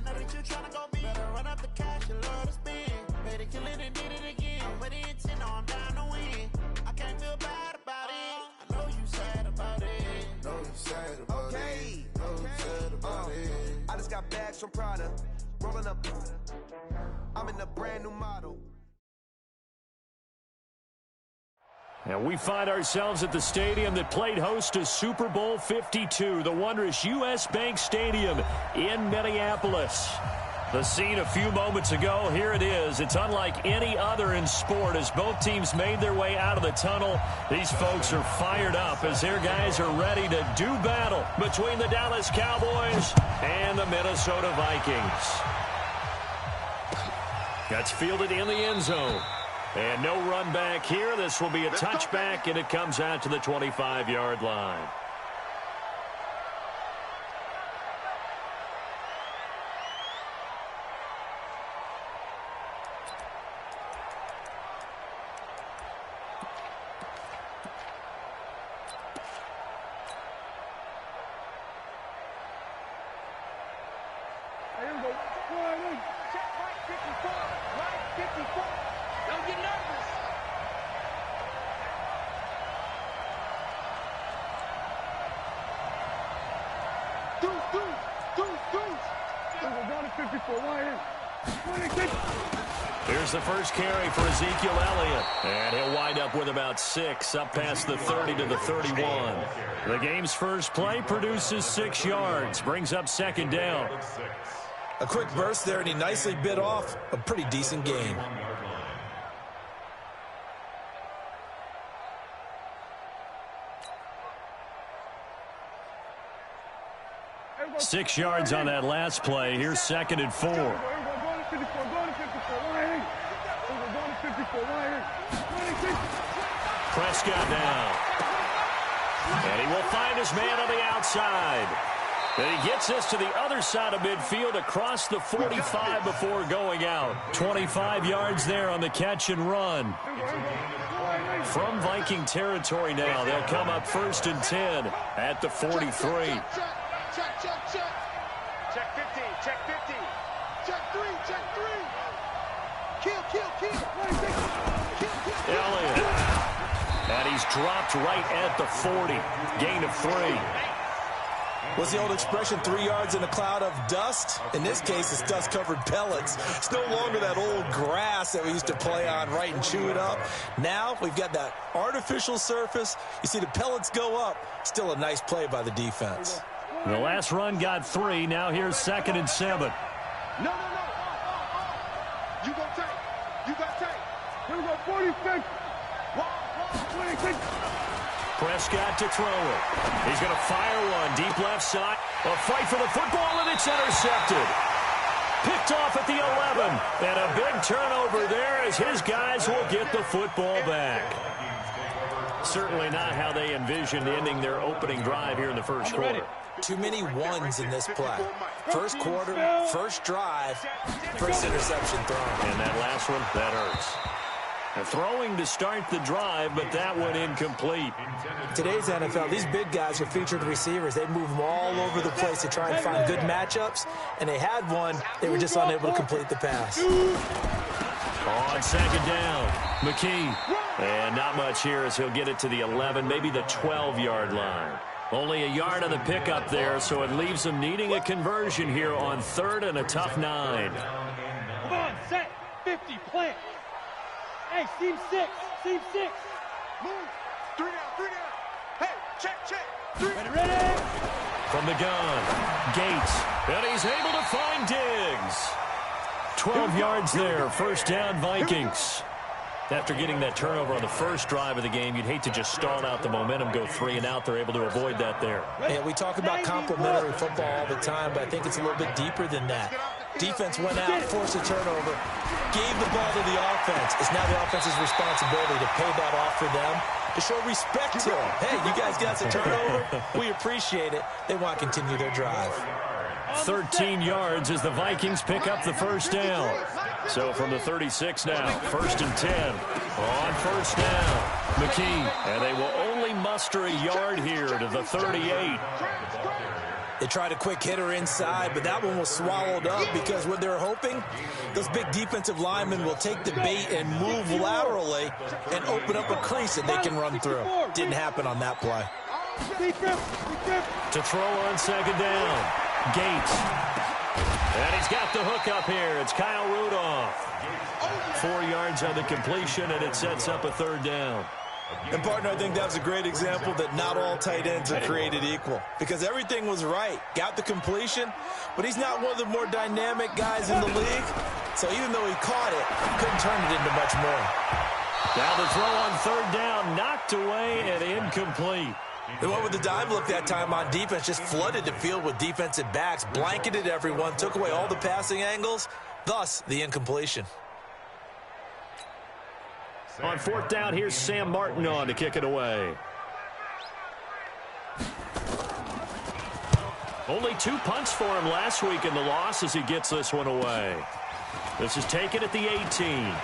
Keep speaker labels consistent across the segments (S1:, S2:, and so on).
S1: know that you tryna go be. Better run up the cash, you love to spend. Better kill it and did it again. I'm with the intent, no, I'm down to win. I can't feel bad about it. I know you sad about it.
S2: Know you sad about it. Know you sad about it.
S3: I just got bags from Prada. Rolling up. I'm in a brand new model.
S4: And we find ourselves at the stadium that played host to Super Bowl 52, the wondrous U.S. Bank Stadium in Minneapolis. The scene a few moments ago, here it is. It's unlike any other in sport as both teams made their way out of the tunnel. These folks are fired up as their guys are ready to do battle between the Dallas Cowboys and the Minnesota Vikings. That's fielded in the end zone. And no run back here. This will be a touchback, and it comes out to the 25-yard line. Here's the first carry for Ezekiel Elliott. And he'll wind up with about 6, up past the 30 to the 31. The game's first play produces 6 yards, brings up second down.
S5: A quick burst there, and he nicely bit off a pretty decent gain.
S4: Six yards on that last play. Here's 2nd and 4. Prescott now. And he will find his man on the outside. And he gets this to the other side of midfield across the 45 before going out. 25 yards there on the catch and run. From Viking territory now, they'll come up 1st and 10 at the 43.
S6: Check 50, check 50. Check 3, check 3. Kill.
S4: Elliott. And he's dropped right at the 40. Gain of 3.
S5: What's the old expression, 3 yards in a cloud of dust? In this case, it's dust-covered pellets. It's no longer that old grass that we used to play on, right, and chew it up. Now we've got that artificial surface. You see the pellets go up. Still a nice play by the defense.
S4: The last run got 3. Now here's 2nd and 7.
S6: No. You go take. Here we go, 46. 26.
S4: Prescott to throw it. He's going to fire one deep left side. A fight for the football, and it's intercepted. Picked off at the 11. And a big turnover there as his guys will get the football back. Certainly not how they envisioned ending their opening drive here in the first quarter.
S5: Too many ones in this play. First quarter, first drive, first interception thrown.
S4: And that last one, that hurts. Throwing to start the drive, but that one incomplete.
S7: Today's NFL, these big guys are featured receivers. They move them all over the place to try and find good matchups, and they had one. They were just unable to complete the pass.
S4: On 2nd down, McKee. And not much here as he'll get it to the 11, maybe the 12-yard line. Only a yard on the pickup there, so it leaves them needing a conversion here on 3rd and a tough 9.
S6: Come on, set, 50, plant. Hey, seam 6. Move. 3 down. Hey, check. 3. Ready.
S4: From the gun, Gates. And he's able to find Diggs. 12 yards there, first down Vikings. After getting that turnover on the first drive of the game, you'd hate to just stall out the momentum, go 3 and out. They're able to avoid that there.
S7: Yeah, we talk about complementary football all the time, but I think it's a little bit deeper than that. Defense went out, forced a turnover, gave the ball to the offense. It's now the offense's responsibility to pay that off for them, to show respect to them. Hey, you guys got the turnover. We appreciate it. They want to continue their drive.
S4: 13 yards as the Vikings pick up the first down. So from the 36 now, 1st and 10. On 1st down, McKee. And they will only muster a yard here to the 38.
S5: They tried a quick hitter inside, but that one was swallowed up because what they're hoping, those big defensive linemen will take the bait and move laterally and open up a crease that they can run through. Didn't happen on that play.
S4: To throw on second down, Gates. And he's got the hook up here. It's Kyle Rudolph. 4 yards on the completion, and it sets up a third down.
S5: And, partner, I think that was a great example that not all tight ends are created equal because everything was right. Got the completion, but he's not one of the more dynamic guys in the league. So even though he caught it, couldn't turn it into much more.
S4: Now the throw on third down, knocked away and incomplete.
S5: They went with the dive look that time on defense, just flooded the field with defensive backs, blanketed everyone, took away all the passing angles, thus the incompletion.
S4: On fourth down, here's Sam Martin on to kick it away. Only 2 punts for him last week in the loss as he gets this one away. This is taken at the 18.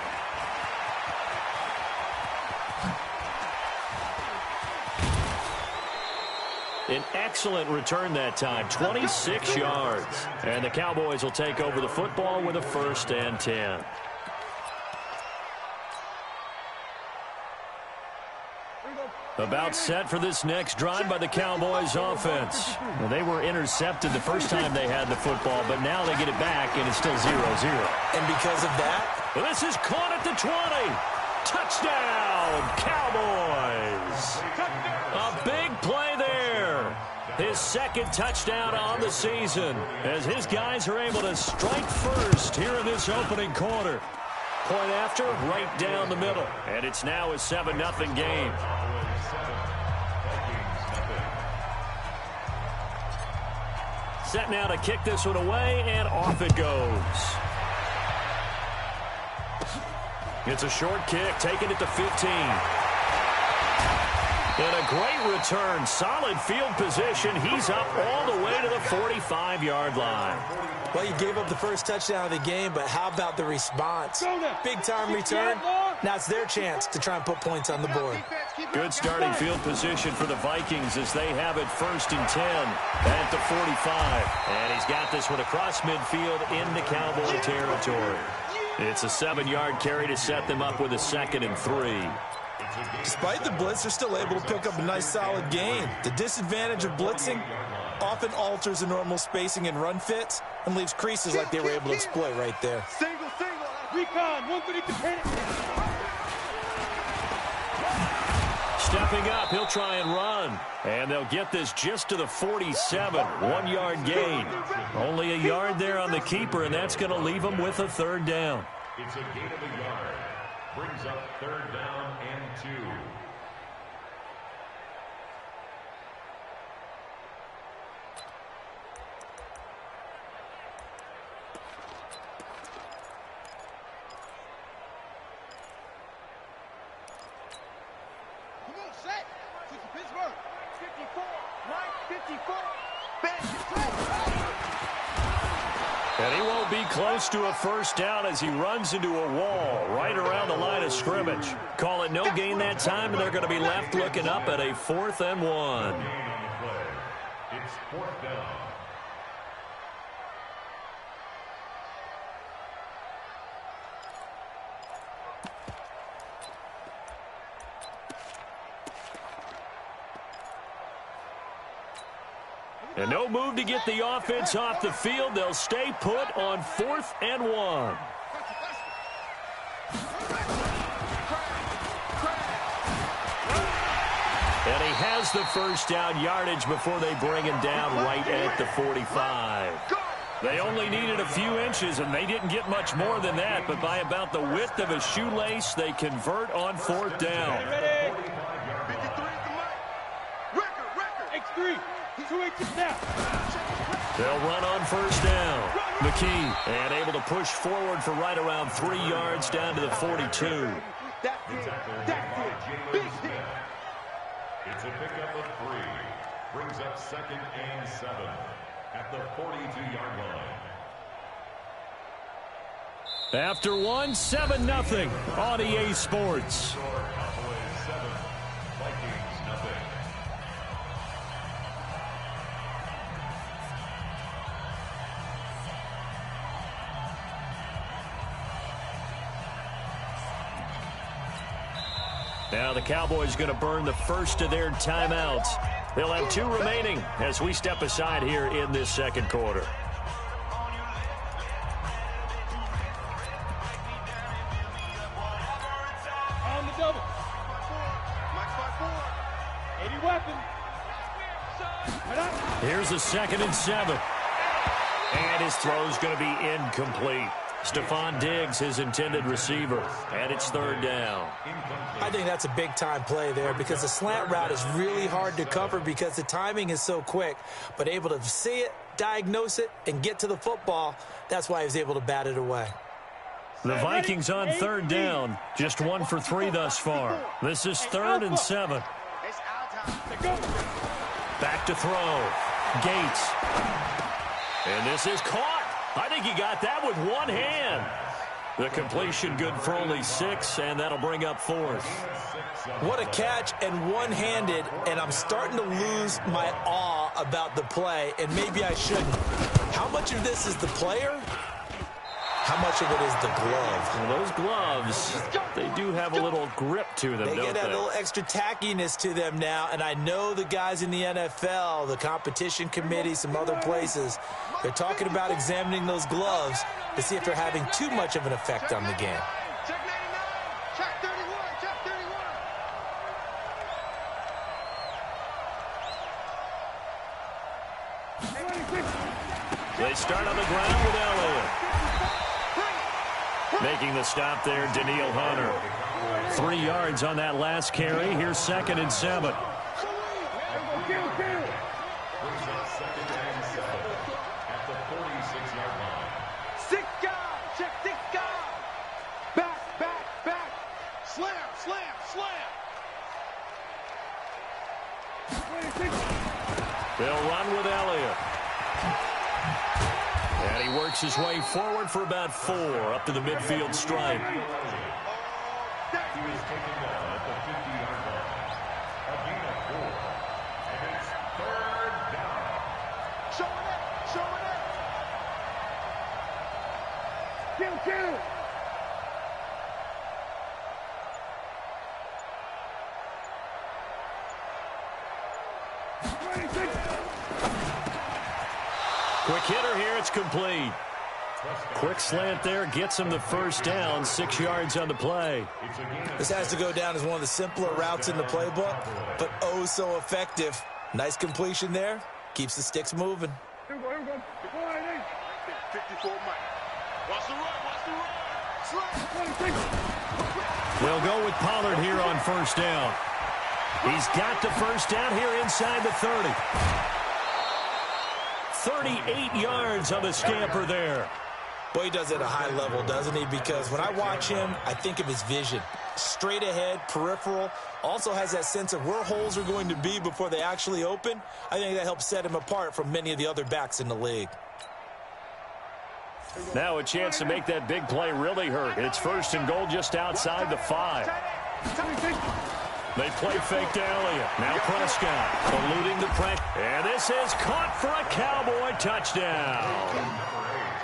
S4: An excellent return that time, 26 yards. And the Cowboys will take over the football with a 1st and 10. About set for this next drive by the Cowboys offense. Well, they were intercepted the first time they had the football, but now they get it back, and it's still 0-0.
S5: And because of that,
S4: well, this is caught at the 20. Touchdown, Cowboys. A big play there. His 2nd touchdown on the season as his guys are able to strike first here in this opening quarter. Point after, right down the middle. And it's now a 7-0 game. Set now to kick this one away, and off it goes. It's a short kick, taking it to 15. And a great return, solid field position. He's up all the way to the 45-yard line.
S5: Well, you gave up the first touchdown of the game, but how about the response? Big-time return. Now it's their chance to try and put points on the board.
S4: Good starting field position for the Vikings as they have it 1st and 10 at the 45. And he's got this one across midfield into Cowboy territory. It's a 7-yard carry to set them up with a 2nd and 3.
S5: Despite the blitz, they're still able to pick up a nice, solid gain. The disadvantage of blitzing often alters the normal spacing and run fits and leaves creases like they were able to exploit right there.
S6: Single. Recon, 132.
S4: Stepping up, he'll try and run. And they'll get this just to the 47. 1-yard gain. Only a yard there on the keeper, and that's going to leave them with a 3rd down.
S8: It's a gain of a yard. Brings up 3rd down and 2.
S6: Come on, set. Switch to Pittsburgh. 54, 954.
S4: And he won't be close to a 1st down as he runs into a wall right around the line of scrimmage. Call it no gain that time, and they're going to be left looking up at a 4th and 1.
S8: It's 4th down.
S4: And no move to get the offense off the field. They'll stay put on 4th and 1. And he has the 1st down yardage before they bring him down right at the 45. They only needed a few inches, and they didn't get much more than that. But by about the width of a shoelace, they convert on 4th down.
S6: X3.
S4: They'll run on 1st down. McKee, and able to push forward for right around 3 yards down to the 42.
S8: It's a pickup of 3. Brings up 2nd and 7 at the 42-yard line.
S4: After 1, 7-0 on EA Sports.
S8: Cowboys 7, Vikings 0.
S4: Now the Cowboys going to burn the first of their timeouts. They'll have 2 remaining as we step aside here in this second quarter.
S6: On the double. Max 5-4. 80 weapon.
S4: Here's a 2nd and 7. And his throw's going to be incomplete. Stephon Diggs, his intended receiver, and it's 3rd down.
S7: I think that's a big-time play there because the slant route is really hard to cover because the timing is so quick. But able to see it, diagnose it, and get to the football, that's why he was able to bat it away.
S4: The Vikings on 3rd down, just 1 for 3 thus far. This is 3rd and 7. Back to throw. Gates. And this is caught. I think he got that with one hand. The completion good for only 6, and that'll bring up 4th.
S7: What a catch and one-handed, and I'm starting to lose my awe about the play, and maybe I shouldn't. How much of this is the player? How much of it is the glove?
S4: Well, those gloves, they do have a little grip to them,
S7: They
S4: don't
S7: get that
S4: they?
S7: little extra tackiness to them now, and I know the guys in the NFL, the competition committee, some other places, they're talking about examining those gloves to see if they're having too much of an effect on the game.
S6: Check 99. Check 31. Check 31.
S4: They start on the ground with Elliott. Making the stop there, Daniil Hunter. 3 yards on that last carry. Here's 2nd and 7.
S6: Six guys. Check 6 guys. Back. Slam.
S4: They'll run with Elliott. And he works his way forward for about 4 up to the midfield stripe.
S8: He was taken down at the 50-yard line. A gain of 4. And it's 3rd down.
S6: Showing it. Kill.
S4: Quick hitter here, it's complete. Quick slant there, gets him the 1st down, 6 yards on the play.
S7: This has to go down as one of the simpler routes in the playbook, but oh so effective. Nice completion there, keeps the sticks moving.
S6: Here we go. 54 Mike. Watch the run.
S4: They'll go with Pollard here on 1st down. He's got the 1st down here inside the 30. 38 yards on the scamper there.
S7: Boy, he does it at a high level, doesn't he? Because when I watch him, I think of his vision. Straight ahead, peripheral, also has that sense of where holes are going to be before they actually open. I think that helps set him apart from many of the other backs in the league.
S4: Now a chance to make that big play really hurt. It's 1st and goal just outside the 5. They play fake to Elliott. Now Prescott eluding the pressure. And this is caught for a Cowboy touchdown.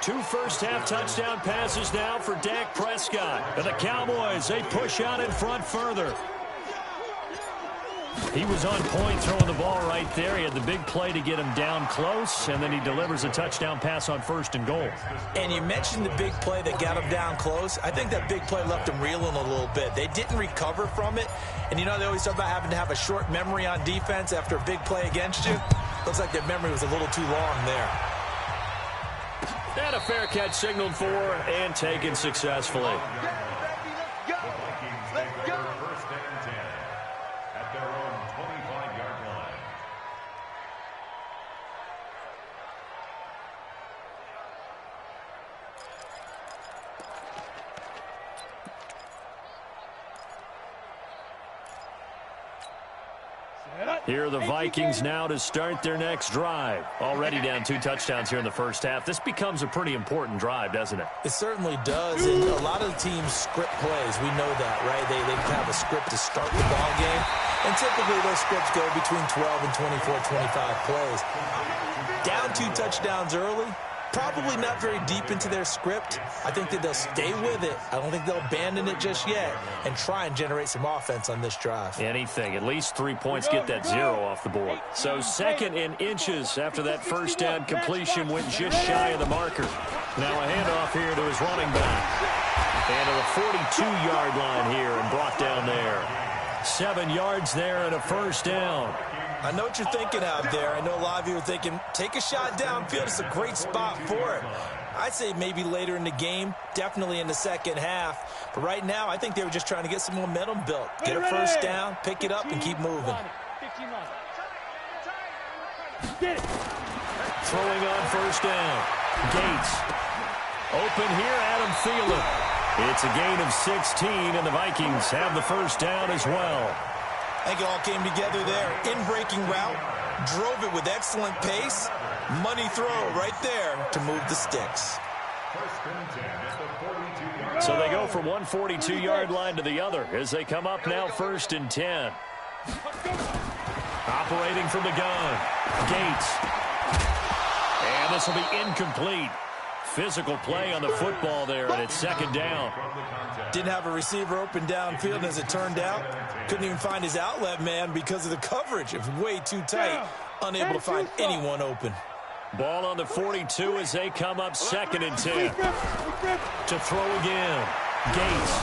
S4: 2 first-half touchdown passes now for Dak Prescott. And the Cowboys, they push out in front further. He was on point throwing the ball right there. He had the big play to get him down close, and then he delivers a touchdown pass on 1st and goal.
S7: And you mentioned the big play that got him down close. I think that big play left him reeling a little bit. They didn't recover from it. And, you know, they always talk about having to have a short memory on defense after a big play against you. Looks like their memory was a little too long there.
S4: And a fair catch signaled for and taken successfully. Here are the Vikings now to start their next drive. Already down 2 touchdowns here in the 1st half. This becomes a pretty important drive, doesn't it?
S7: It certainly does, and a lot of the teams script plays. We know that, right? They have a script to start the ball game, and typically those scripts go between 12 and 24, 25 plays. Down 2 touchdowns early, Probably not very deep into their script. I think that they'll stay with it. I don't think they'll abandon it just yet and try and generate some offense on this drive.
S4: Anything. At least 3 points, get that 0 off the board. So 2nd in inches after that first down completion went just shy of the marker. Now a handoff here to his running back. And to the 42-yard line here and brought down there. 7 yards there and a first down.
S7: I know what you're thinking out there. I know a lot of you are thinking, take a shot downfield. It's a great spot for it. I'd say maybe later in the game, definitely in the second half. But right now, I think they were just trying to get some momentum built. Get a first down, pick it up, and keep moving.
S4: Throwing on first down. Gates. Open here, Adam Thielen. It's a gain of 16, and the Vikings have the first down as well.
S7: I think it all came together there. In-breaking route, drove it with excellent pace. Money throw right there to move the sticks.
S4: So they go from one 42-yard line to the other as they come up now 1st and 10. Operating from the gun. Gates. And this will be incomplete. Physical play on the football there, and it's 2nd down.
S7: Didn't have a receiver open downfield, and as it turned out, couldn't even find his outlet man because of the coverage. It was way too tight, unable to find anyone open.
S4: Ball on the 42 as they come up 2nd and 10. To throw again. Gates.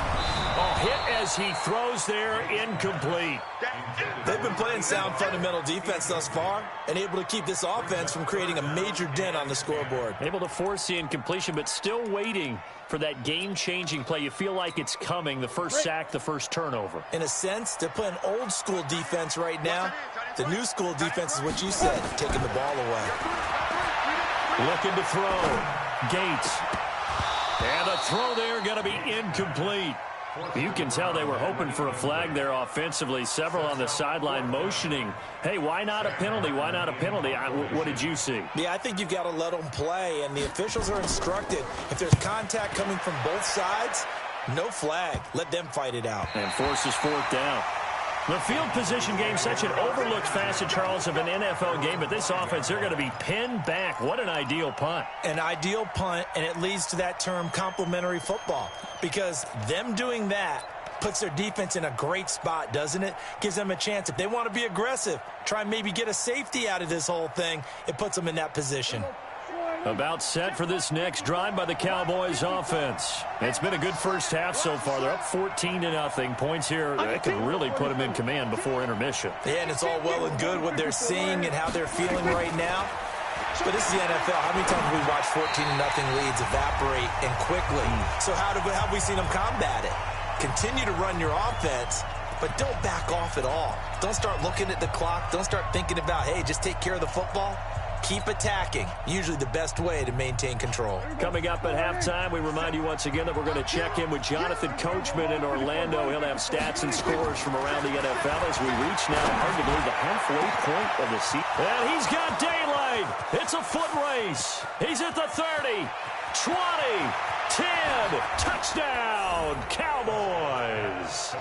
S4: Oh, hit as he throws there, incomplete.
S7: They've been playing sound fundamental defense thus far and able to keep this offense from creating a major dent on the scoreboard.
S4: Able to force the incompletion, but still waiting for that game-changing play. You feel like it's coming, the first sack, the first turnover.
S7: In a sense, they're playing old-school defense right now. The new school defense is what you said, taking the ball away.
S4: Looking to throw. Gates. And the throw there going to be incomplete. You can tell they were hoping for a flag there offensively. Several on the sideline motioning, hey, why not a penalty? Why not a penalty? What did you see?
S7: Yeah, I think you've got to let them play, and the officials are instructed. If there's contact coming from both sides, no flag. Let them fight it out.
S4: And forces 4th down. The field position game, such an overlooked facet, Charles, of an NFL game, but this offense, they're going to be pinned back. What an ideal punt.
S7: An ideal punt, and it leads to that term complementary football, because them doing that puts their defense in a great spot, doesn't it? Gives them a chance. If they want to be aggressive, try and maybe get a safety out of this whole thing, it puts them in that position.
S4: About set for this next drive by the Cowboys offense. It's been a good first half so far. They're up 14-0. Points here that can really put them in command before intermission.
S7: Yeah, and it's all well and good what they're seeing and how they're feeling right now. But this is the NFL. How many times have we watched 14-0 leads evaporate and quickly? So how have we seen them combat it? Continue to run your offense, but don't back off at all. Don't start looking at the clock. Don't start thinking about, hey, just take care of the football. Keep attacking. Usually the best way to maintain control.
S4: Coming up at halftime, we remind you once again that we're going to check in with Jonathan Coachman in Orlando. He'll have stats and scores from around the NFL as we reach now, hard to believe, the halfway point of the season. And he's got daylight. It's a foot race. He's at the 30, 20, 10, touchdown, Cowboys.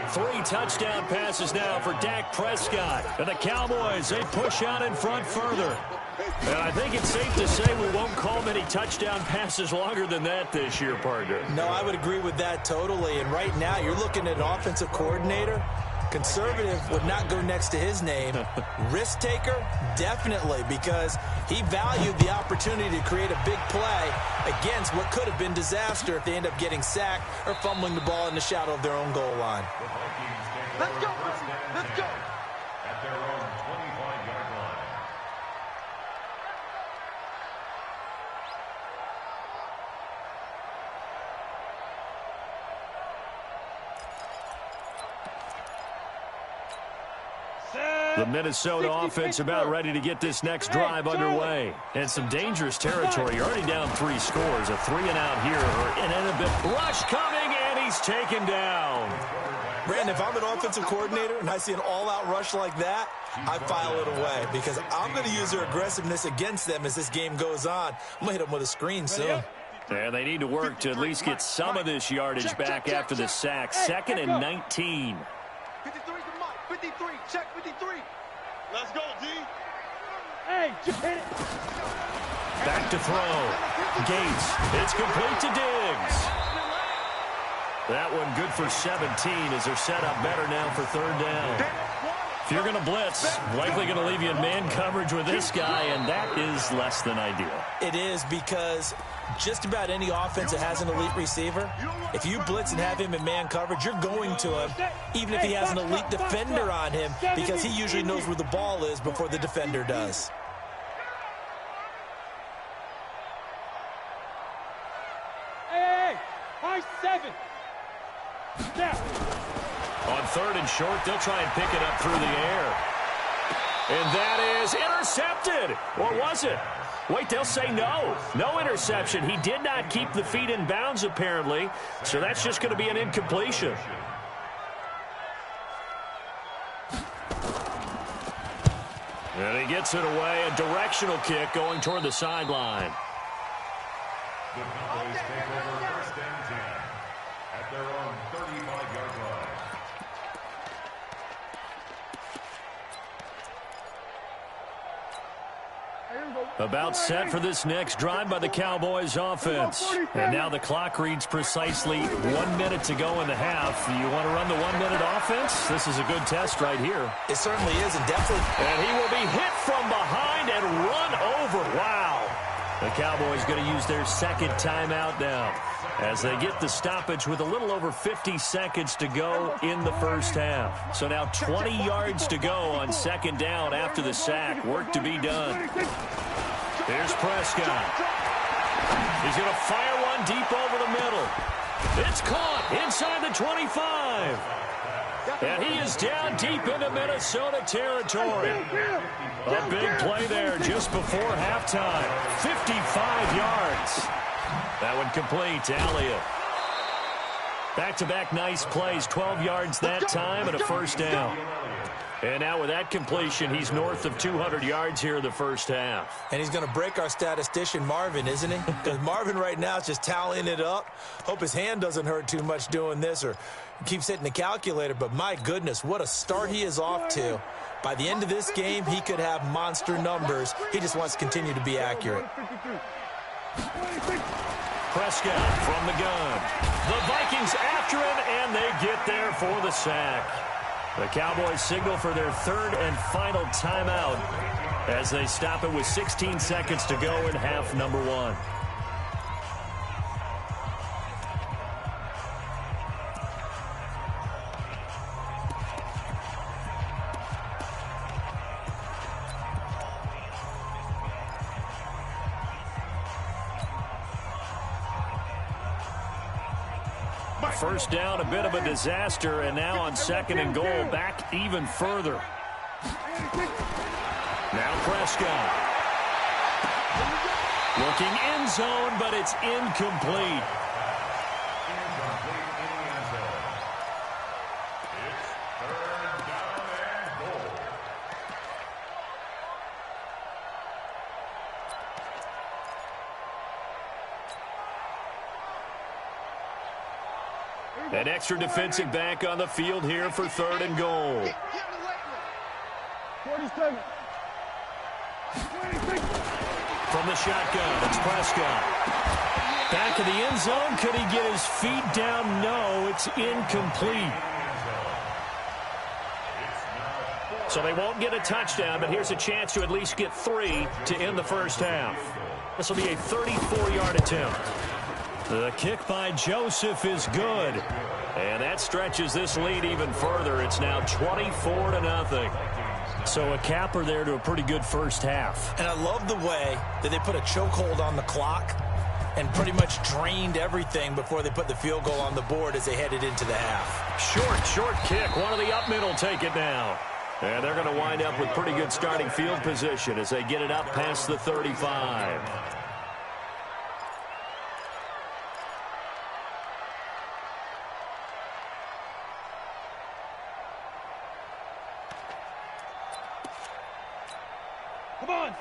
S4: 3 touchdown passes now for Dak Prescott. And the Cowboys, they push out in front further. And I think it's safe to say we won't call many touchdown passes longer than that this year, partner.
S7: No, I would agree with that totally. And right now, you're looking at an offensive coordinator. Conservative would not go next to his name. Risk taker, definitely, because he valued the opportunity to create a big play against what could have been disaster if they end up getting sacked or fumbling the ball in the shadow of their own goal line.
S6: Let's go. Let's go. At their own 25-yard line.
S4: The Minnesota offense about ready to get this next drive underway. And some dangerous territory. You're already down 3 scores. A 3-and-out here. And then a bit rush coming, and he's taken down.
S7: Brandon, if I'm an offensive coordinator and I see an all-out rush like that, I file it away because I'm going to use their aggressiveness against them as this game goes on. I'm going to hit them with a screen soon.
S4: And they need to work to at least get some of this yardage back after the sack. 2nd and 19.
S6: 53 to Mike. 53. Check 53. Let's go, D.
S9: Hey, just hit it.
S4: Back to throw. Gates. It's complete to Diggs. That one good for 17 as they're set up better now for third down. If you're going to blitz, likely going to leave you in man coverage with this guy, and that is less than ideal.
S7: It is, because just about any offense that has an elite receiver, if you blitz and have him in man coverage, you're going to him, even if he has an elite defender on him, because he usually knows where the ball is before the defender does.
S9: Hey, high 7. Now.
S4: On third and short, they'll try and pick it up through the air. And that is intercepted. Or was it? Wait, they'll say no. No interception. He did not keep the feet in bounds, apparently. So that's just going to be an incompletion. And he gets it away. A directional kick going toward the sideline.
S8: The Cowboys take over first and 10 at their own 35-yard line.
S4: About set for this next drive by the Cowboys offense. And now the clock reads precisely 1 minute to go in the half. You want to run the 1 minute offense? This is a good test right here.
S7: It certainly is, and definitely.
S4: And he will be hit from behind and run over. Wow. The Cowboys going to use their second timeout now as they get the stoppage with a little over 50 seconds to go in the first half. So now 20 yards to go on second down after the sack. Work to be done. Here's Prescott. He's going to fire one deep over the middle. It's caught inside the 25. And he is down deep into Minnesota territory. A big play there just before halftime. 55 yards. That one complete to Elliott. Back-to-back nice plays. 12 yards that time and a first down. And now with that completion, he's north of 200 yards here in the first half.
S7: And he's going to break our statistician, Marvin, isn't he? Because Marvin right now is just tallying it up. Hope his hand doesn't hurt too much doing this or keeps hitting the calculator. But my goodness, what a start he is off to. By the end of this game, he could have monster numbers. He just wants to continue to be accurate.
S4: Prescott from the gun. The Vikings after him, and they get there for the sack. The Cowboys signal for their third and final timeout as they stop it with 16 seconds to go in half number one. First down, a bit of a disaster, and now on second and goal, back even further. Now Prescott. Looking end zone, but it's incomplete. An extra defensive back on the field here for third and goal.
S9: 47.
S4: From the shotgun, it's Prescott. Back in the end zone. Could he get his feet down? No, it's incomplete. So they won't get a touchdown, but here's a chance to at least get 3 to end the first half. This will be a 34-yard attempt. The kick by Joseph is good. And that stretches this lead even further. It's now 24-0. So a capper there to a pretty good first half.
S7: And I love the way that they put a chokehold on the clock and pretty much drained everything before they put the field goal on the board as they headed into the half.
S4: Short kick. One of the up middle take it now. And they're going to wind up with pretty good starting field position as they get it up past the 35.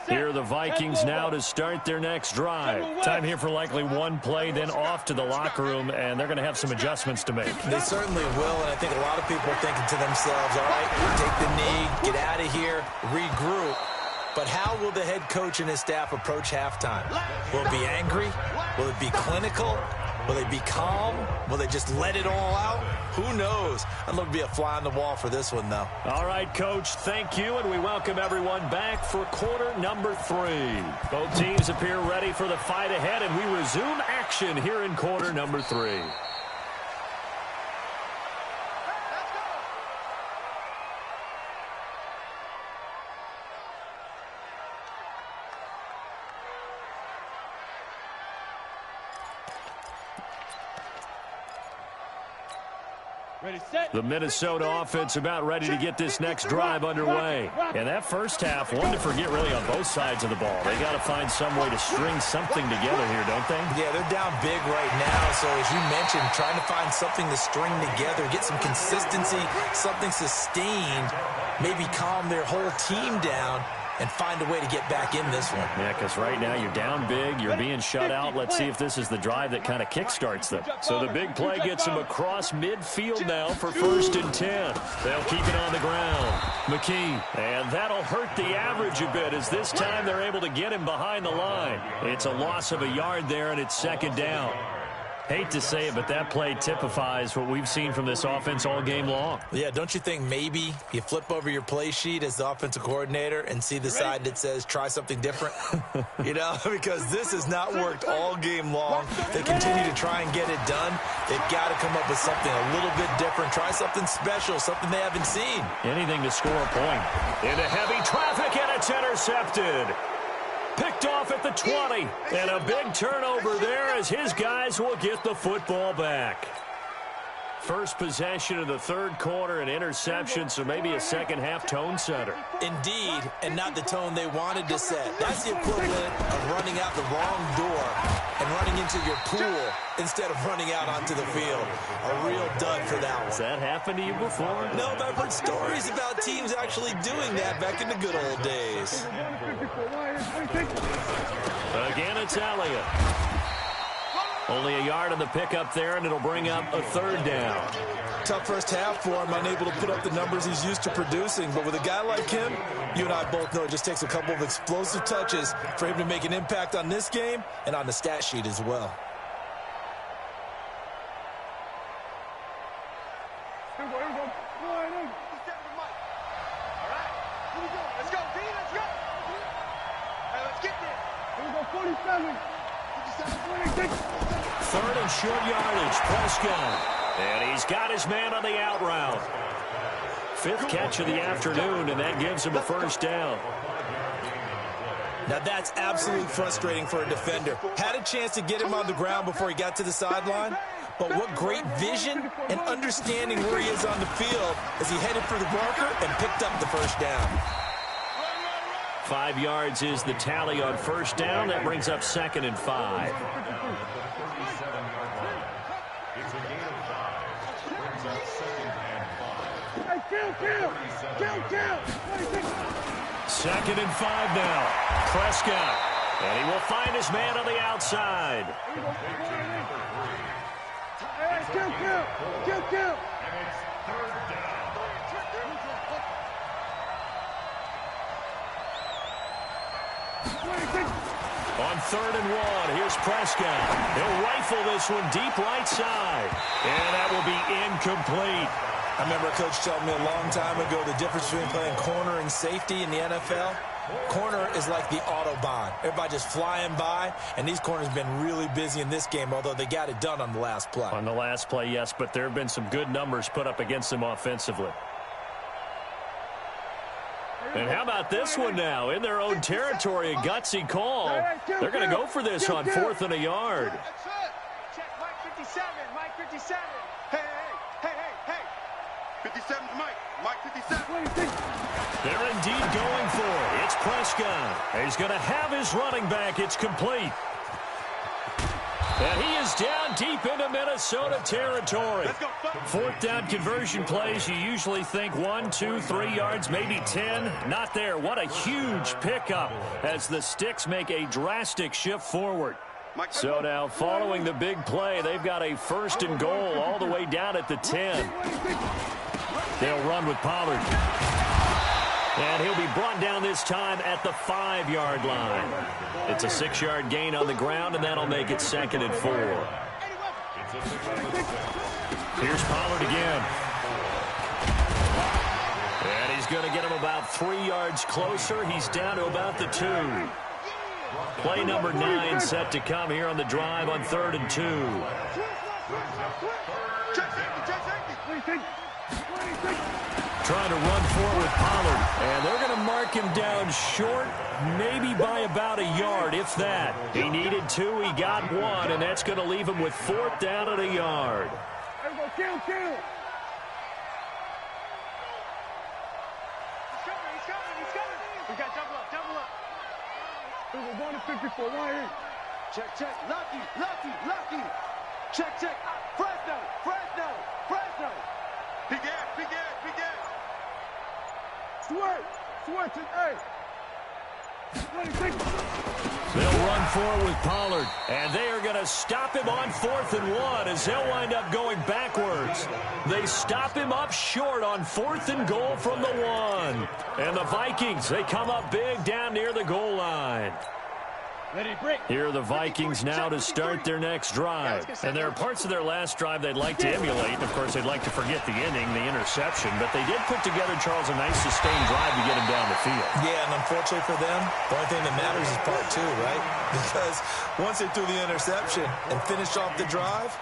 S4: Here are the Vikings now to start their next drive. Time here for likely one play, then off to the locker room, and they're going to have some adjustments to make.
S7: They certainly will, and I think a lot of people are thinking to themselves, all right, take the knee, get out of here, regroup. But how will the head coach and his staff approach halftime? Will it be angry? Will it be clinical? Will they be calm? Will they just let it all out? Who knows? I'd love to be a fly on the wall for this one, though.
S4: All right, Coach, thank you, and we welcome everyone back for quarter number 3. Both teams appear ready for the fight ahead, and we resume action here in quarter number 3. The Minnesota offense about ready to get this next drive underway. And that first half, one to forget really on both sides of the ball. They got to find some way to string something together here, don't they?
S7: Yeah, they're down big right now. So as you mentioned, trying to find something to string together, get some consistency, something sustained, maybe calm their whole team down and find a way to get back in this one.
S4: Yeah, because right now you're down big, you're being shut out. Let's see if this is the drive that kind of kickstarts them. So the big play gets them across midfield now for 1st and 10. They'll keep it on the ground. McKee, and that'll hurt the average a bit as this time they're able to get him behind the line. It's a loss of a yard there, and it's 2nd down. Hate to say it, but that play typifies what we've seen from this offense all game long.
S7: Yeah, don't you think maybe you flip over your play sheet as the offensive coordinator and see the side that says try something different? You know, because this has not worked all game long. They continue to try and get it done. They've got to come up with something a little bit different. Try something special, something they haven't seen.
S4: Anything to score a point. Into heavy traffic, and it's intercepted. Picked off at the 20, and a big turnover there as his guys will get the football back. First possession of the 3rd quarter, an interception, so maybe a second-half tone setter.
S7: Indeed, and not the tone they wanted to set. That's the equivalent of running out the wrong door and running into your pool instead of running out onto the field. A real dud for that one.
S4: Has that happened to you before?
S7: No, but I've heard stories about teams actually doing that back in the good old days.
S4: Again, it's Elliott. Only a yard on the pickup there, and it'll bring up a 3rd down.
S7: Tough first half for him, unable to put up the numbers he's used to producing. But with a guy like him, you and I both know it just takes a couple of explosive touches for him to make an impact on this game and on the stat sheet as well.
S4: Third and short yardage, Prescott. And he's got his man on the out route. 5th catch of the afternoon, and that gives him a 1st down.
S7: Now that's absolutely frustrating for a defender. Had a chance to get him on the ground before he got to the sideline, but what great vision and understanding where he is on the field as he headed for the marker and picked up the 1st down.
S4: 5 yards is the tally on 1st down. That brings up 2nd and 5.
S8: It's a gain of 5. Brings up 2nd and 5.
S9: Hey, kill!
S4: 2nd and 5 now. Prescott. And he will find his man on the outside.
S9: Kill!
S8: And it's 3rd down.
S4: On 3rd and 1, here's Prescott. He'll rifle this one deep right side. And that will be incomplete.
S7: I remember a coach telling me a long time ago the difference between playing corner and safety in the NFL. Corner is like the Autobahn. Everybody just flying by, and these corners have been really busy in this game, although they got it done on the last play.
S4: On the last play, yes, but there have been some good numbers put up against them offensively. And how about this one now? In their own territory, a gutsy call. They're going to go for this on 4th and a yard.
S9: Check, Mike 57, Mike 57. Hey. 57's Mike 57.
S4: They're indeed going for it. It's Prescott. He's going to have his running back. It's complete. And he is down deep into Minnesota territory. 4th down conversion plays, you usually think 1, 2, 3 yards, maybe 10. Not there. What a huge pickup as the Sticks make a drastic shift forward. So now, following the big play, they've got a 1st and goal all the way down at the 10. They'll run with Pollard. And he'll be brought down this time at the 5-yard line. It's a 6-yard gain on the ground, and that'll make it 2nd and 4. Here's Pollard again. And he's going to get him about 3 yards closer. He's down to about the 2. Play number 9 set to come here on the drive on 3rd and 2. Trying to run forward with Pollard. And they're going to mark him down short, maybe by about a yard, if that. He needed 2, he got 1, and that's going to leave him with 4th down at a yard.
S9: Kill. He's coming. We got double up. We're going to 54, right here. Check. Lucky. Check. Fresno. Big ass. Switch it, hey.
S4: They'll run forward with Pollard, and they are going to stop him on 4th and 1 as they'll wind up going backwards. They stop him up short on 4th and goal from the 1. And the Vikings, they come up big down near the goal line. Here are the Vikings now to start their next drive. And there are parts of their last drive they'd like to emulate. Of course, they'd like to forget the inning, the interception. But they did put together, Charles, a nice sustained drive to get him down the field.
S7: Yeah, and unfortunately for them, the only thing that matters is part 2, right? Because once they threw the interception and finished off the drive,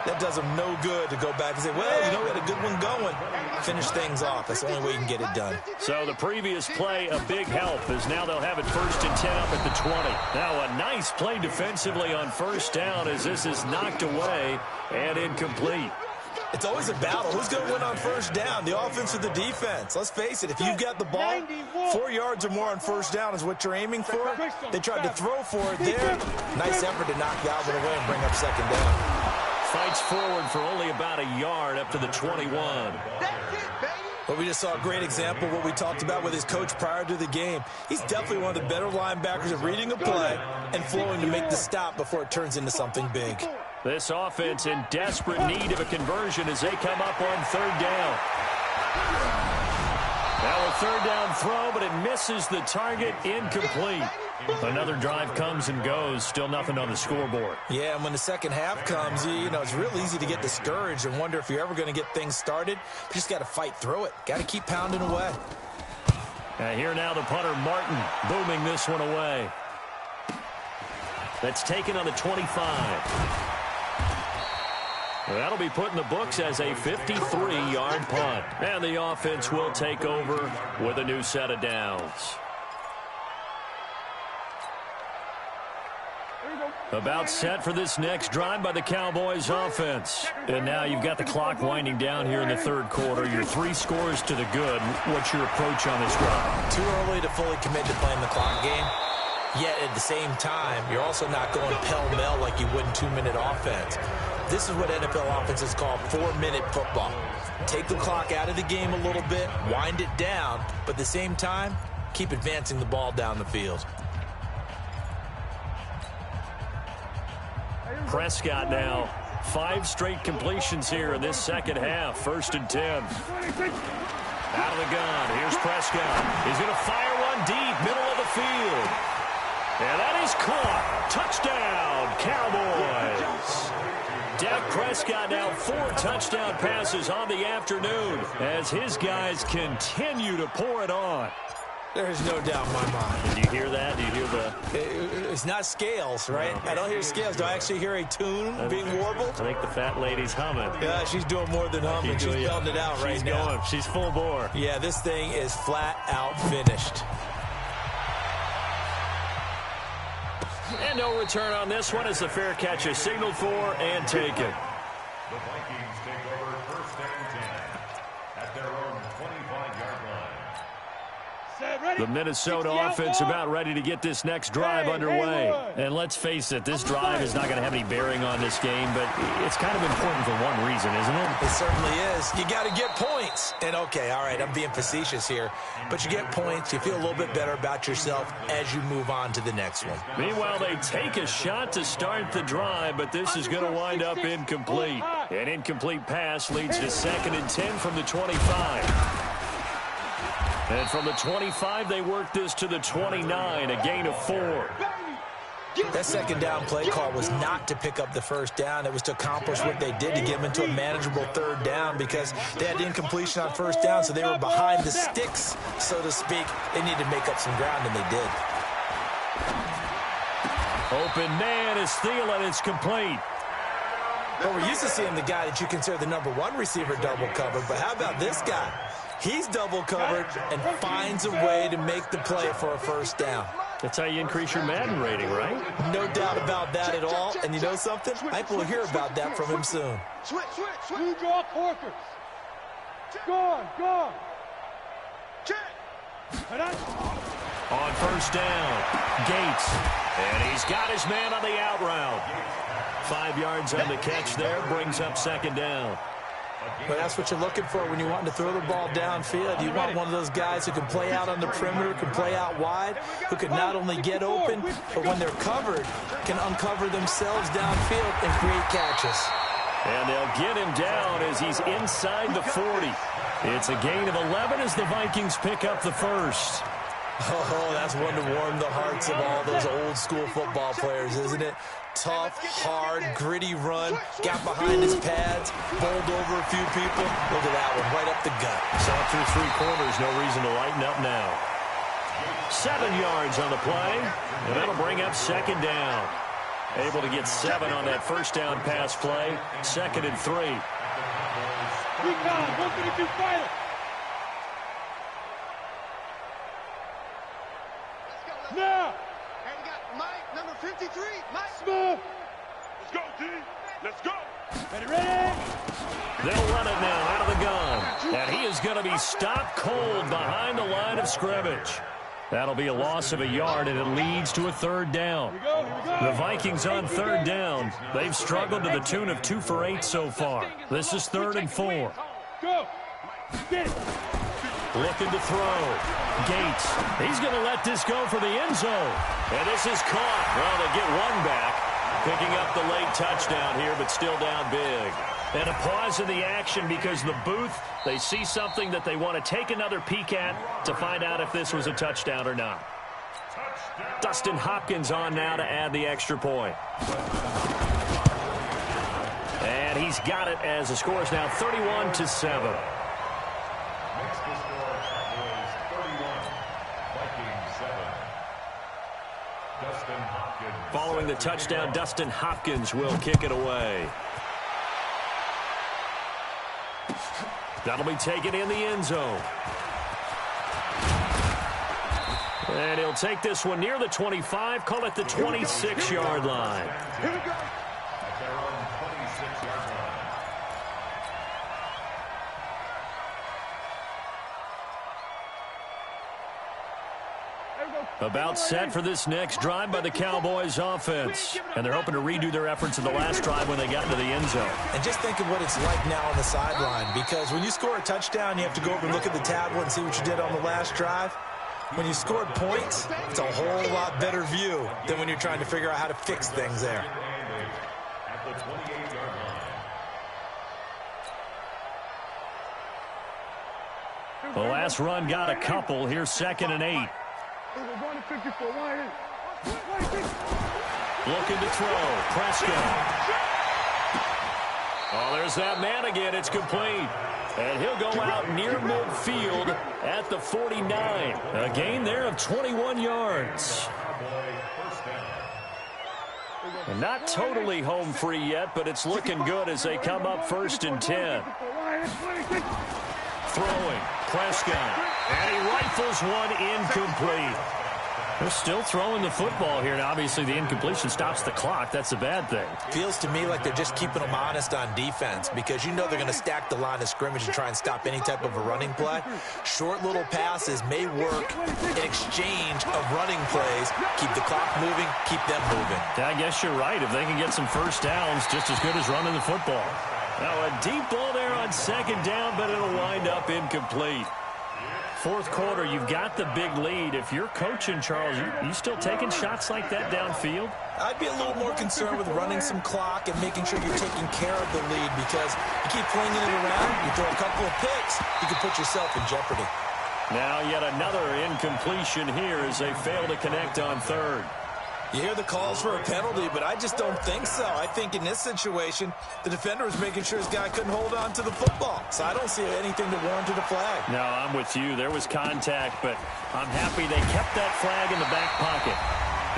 S7: that does them no good to go back and say, well, you know, we had a good one going. Finish things off. That's the only way you can get it done.
S4: So the previous play, a big help, as now they'll have it 1st and 10 up at the 20. Now a nice play defensively on 1st down as this is knocked away and incomplete.
S7: It's always a battle. Who's going to win on 1st down, the offense or the defense? Let's face it, if you've got the ball, 4 yards or more on 1st down is what you're aiming for. They tried to throw for it there. Nice effort to knock that one away and bring up 2nd down.
S4: Fights forward for only about a yard up to the 21.
S7: But we just saw a great example of what we talked about with his coach prior to the game. He's definitely one of the better linebackers at reading a play and flowing to make the stop before it turns into something big.
S4: This offense in desperate need of a conversion as they come up on 3rd down. Now a 3rd down throw, but it misses the target, incomplete. Another drive comes and goes, still nothing on the scoreboard.
S7: Yeah, and when the second half comes, you know, it's real easy to get discouraged and wonder if you're ever going to get things started. You just got to fight through it. Got to keep pounding away.
S4: And here now the punter, Martin, booming this one away. That's taken on the 25. That'll be put in the books as a 53-yard punt. And the offense will take over with a new set of downs. About set for this next drive by the Cowboys offense. And now you've got the clock winding down here in the 3rd quarter. Your 3 scores to the good. What's your approach on this drive?
S7: Too early to fully commit to playing the clock game. Yet at the same time, you're also not going pell-mell like you would in 2-minute offense. This is what NFL offenses call 4-minute football. Take the clock out of the game a little bit, wind it down, but at the same time, keep advancing the ball down the field.
S4: Prescott now, 5 straight completions here in this second half. 1st and 10. Out of the gun. Here's Prescott. He's going to fire one deep, middle of the field. And that is caught. Touchdown, Cowboys. Dak Prescott now 4 touchdown passes on the afternoon as his guys continue to pour it on.
S7: There's no doubt in my mind.
S4: Did you hear that? Do you hear the...
S7: It's not scales, right? No. I don't hear scales. Do I actually hear a tune being warbled?
S4: I think the fat lady's humming.
S7: Yeah, she's doing more than humming. She's belting it out right now.
S4: She's going. She's full bore.
S7: Yeah, this thing is flat out finished.
S4: And no return on this one as the fair catch is signaled for and taken.
S8: The Vikings take over 1st and 10 at their own 25-yard line.
S4: The Minnesota offense about ready to get this next drive underway. And let's face it, this drive is not going to have any bearing on this game, but it's kind of important for one reason, isn't it?
S7: It certainly is. You got to get points. And okay, all right, I'm being facetious here, but you get points, you feel a little bit better about yourself as you move on to the next one.
S4: Meanwhile, they take a shot to start the drive, but this is going to wind up incomplete. An incomplete pass leads to 2nd and 10 from the 25. And from the 25, they work this to the 29, a gain of 4.
S7: That second down play call was not to pick up the first down. It was to accomplish what they did, to get them into a manageable third down, because they had incompletion on first down, so they were behind the sticks, so to speak. They needed to make up some ground, and they did.
S4: Open man is Thielen. It's complete.
S7: Well, we're used to seeing the guy that you consider the #1 receiver double covered, but how about this guy? He's double covered and finds a way to make the play for a first down.
S4: That's how you increase your Madden rating, right?
S7: No doubt about that at all. And you know something? I think we'll hear about that from him soon.
S9: Switch. You draw quarters. Go. Check.
S4: On first down, Gates. And he's got his man on the out route. 5 yards on the catch there, brings up second down.
S7: But that's what you're looking for when you want to throw the ball downfield. You want one of those guys who can play out on the perimeter, can play out wide, who can not only get open, but when they're covered, can uncover themselves downfield and create catches.
S4: And they'll get him down as he's inside the 40. It's a gain of 11 as the Vikings pick up the first.
S7: Oh, that's one to warm the hearts of all those old-school football players, isn't it? Tough, hard, gritty run, got behind his pads, bowled over a few people. Look at that one, right up the gut.
S4: Saw through 3 quarters, no reason to lighten up now. 7 yards on the play, and that'll bring up second down. Able to get 7 on that first down pass play, 2nd and 3.
S9: Now! And you got Mike, number 53, Mike Smith. Let's go, T. Let's go. Ready?
S4: They'll run it now out of the gun. And he is going to be stopped cold behind the line of scrimmage. That'll be a loss of a yard, and it leads to a third down. The Vikings on third down. They've struggled to the tune of 2 for 8 so far. This is 3rd and 4.
S9: Go.
S4: Looking to throw. Gates. He's going to let this go for the end zone. And this is caught. Well, they get one back. Picking up the late touchdown here, but still down big. And a pause in the action because the booth, they see something that they want to take another peek at to find out if this was a touchdown or not. Dustin Hopkins on now to add the extra point. And he's got it as the score is now 31-7. Following the touchdown, Dustin Hopkins will kick it away. That'll be taken in the end zone. And he'll take this one near the 25, call it the 26-yard line.
S9: Here we go.
S8: At their own 26-yard line.
S4: About set for this next drive by the Cowboys offense. And they're hoping to redo their efforts in the last drive when they got into the end zone.
S7: And just think of what it's like now on the sideline, because when you score a touchdown, you have to go over and look at the tablet and see what you did on the last drive. When you scored points, it's a whole lot better view than when you're trying to figure out how to fix things there.
S8: At the 28-yard line.
S4: The last run got a couple. Here's 2nd and 8.
S9: We're going to 54.
S4: Looking to throw. Prescott. Oh, there's that man again. It's complete. And he'll go out near midfield at the 49. A gain there of 21 yards. And not totally home free yet, but it's looking good as they come up 1st and 10. Throwing. Prescott. And he rifles one incomplete. They're still throwing the football here. Now, obviously, the incompletion stops the clock. That's a bad thing.
S7: Feels to me like they're just keeping them honest on defense, because you know they're going to stack the line of scrimmage and try and stop any type of a running play. Short little passes may work in exchange of running plays. Keep the clock moving, keep them moving.
S4: Yeah, I guess you're right. If they can get some first downs, just as good as running the football. Now, a deep ball there on 2nd down, but it'll wind up incomplete. 4th quarter, you've got the big lead. If you're coaching, Charles, you still taking shots like that downfield?
S7: I'd be a little more concerned with running some clock and making sure you're taking care of the lead, because you keep flinging it around, you throw a couple of picks, you can put yourself in jeopardy.
S4: Now yet another incompletion here as they fail to connect on third.
S5: You hear the calls for a penalty, but I just don't think so. I think in this situation, the defender was making sure his guy couldn't hold on to the football. So I don't see anything to warrant a flag.
S4: No, I'm with you. There was contact, but I'm happy they kept that flag in the back pocket.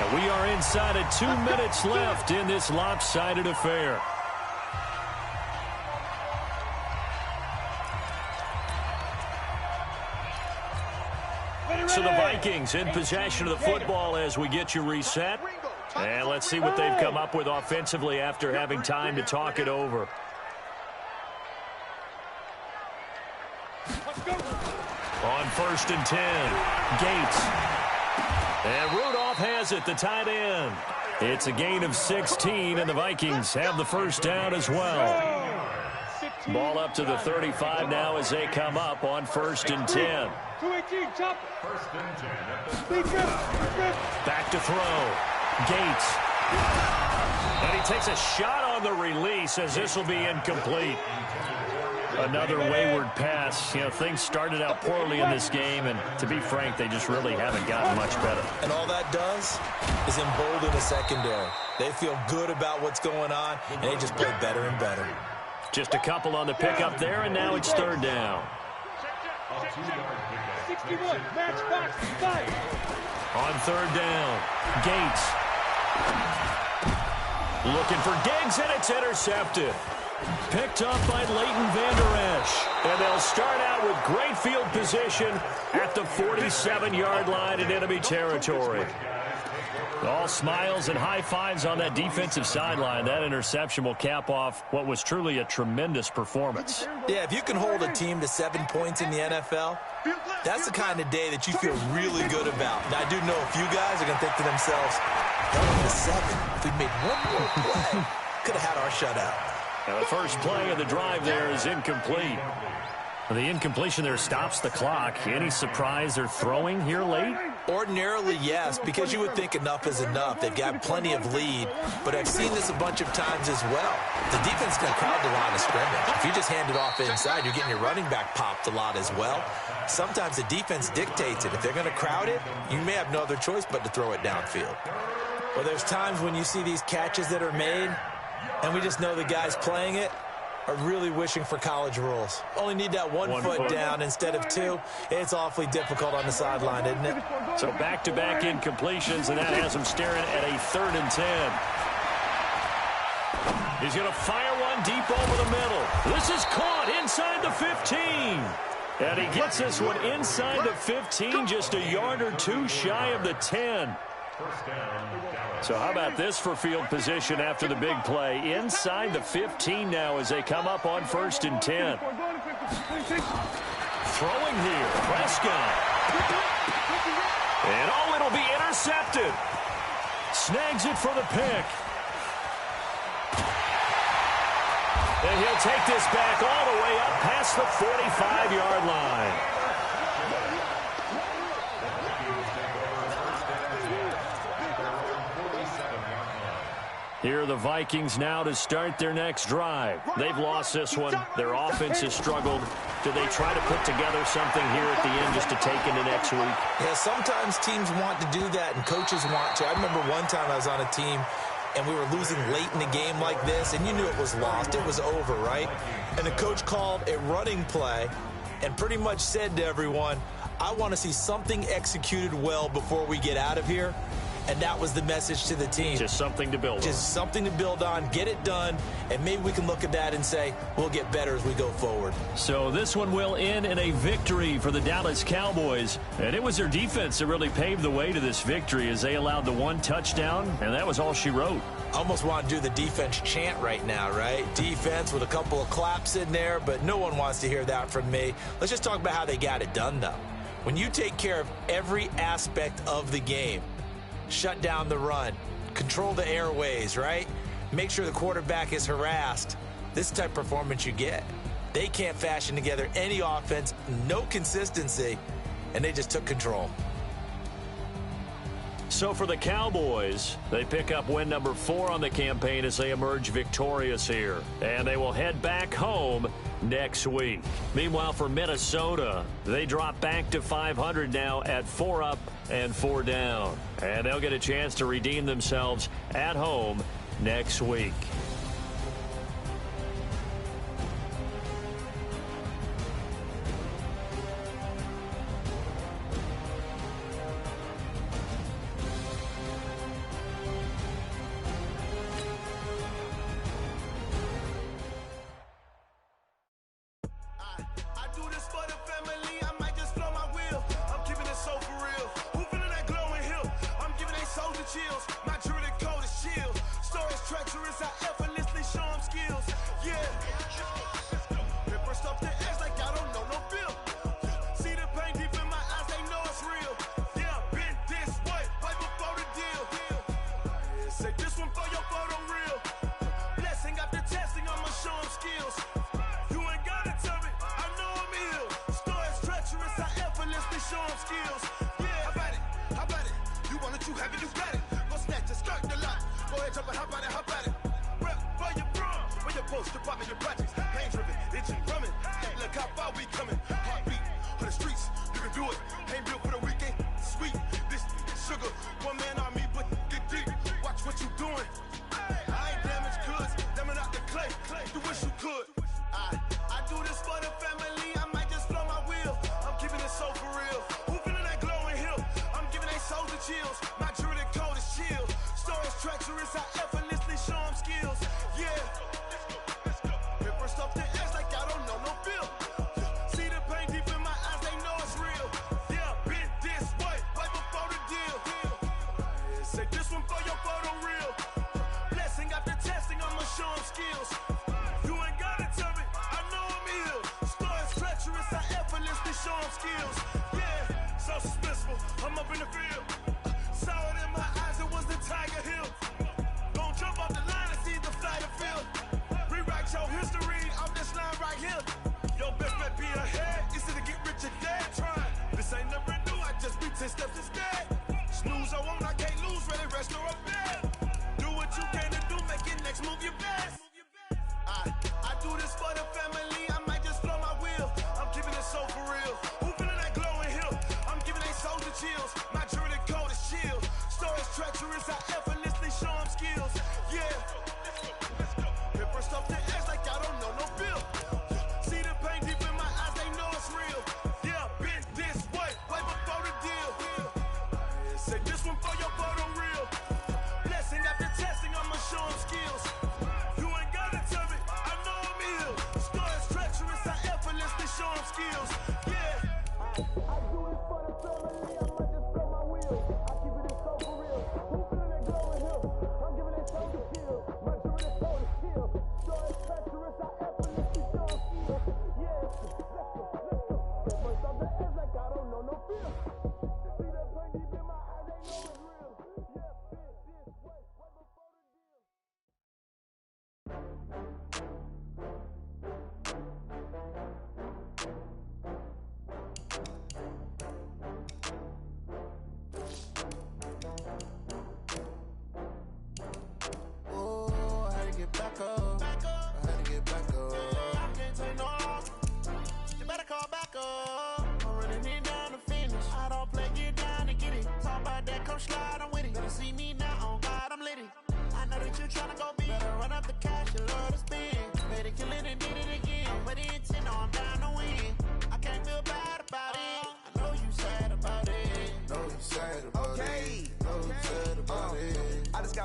S4: And we are inside of 2 minutes left in this lopsided affair. So the Vikings in possession of the football as we get you reset. And let's see what they've come up with offensively after having time to talk it over. On 1st and 10, Gates. And Rudolph has it, the tight end. It's a gain of 16, and the Vikings have the first down as well. Ball up to the 35 now as they come up on 1st and 10.
S9: 218, chop.
S8: First and 10.
S4: Back to throw. Gates. And he takes a shot on the release as this will be incomplete. Another wayward pass. You know, things started out poorly in this game, and to be frank, they just really haven't gotten much better.
S5: And all that does is embolden the secondary. They feel good about what's going on, and they just play better and better.
S4: Just a couple on the pickup there, and now it's third down.
S9: 61, match box, 5.
S4: On third down, Gates. Looking for Diggs, and it's intercepted. Picked up by Leighton Vander Esch. And they'll start out with great field position at the 47-yard line in enemy territory. All smiles and high fives on that defensive sideline. That interception will cap off what was truly a tremendous performance.
S5: Yeah, if you can hold a team to 7 points in the NFL, that's the kind of day that you feel really good about. Now, I do know a few guys are going to think to themselves, hell, to 7. If we made one more play, could have had our shutout.
S4: Now the first play of the drive there is incomplete. The incompletion there stops the clock. Any surprise they're throwing here late?
S5: Ordinarily, yes, because you would think enough is enough. They've got plenty of lead, but I've seen this a bunch of times as well. The defense can crowd the line of scrimmage. If you just hand it off inside, you're getting your running back popped a lot as well. Sometimes the defense dictates it. If they're going to crowd it, you may have no other choice but to throw it downfield. Well, there's times when you see these catches that are made, and we just know the guys playing it are really wishing for college rules. Only need that one foot down instead of 2. It's awfully difficult on the sideline, isn't it?
S4: So back-to-back incompletions, and that has him staring at a 3rd and 10. He's going to fire one deep over the middle. This is caught inside the 15. And he gets this one inside the 15, just a yard or 2 shy of the 10. So how about this for field position after the big play? Inside the 15 now as they come up on 1st and 10. Throwing here, Prescott. And it'll be intercepted. Snags it for the pick. And he'll take this back all the way up past the 45-yard line. Here are the Vikings now to start their next drive. They've lost this one. Their offense has struggled. Do they try to put together something here at the end just to take into next week?
S5: Yeah, sometimes teams want to do that and coaches want to. I remember one time I was on a team and we were losing late in a game like this, and you knew it was lost. It was over, right? And the coach called a running play and pretty much said to everyone, I want to see something executed well before we get out of here. And that was the message to the team.
S4: Just something to build on.
S5: Just something to build on, get it done, and maybe we can look at that and say, we'll get better as we go forward.
S4: So this one will end in a victory for the Dallas Cowboys. And it was their defense that really paved the way to this victory as they allowed the 1 touchdown, and that was all she wrote.
S5: I almost want to do the defense chant right now, right? Defense with a couple of claps in there, but no one wants to hear that from me. Let's just talk about how they got it done, though. When you take care of every aspect of the game, shut down the run, control the airways, right? Make sure the quarterback is harassed. This type of performance you get. They can't fashion together any offense, no consistency, and they just took control.
S4: So for the Cowboys, they pick up win number 4 on the campaign as they emerge victorious here. And they will head back home next week. Meanwhile, for Minnesota, they drop back to 500 now at 4 up and 4 down. And they'll get a chance to redeem themselves at home next week.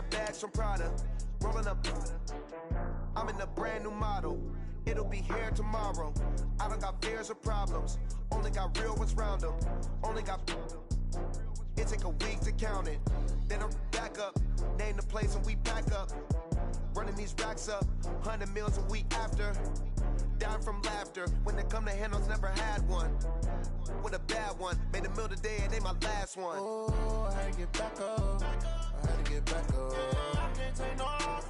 S3: Bags from Prada, rolling up. I'm in a brand new model. It'll be here tomorrow. I don't got fears or problems. Only got real ones round them. Only got. It take a week to count it. Then I'm back up. Name the place and we pack up. Running these racks up. 100 meals a week after. Down from laughter. When they come to handles, never had one. With a bad one. Made a meal today and they my last one.
S1: Oh, I had to get back up. I had to get back up. I can't take no loss.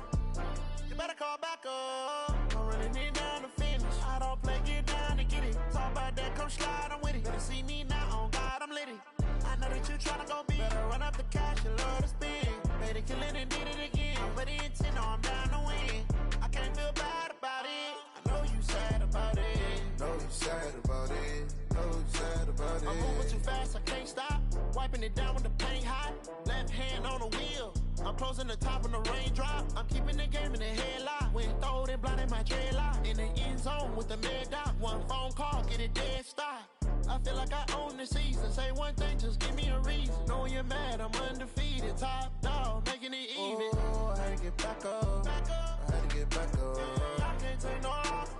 S1: You better call back up. I'm running it down to finish. I don't play, get down to get it. Talk about that, come slide, I'm with it. Better see me now, on God, I'm litty. I know that you tryna go be. Better run up the cash. cash, you love to spend. Made a killing and did it again. But the intent, no, I'm down to win. I can't feel bad about it. I know you sad about it.
S2: Know you sad about it. Know you sad about it.
S1: I'm moving too fast, I can't stop. Wiping it down with the paint hot. Left hand on the wheel. I'm closing the top when the raindrop. I'm keeping the game in the headlock. When throwed and blinded my dreadlock. In the end zone with the mad dot. One phone call, get it dead stop. I feel like I own the season. Say one thing, just give me a reason. Knowing you're mad, I'm undefeated. Top dog, making it even.
S2: Oh, I had to get back up. I had to get back up.
S1: I can't take no off.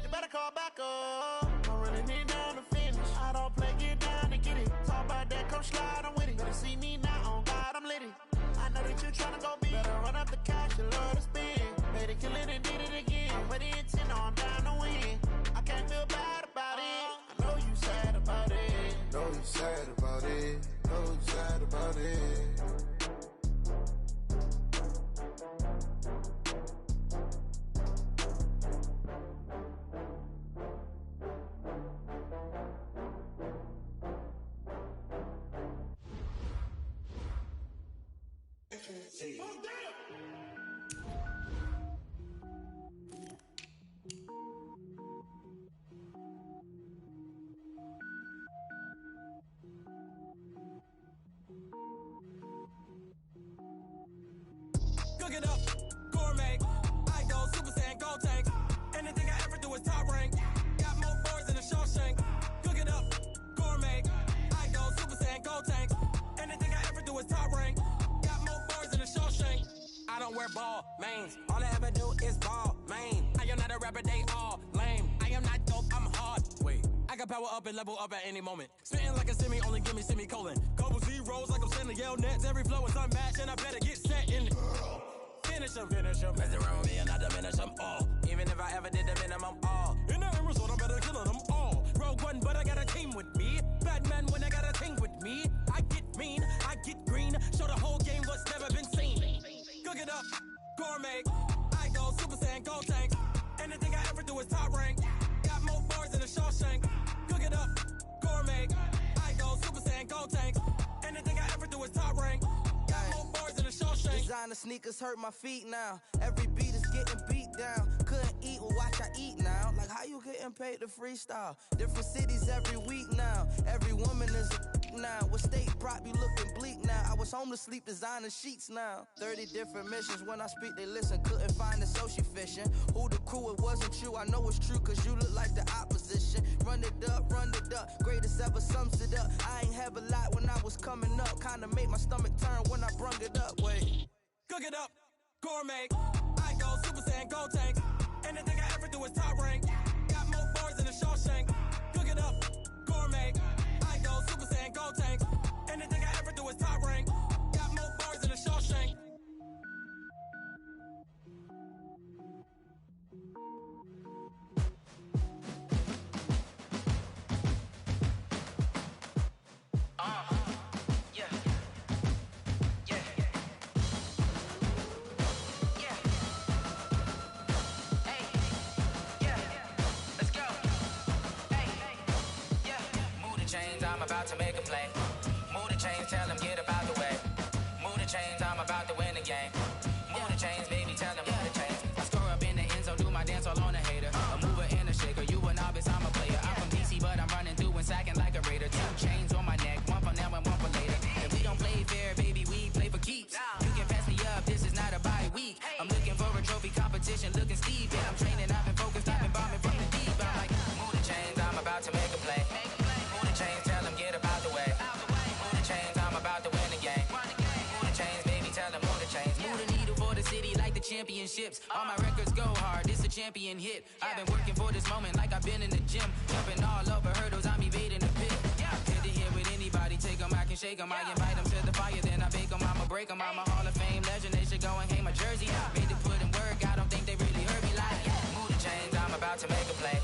S1: You better call back up. I'm running it down to finish. I don't play, get down to get it. Talk about that, come slide, I'm with it. Better see me now, on God, I'm lit it. I know that you tryna go big. Better run up the cash, you love to spend. Made a killing and did it again. But the intent, no, I'm down to win. I can't feel bad about it. I know you sad about it.
S2: Know you sad about it. Know you sad about it.
S10: Cook it up, gourmet. I go Super Saiyan, go tank. Anything I ever do is top rank. Got more boards than a Shawshank. Cook it up, gourmet. I go Super Saiyan, go tank. Anything I ever do is top rank. Got more boards than a Shawshank. I don't wear ball mains. All I ever do is ball main. I am not a rapper, they all lame. I am not dope, I'm hard. Wait, I can power up and level up at any moment. Spitting like a semi, only give me semicolon. Couple zeros like I'm sending yell nets. Every flow is unmatched and I better get set in. Finish them. Mess around with me and I diminish them all. Even if I ever did the minimum all. In the end result, I'm better killing them all. Rogue One, but I got a team with me. Batman when I got a team with me. I get mean, I get green. Show the whole game what's never been seen. Cook it up, gourmet. I go Super Saiyan, go tank. Anything I ever do is top rank. Got more bars than a Shawshank. Cook it up, gourmet. I go Super Saiyan, go tank. Anything I ever do is top rank. Got more bars than a Shawshank.
S11: Designer sneakers hurt my feet now. Every beat is getting beat down. Couldn't eat, well watch I eat now. Like how you getting paid to freestyle? Different cities every week now. Every woman is a now. What state brought me looking bleak now? I was home to sleep designer sheets now. 30 different missions. When I speak they listen. Couldn't find the social fishing. Who the crew, it wasn't you. I know it's true cause you look like the opposition. Run it up. Greatest ever sums it up. I ain't have a lot when I was coming up. Kinda made my stomach turn when I brung it up. Wait.
S10: Cook it up, gourmet. I go Super Saiyan, go tank. Anything I ever do is top rank. Got more bars than a Shawshank. Cook it up, gourmet. I go Super Saiyan, go tank. Anything I ever do is top rank. Got more bars than a Shawshank.
S12: I'm about to make a play. Move the chains, tell them get up out the way. Move the chains, I'm about to win the game. Move the chains, baby, tell them move the chains. I score up in the end zone, do my dance all on a hater. A mover and a shaker, you a novice, I'm a player. I'm from DC, but I'm running through and sacking like a raider. 2 chains on my neck, one for now and one for later. And we don't play fair, baby, we play for keeps. You can pass me up, this is not a bye week. I'm looking for a trophy competition, looking steep. And I'm training, I've been focused, I've been bombing from the deep. I'm like, move the chains, I'm about to make a play. Move the chains, tell them get up out the way. Move the chains, I'm about to win the game. Move the chains, baby, tell them move the chains. Move the needle for the city like the championships. All my records go hard, this a champion hit. I've been working for this moment like I've been in the gym. Jumping all over hurdles, I'm evading the pit. Hit to hit with anybody, take them, I can shake them. I invite them to the fire, then I bake them, I'ma break them. I'm a Hall of Fame legend, they should go and hang my jersey. Made to put in work, I don't think they really heard me like. Move the chains, I'm about to make a play.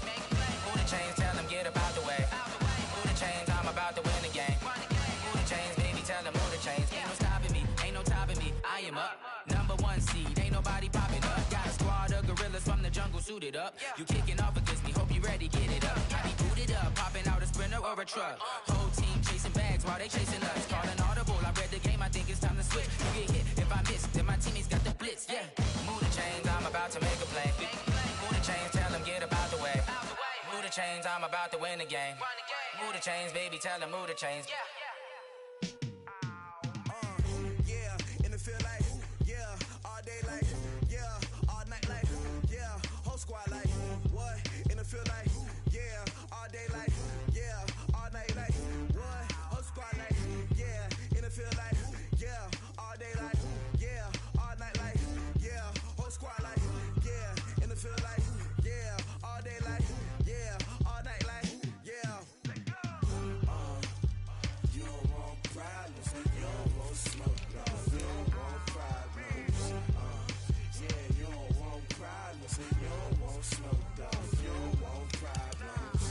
S12: Move the chains, tell them get up out the way. Move the chains, I'm about to win the game. Move the chains, baby, tell them move the chains. Ain't no stopping me, ain't no topping me. I am up, #1 seed, ain't nobody popping up. Got a squad of gorillas from the jungle suited up. You kicking off against me, hope you ready, get it up. I be booted up, popping out a Sprinter or a truck. Whole team chasing bags while they chasing us. Calling audible, I read the game, I I think it's time to switch. You get hit if I miss, then my teammates got the blitz. Yeah, move the chains, I'm about to make a play. Move the chains, tell them get about the way. Move the chains, I'm about to win the game. Move the chains, baby, tell them move the chains.
S3: Yeah, and it feel like, yeah, all day like, yeah, all night like, yeah, whole squad like, what? And it feel like, yeah, all day like, yeah, all night like, what? Whole squad like, yeah, and it feel like, yeah, all day like, yeah, all night like, yeah, whole squad like, yeah, and it feel like, yeah, all day like, yeah, all night like, yeah. You don't want problems, you don't want smoke, dog. You don't want problems, yeah, you don't want problems, you don't want smoke, dog. You don't want problems,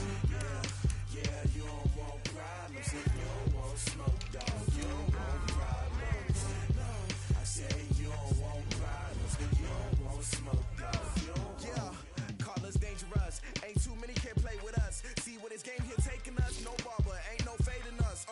S3: yeah, you don't want problems, you don't want smoke, dog. You don't want problems, no, I say you don't want problems, you don't want smoke, dog. You don't want. Call us dangerous, ain't too many can play with us. See what this game here taking us, no barber, ain't no fading us.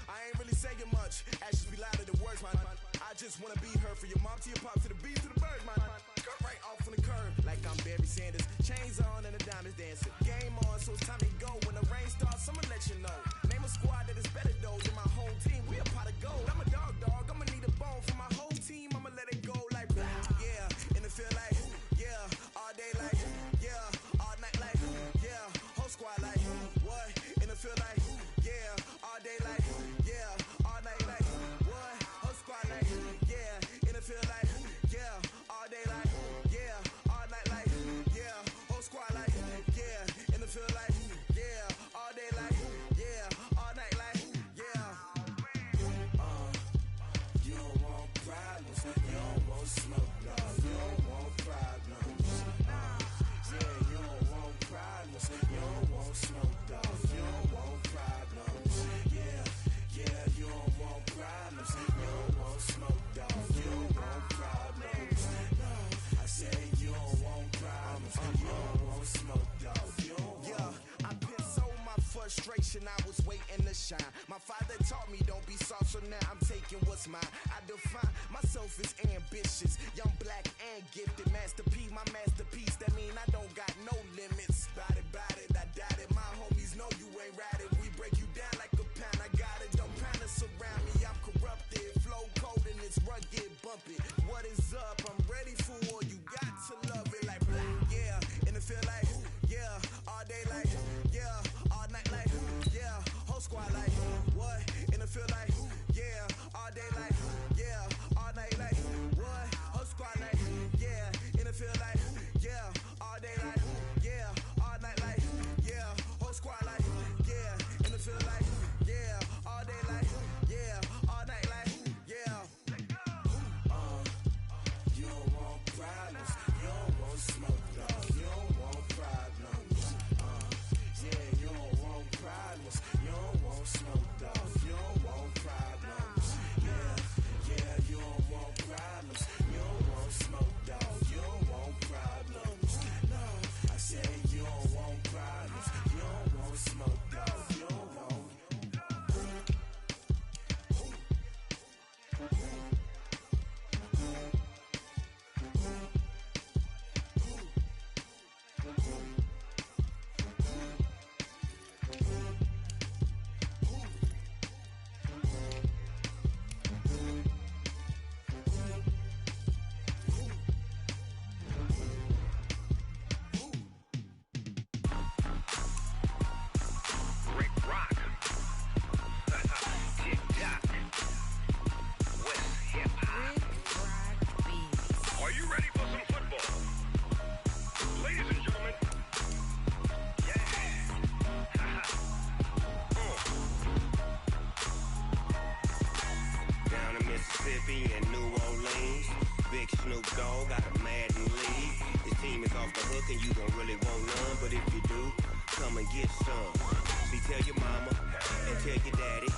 S3: I ain't really saying much, actions be louder than words, man. I just wanna be heard, from your mom to your pop to the beat to the birds, man. Cut right off on the curb, like I'm Barry Sanders. Chains on and the diamonds dancing. Game on, so it's time to go. When the rain starts, I'ma let you know. Name a squad that is better though than my whole team. We a pot of gold. I'm a dog, I'ma need a bone for my whole team. I'ma let it go like blah. Yeah, and it feel like, yeah, all day like, yeah, all night like, yeah, whole squad like, what? And it feel like, yeah, all day like, yeah, all night like, what? Whole squad like, yeah, and it feel like, yeah, all day like, yeah, all night like, yeah, whole squad like, yeah, and it feel like, yeah, all day like, yeah, all night like, yeah. You don't want problems, you don't want smoke, dog. You don't want problems, yeah, you don't want problems, you don't want smoke, dog. You don't want problems, yeah, you don't want problems, you don't want smoke, dog. You don't want problems, no, I say you don't want problems, you don't want smoke, dog. You don't want. Yeah, I piss on my frustration, I was waiting to shine. My father taught me don't be soft, so now I'm taking what's mine. I define myself as ambitious, young, black, and gifted. Master P, my masterpiece, that mean I don't got no limits. Bout it, I doubt it. My homies know you ain't ratted. We break you down like a pound, I got it. Don't panic around me, I'm corrupted. Flow cold and it's rugged, bump it. What is up? I'm ready for war, you got to love it like blah. Yeah, and it feel like, yeah, all day like, yeah, all night like, yeah, whole squad like, what? And it feel like, yeah, all day like, yeah, all night like, what? Whole squad like, yeah, and it feel like, yeah, all day like, yeah, all night like, yeah, whole squad like, yeah, and it feel like, yeah, all day like, yeah, all night like, yeah. You don't want problems, you don't want smoke, dog. You don't want problems, yeah, you don't want problems, you don't want smoke, dog. You don't want problems, yeah, you don't want problems, you don't want smoke, dog. You don't want problems, no, I say you don't want problems, you don't want smoke, dog. You don't want.
S6: Rick Rock. Tick-tock. West hip-hop. Are you ready for some football? Ladies and gentlemen.
S13: Down in Mississippi and New Orleans, Big Snoop Dogg got a Madden league. His team is off the hook and you don't really want none, but if you do, come and get some. See, tell your mama and tell your daddy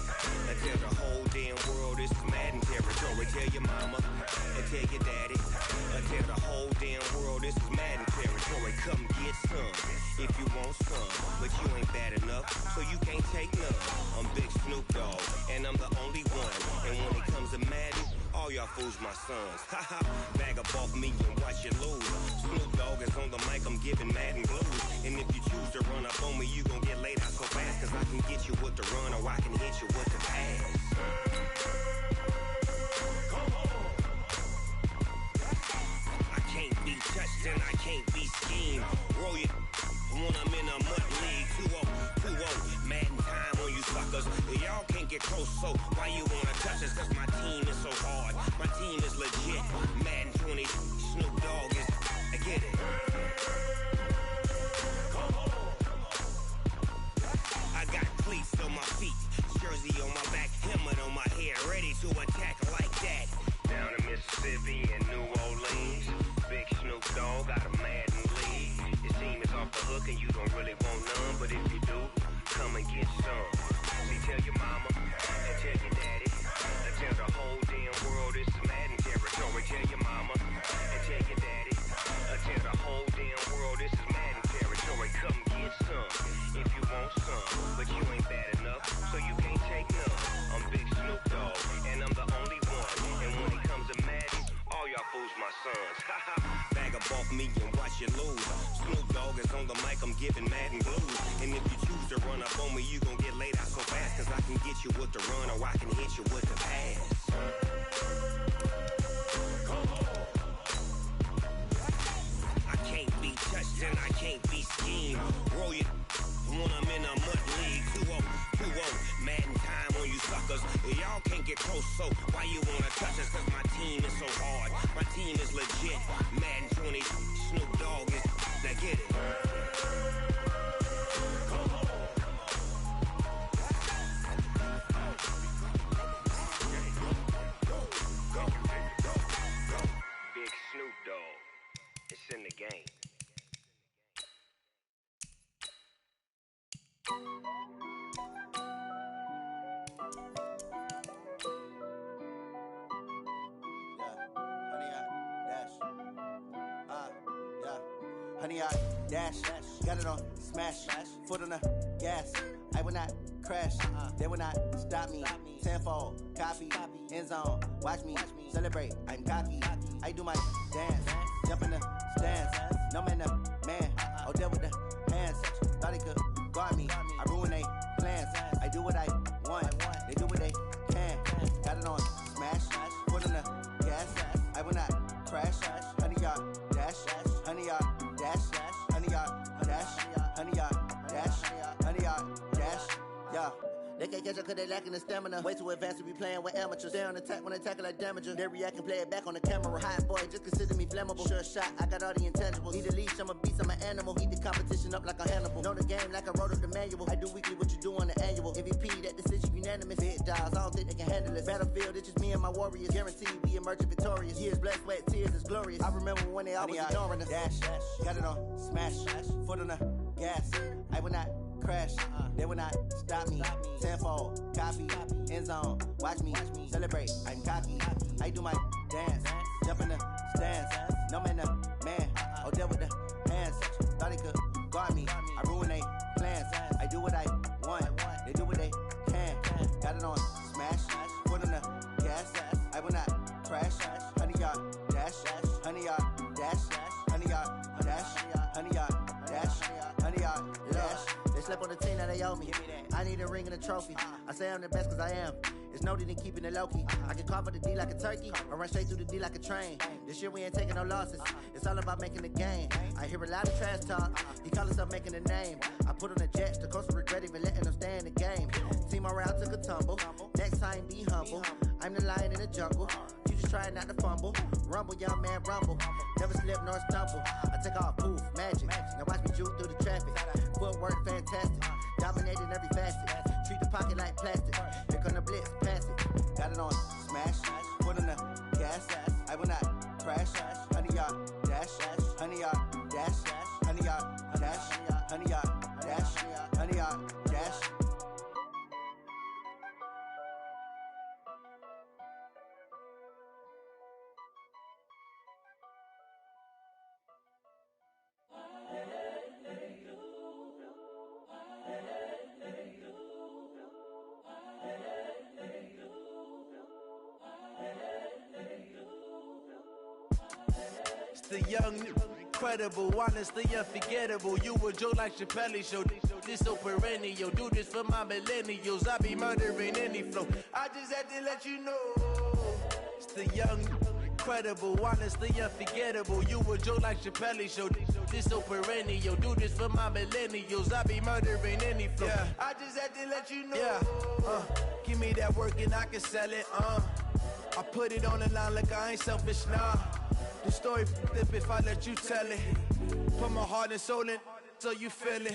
S13: and tell the whole damn world this is Madden territory. Tell your mama and tell your daddy and tell the whole damn world this is Madden territory. Come get some if you want want some, but you ain't bad enough, so you can't take none. I'm Big Snoop Dogg, and I'm the only one. And when it comes to Madden, all y'all fools my sons. Haha, bag up off me and watch you lose. Snoop Dogg is on the mic, I'm giving Madden blues. And if you choose to run up on me, you gon' get laid out so fast, cause I can get you with the run or I can hit you with the pass. I can't be touched and I can't be schemed. Roll it when I'm in a mud league. 2-0, Madden time on you suckers. Y'all can't get close, so why you wanna touch us? Cause my team is so hard, my team is legit. Madden 20, Snoop Dogg is, I get it. I got cleats on my feet, jersey on my back, helmet on my head, ready to attack like that. Down in Mississippi and New Orleans, Big Snoop Dogg got a Madden league. Your team is off the hook and you don't really want none, but if you do, come and get some. See, tell your mama and tell your daddy, and tell the whole damn world this is Madden territory. Tell your mama and tell your daddy, and tell the whole damn world this is Madden territory. Come get some if you want some, but you ain't bad enough, so you can't take none. I'm Big Snoop Dogg, and I'm the only one. And when it comes to Madden, all y'all fools my sons. Bag up off me and watch you lose. Snoop Dogg is on the mic, I'm giving Madden blues. And if you choose to run up on me, you gon' get laid out so fast, cause I can get you with the run or I can hit you with the pass. I can't be touched and I can't be schemed. Roll it when I'm in a mud league. 2-0, Madden time on you suckers. Y'all can't get close, so why you wanna touch us? Cause my team is so hard, my team is legit. Madden 20, Snoop Dogg is, now get it. Big Snoop Dogg, it's in the game.
S14: Honey, I dash, got it on smash, foot on the gas. I will not crash, they will not stop me. Tenfold, copy, end zone, watch me celebrate. I'm cocky, I do my dance, jump in the stands. No man, the man, oh, deal with the hands. Thought he could guard me, I ruin they plans. I do what I want, they do what they can. Got it on smash, foot on the gas. I will not crash, honey, y'all dash, honey, y'all dash, honey, y'all dash, honey, y'all dash, honey, y'all dash, yeah. They can't catch up cause they lacking the stamina. Way too advanced to be playing with amateurs. Stay on attack when they tackle like damager. They react and play it back on the camera. Hot boy, just consider me flammable. Sure shot, I got all the intangibles. Need a leash, I'm a beast, I'm an animal. Eat the competition up like a Hannibal. Know the game like I wrote up the manual. I do weekly what you do on the annual. MVP, that decision unanimous. Hit dials, I don't think they can handle it. Battlefield, it's just me and my warriors. Guaranteed we emerge victorious. Years, blood, sweat, tears is glorious. I remember when they always ignoring us. Dash, got it on smash, foot on the gas. I will not crash, they will not stop me. Tenfold, copy, end zone, watch me celebrate. I'm cocky, I do my dance, jump in the stands. No man, the man, oh, deal with the hands. Thought he could guard me, I ruin they plans. I do what I want, they do what they can. Got it on smash, foot on the gas. I will not crash, honey, y'all dash, honey, y'all dash, honey, y'all dash, honey, y'all dash, honey, y'all dash. They slept on the team that they owe me. I need a ring and a trophy. I say I'm the best cause I am. It's no need in keeping it low-key. I can carve up the D like a turkey or run straight through the D like a train. This year we ain't taking no losses. It's all about making the game. I hear a lot of trash talk. He call himself making a name. I put on the Jets. The coach regret even letting them stay in the game. Team morale took a tumble. Next time be humble. I'm the lion in the jungle. You just try not to fumble. Rumble, young man, rumble. Never slip nor stumble. I take off, poof, magic. Now watch me juke through the traffic. Footwork fantastic. Dominating every facet. Treat the pocket like plastic. Here come the blitz, pass it. Got it on smash. Foot on the gas. I will not crash. Honey, y'all dash. Honey, y'all dash. Honey, y'all dash. Honey, y'all dash. Honey, y'all dash. The young, incredible, honestly unforgettable. You a joke like Chappelle show. This so perennial. Do this for my millennials. I be murdering any flow. I just had to let you know. It's the young, incredible, honestly unforgettable. You a joke like Chappelle show. This so perennial. Do this for my millennials. I be murdering any flow. Yeah. I just had to let you know. Yeah. Give me that work and I can sell it. I put it on the line like I ain't selfish, nah. The story flip if I let you tell it. Put my heart and soul in so you feel it.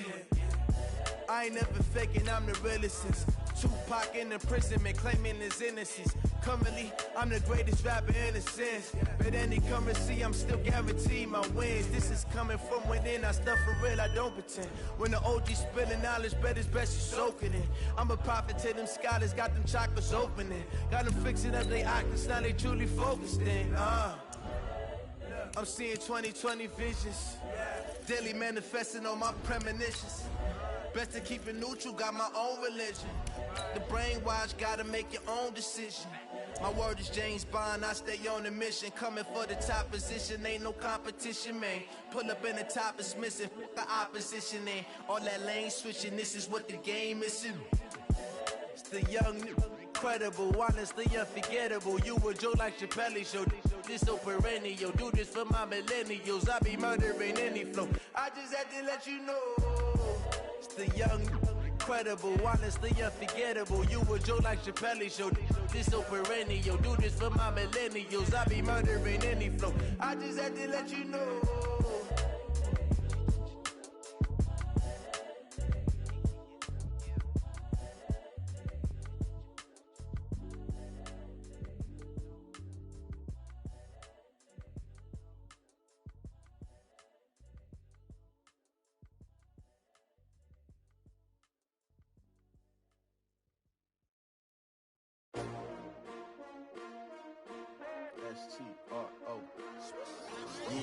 S14: I ain't never faking, I'm the realest since Tupac in imprisonment, claiming his innocence. Currently, I'm the greatest rapper in a sense. But any currency, I'm still guaranteed my wins. This is coming from within, I stuff for real, I don't pretend. When the OG spilling knowledge, bet it's best you soak it in. I'm a prophet to them scholars, got them chakras opening. Got them fixing up they octaves, now they truly focused in. I'm seeing 2020 visions. Daily manifesting on my premonitions. Best to keep it neutral, got my own religion. The brainwash, gotta make your own decision. My word is James Bond, I stay on a mission. Coming for the top position, ain't no competition, man. Pull up in the top is missing, the opposition ain't. All that lane switching, this is what the game is. It's the young, incredible, honestly unforgettable. You a joke like Chappelle show. This so perennial. Do this for my millennials. I be murdering any flow. I just had to let you know. It's the young, incredible, honestly unforgettable. You a joke like Chappelle show. This so perennial. Do this for my millennials. I be murdering any flow. I just had to let you know.
S15: S-T-R-O. Yeah.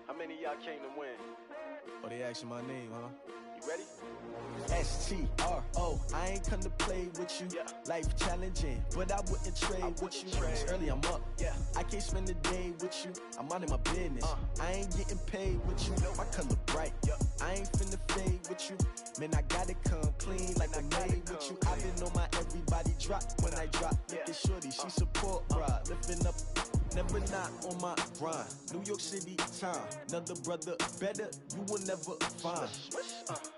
S15: How many of y'all came to win? Oh, they asking my name, huh? You ready? S-T-R-O. I ain't come to play with you. Life challenging, but I wouldn't trade with you. It's early, I'm up. I can't spend the day with you. I'm out of my business. I ain't getting paid with you. My color bright. I ain't finna fade with you. Man, I gotta come clean like I made with you. I been on my everybody drop when I drop. Look at shorty, she support ride. Lifting up, never not on my grind. New York City time, another brother better, you will never find.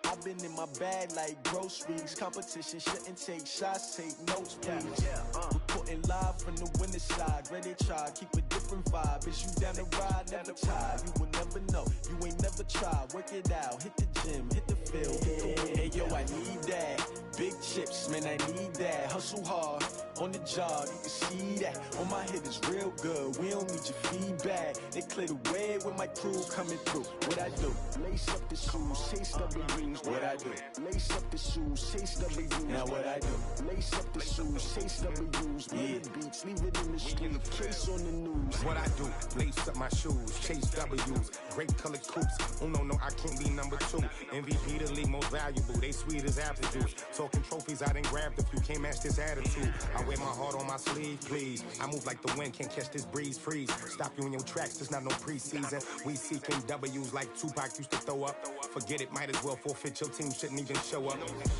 S15: I've been in my bag like groceries. Competition shouldn't take shots, take notes, please. Reporting live from the winning side. Ready to try, keep a different vibe. Is you down the ride, never tired. You will never know, you ain't never tried. Work it out, hit the gym, hit the field, hit the win. Hey yo, I need that. Big chips, man, I need that. Hustle hard, on the job, you can see that. On my head is real good, we don't need your feedback. They clear the way with my crew coming through. What I do? Lace up the shoes, chase W's. What I do? Lace up the shoes, chase W's. Now what I do? Lace up the shoes, chase W's. Yeah, beats, leave it in the street, case on the news.
S16: What I do? Lace up my shoes, chase W's. Great colored coops. Oh no, I can't be number 2. MVP the league most valuable. They sweet as apple juice. Talking trophies, I done grabbed a few. Can't match this attitude. I wear my heart on my sleeve, please. I move like the wind, can't catch this breeze. Freeze. Stop you in your tracks. There's not no preseason. We seeking W's like Tupac used to throw up. Forget it, might as well forfeit. Your team shouldn't even show up.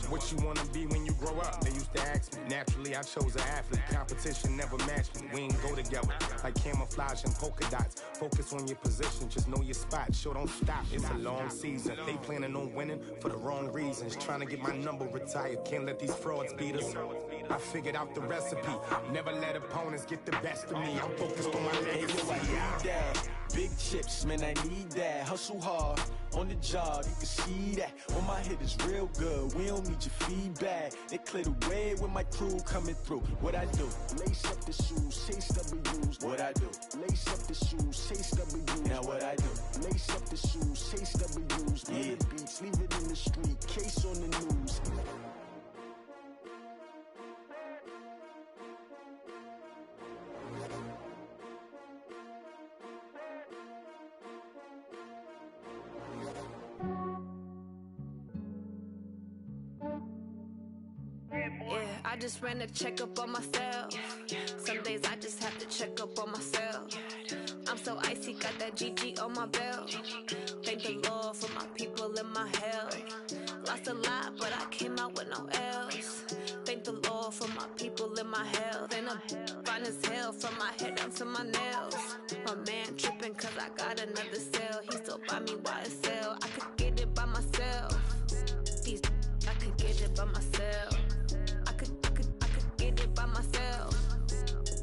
S16: What you wanna be when you grow up? They used to ask me. Naturally, I chose an athlete. Competition never matched me. We ain't go together like camouflage and polka dots. Focus on your position, just know your spot. Sure, don't stop. It's a long season. They planning on winning for the wrong reasons. Trying to get my number retired. Can't let these frauds beat us. I figured out the recipe. Never let opponents get the best of me. I'm focused on my legacy.
S15: I need that. Big chips, man, I need that. Hustle hard, on the job, you can see that. On my head is real good, we don't need your feedback. They clear the way with my crew coming through. What I do? Lace up the shoes, chase W's. What I do? Lace up the shoes, chase W's. Now what I do? Lace up the shoes, chase W's. Yeah, beats, leave it in the street, case on the news.
S17: just ran a checkup on myself. Some days I just have to check up on myself. I'm so icy, got that GG on my belt. Thank the Lord for my people and my health. Lost a lot, but I came out with no L's. Thank the Lord for my people and my health. And I'm fine as hell from my head down to my nails. My man tripping cause I got another cell. He still buy me YSL. I could get it by myself. These I could get it by myself. I could get it by myself.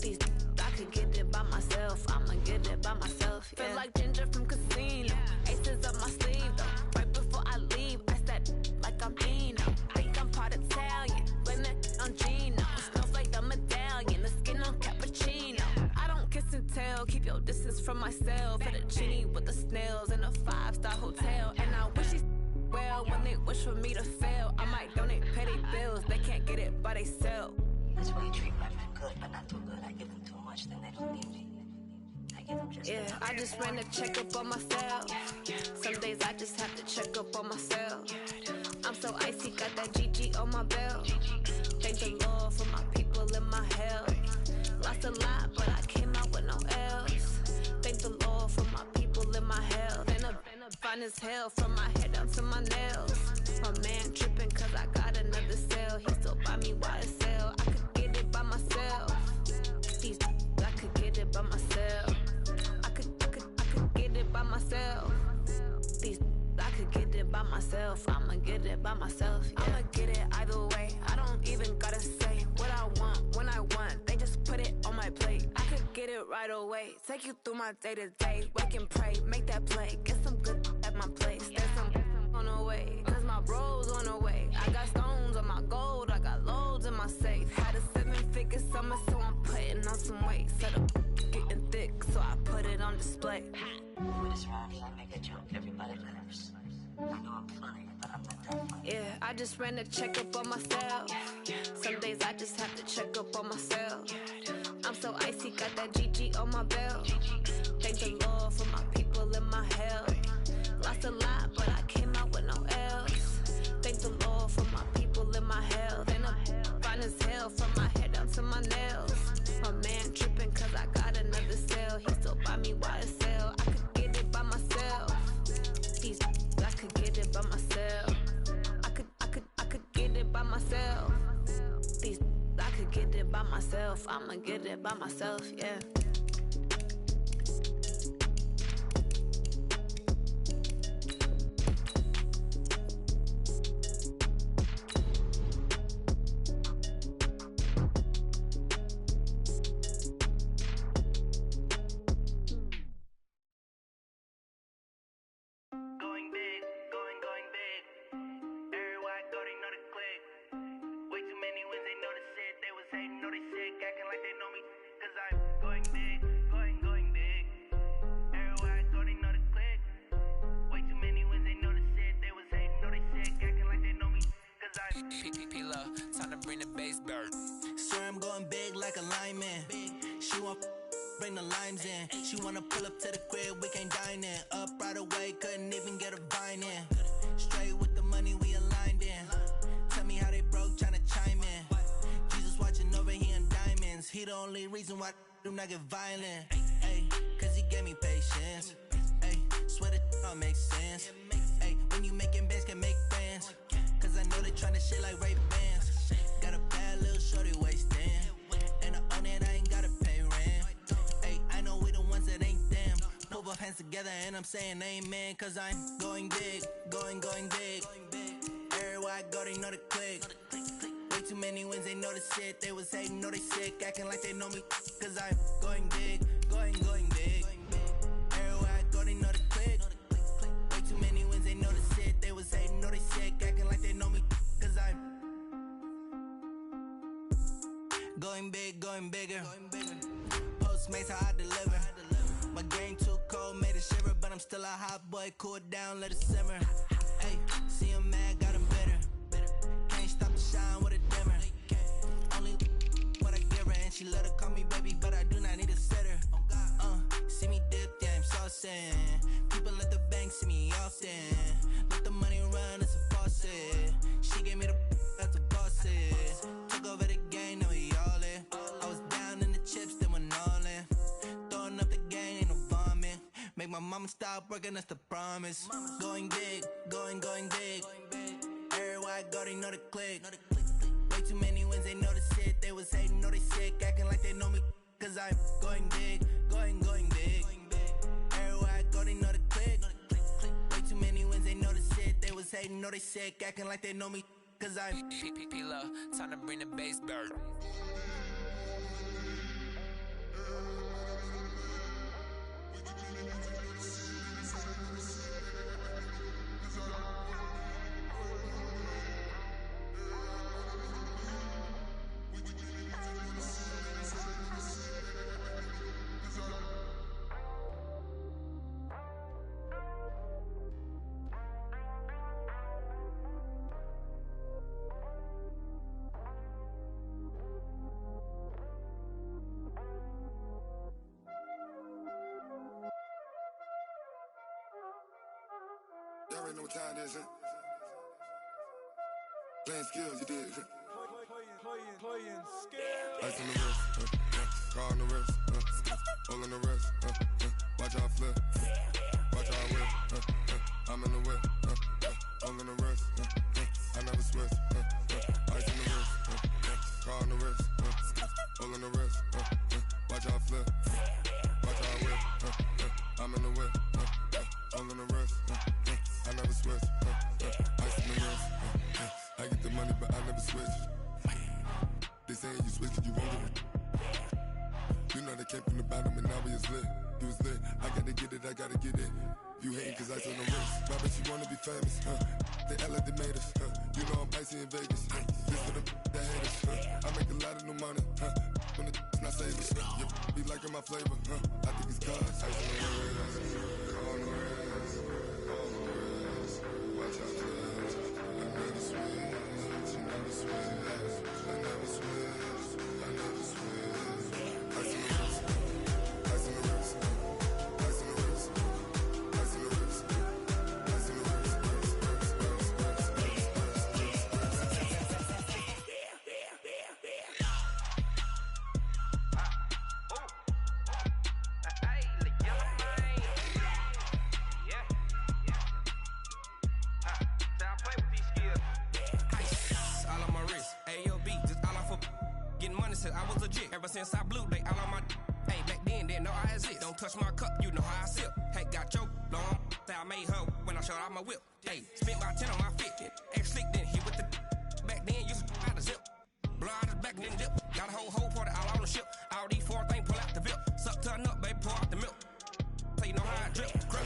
S17: These I could get it by myself. I'ma get it by myself. Yeah. Feel like Ginger from Casino. Aces up my sleeve though. Right before I leave, I said like I'm Dino. Think I'm part Italian. Blame it on Gino. Smells like the medallion. The skin on cappuccino. I don't kiss and tell. Keep your distance from myself. Put a genie with the snails in a 5-star hotel. And I wish these well when they wish for me to fail. I might donate petty bills. They can't get it by they sell.
S18: That's why you treat women good, but not too good. I give them too much, then they don't need me. I give them just enough.
S17: I just ran a checkup on myself. Some days I just have to check up on myself. I'm so icy, got that GG on my belt. Thank the Lord for my people and my health. Lost a lot, but I came out with no L's. Thank the Lord for my people and my health. And I'm fine as hell from my head down to my nails. My man tripping cause I got another cell. He still buy me YSL. I could get it by myself. These I could get it by myself. I could get it by myself. These I could get it by myself. I'ma get it by myself. Yeah. I'ma get it either way. I don't even gotta say what I want when I want. They just put it on my plate. I could get it right away. Take you through my day to day. Wake and pray, make that play. Get some good at my place. There's some on the way. Cause my bros on the way. I got stones on my gold. I got loads in my safe. Had a 7-figure summer, so I'm putting on some weight. Set up getting thick, so I put it on display.
S18: With this round, I make a joke. Everybody laughs. I know I'm funny, but I'm not that funny.
S17: Yeah, I just ran a checkup on myself. Some days I just have to check up on myself. I'm so icy, got that GG on my belt. Thank the Lord for my people and my health. Lost a lot, but I came out with no L's. Thank the Lord for my people and my health. And I'm fine as hell from my head down to my nails. My man tripping cause I got another cell. He still buy me YSL. I could get it by myself. These I could get it by myself. I could get it by myself. These I could get it by myself. I'ma get it by myself, yeah.
S11: Time to bring the bass bird.
S14: Sir, I'm going big like a lineman. She want bring the limes in. She wanna pull up to the crib, we can't dine in. Up right away, couldn't even get a vine in. Straight with the money, we aligned in. Tell me how they broke, tryna chime in. Jesus watching over, he in diamonds. He the only reason why do not get violent. Ay, cause he gave me patience. Ay, swear that all makes sense. Ay, when you making bands, can make friends. Cause I know they tryna shit like Ray-Bans. Got a bad little shorty wasting. And I own it, I ain't gotta pay rent. Ay, I know we the ones that ain't them. Put both hands together and I'm saying amen. Cause I'm going big, going big. Everywhere I go, they know the click. Way too many wins, they know the shit. They was hating, know they sick, acting like they know me. Cause I'm going big, going big. Everywhere I go, they know the click. Way too many wins, they know the shit. They was hating, know they sick, acting like they know me. Cause I'm going big, going bigger. Postmates, how I deliver. My game too cold, made it shiver. But I'm still a hot boy, cool it down, let it simmer. Hey, see him mad, got him bitter. Can't stop the shine with a dimmer. Only what I give her, and she let her call me baby, but I do not need a sitter. See me dip, yeah, I'm saucing. People at the bank see me often. Let the money run, it's a faucet. She gave me the that's a boss it. Took over the game.
S11: won't stop working, that's the promise. Going big, going big. Everywhere I go, they know the click. Way too many wins, they know the shit. They was hating, know they sick, acting like they know me. Cause I'm going big, going big. Everywhere I go, they know the click. Way too many wins, they know the shit. They was hating, know they sick, acting like they know me. Cause I'm P-P-P-Love, time to bring the bass bird.
S19: Y'all already know what time it is, huh? Playing skills, you did.
S20: Playing skills.
S19: Ice on the wrist, car on the wrist, hole in the wrist, watch out flip, watch out whip, I'm in the whip, hole in the wrist, I never switch, ice on the wrist, car on the wrist, hole in the wrist, watch out flip, watch out whip, I'm in the whip, hole in the wrist, I never switch, ice on the wrist, I get the money but I never switch. They saying you switch, you won't get it. You know they came from the bottom and now we is lit. You was lit, I gotta get it, I gotta get it. You hating cause ice on the wrist. Why bet you wanna be famous, They act like they made us, You know I'm icy in Vegas, This for the that hate us, I make a lot of new money, When the not savers, You be liking my flavor, I think it's cause ice on the wrist, on the wrist, on the wrist. Watch out, cuz I never switch, you never switch. I never switch, I never switch. Ice on the wrist, ice on the wrist, ice on the wrist, ice on the wrist, ice on the wrist,
S10: I was legit. Ever since I blew, they all on my hey, back then, didn't know I exist. Don't touch my cup, you know how I sip. Hey, got your long, say I made her when I showed out my whip. Hey, spent about 10 on my fit. Ex slick, then hit with the back then, used to out the zip. Blow out his back, then dip. Got a whole party all on the ship. All these four things, pull out the VIP. Suck to a nut, baby, pour out the milk. So you know how I drip. Crap.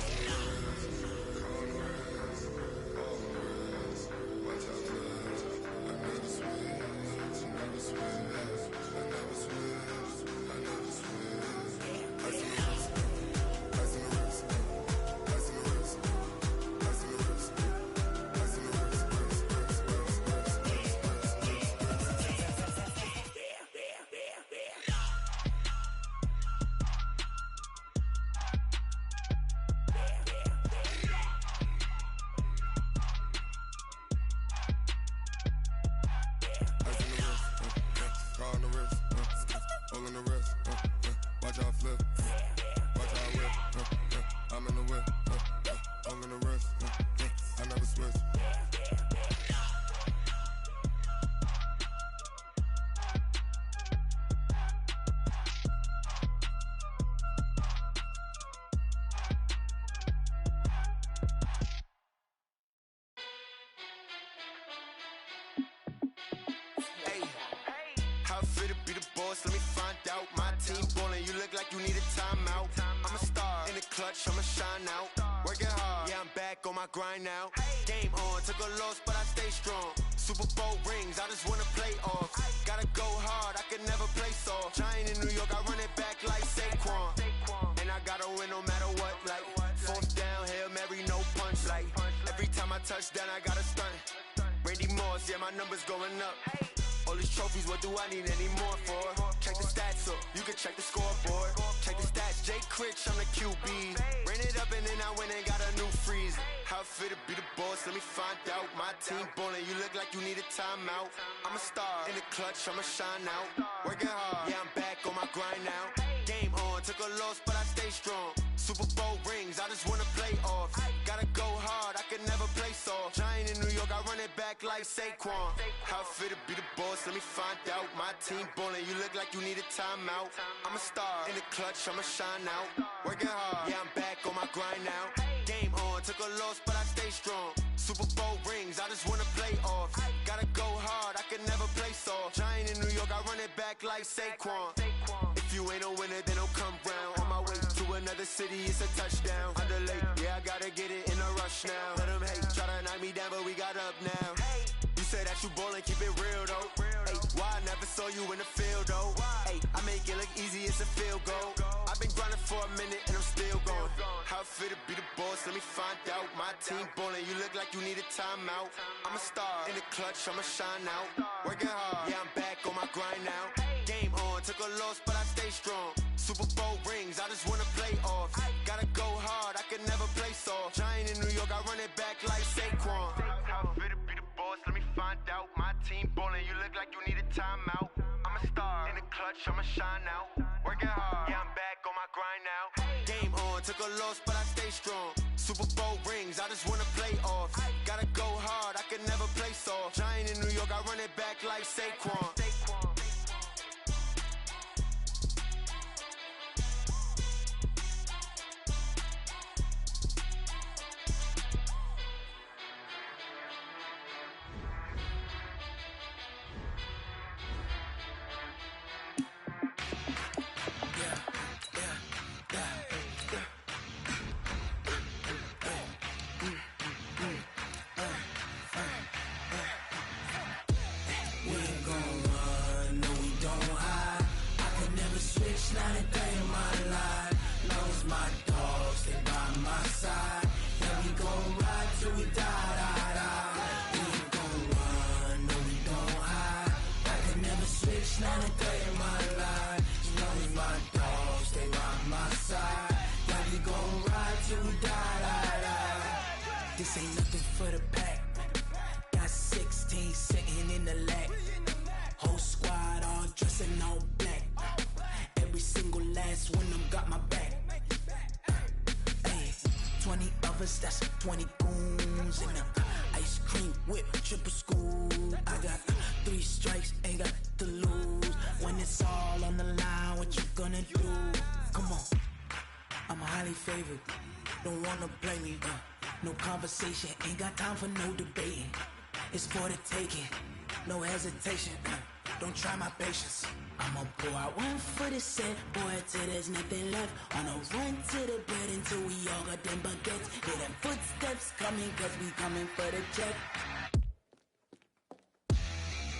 S3: Let me find out. My team ballin', you look like you need a timeout. I'm a star in the clutch, I'ma shine out. Working hard, yeah, I'm back on my grind now. Game on, took a loss, but I stay strong. Super Bowl rings, I just wanna play off. Gotta go hard, I can never play soft. Giant in New York, I run it back like Saquon. And I gotta win no matter what, like fourth down, Hail Mary, no punch. Like every time I touch down, I gotta stunt. Randy Moss, yeah, my numbers going up. All these trophies, what do I need any more for? Check the stats up, you can check the scoreboard. Check the stats, Jay Critch, I'm the QB. Ran it up and then I went and got a new freeze. How it feel to be the boss, let me find out. My team ballin', you look like you need a timeout. I'm a star, in the clutch, I'ma shine out. Working hard, yeah, I'm back on my grind now. Game on, took a loss, but I stay strong. Super Bowl rings, I just wanna play off. Gotta go hard, I can never play soft. Giant in New York, I run it back like Saquon. How it feel to be the boss, let me find out. My team ballin', you look like you need a timeout. I'm a star, in the clutch, I'ma shine out. Working hard, yeah, I'm back on my grind now. Game on, took a loss, but I stay strong. Super Bowl rings, I just wanna play off. Gotta go hard, I can never play soft. Giant in New York, I run it back like Saquon. If you ain't a winner, then don't come round. On my way to another city, it's a touchdown. Underlay, yeah, I gotta get it in a rush now. Let them hate, try to knock me down, but we got up now. You say that you ballin', keep it real though. Ay, why I never saw you in the field though? Ay, I make it look easy, it's a field goal. I've been grinding for a minute and I'm still going. How it feel to be the boss, let me find out. My team ballin', you look like you need a timeout. I'm a star, in the clutch, I'ma shine out. Working hard, yeah, I'm back on my grind now. Game on, took a loss, but I stay strong. Super Bowl rings, I just wanna play off. Gotta go hard, I can never play soft. Giant in New York, I run it back like Saquon. How it feel to be the boss, let me find out. My team ballin', you look like you need a timeout. I'm a star, in the clutch, I'ma shine out. Working hard, yeah, I'm back on my grind now. Game on, took a loss, but I stay strong. Super Bowl rings, I just wanna play off. Gotta go hard, I can never play soft. Giant in New York, I run it back like Saquon.
S11: This ain't nothing for the pack. Got 16 sitting in the lap. Whole squad all dressed in all black. Every single last one of them got my back. Hey, 20 of us, that's 20 goons in the ice cream whip, triple scoop. I got 3 strikes, ain't got to lose. When it's all on the line, what you gonna do? Come on, I'm highly favored. Don't wanna play me, no conversation, ain't got time for no debating. It's for the taking, no hesitation. Don't try my patience. I'ma pour out one for the set, boy, till there's nothing left. On a run to the bread until we all got them baguettes. Hear them footsteps coming, cause we coming for the check.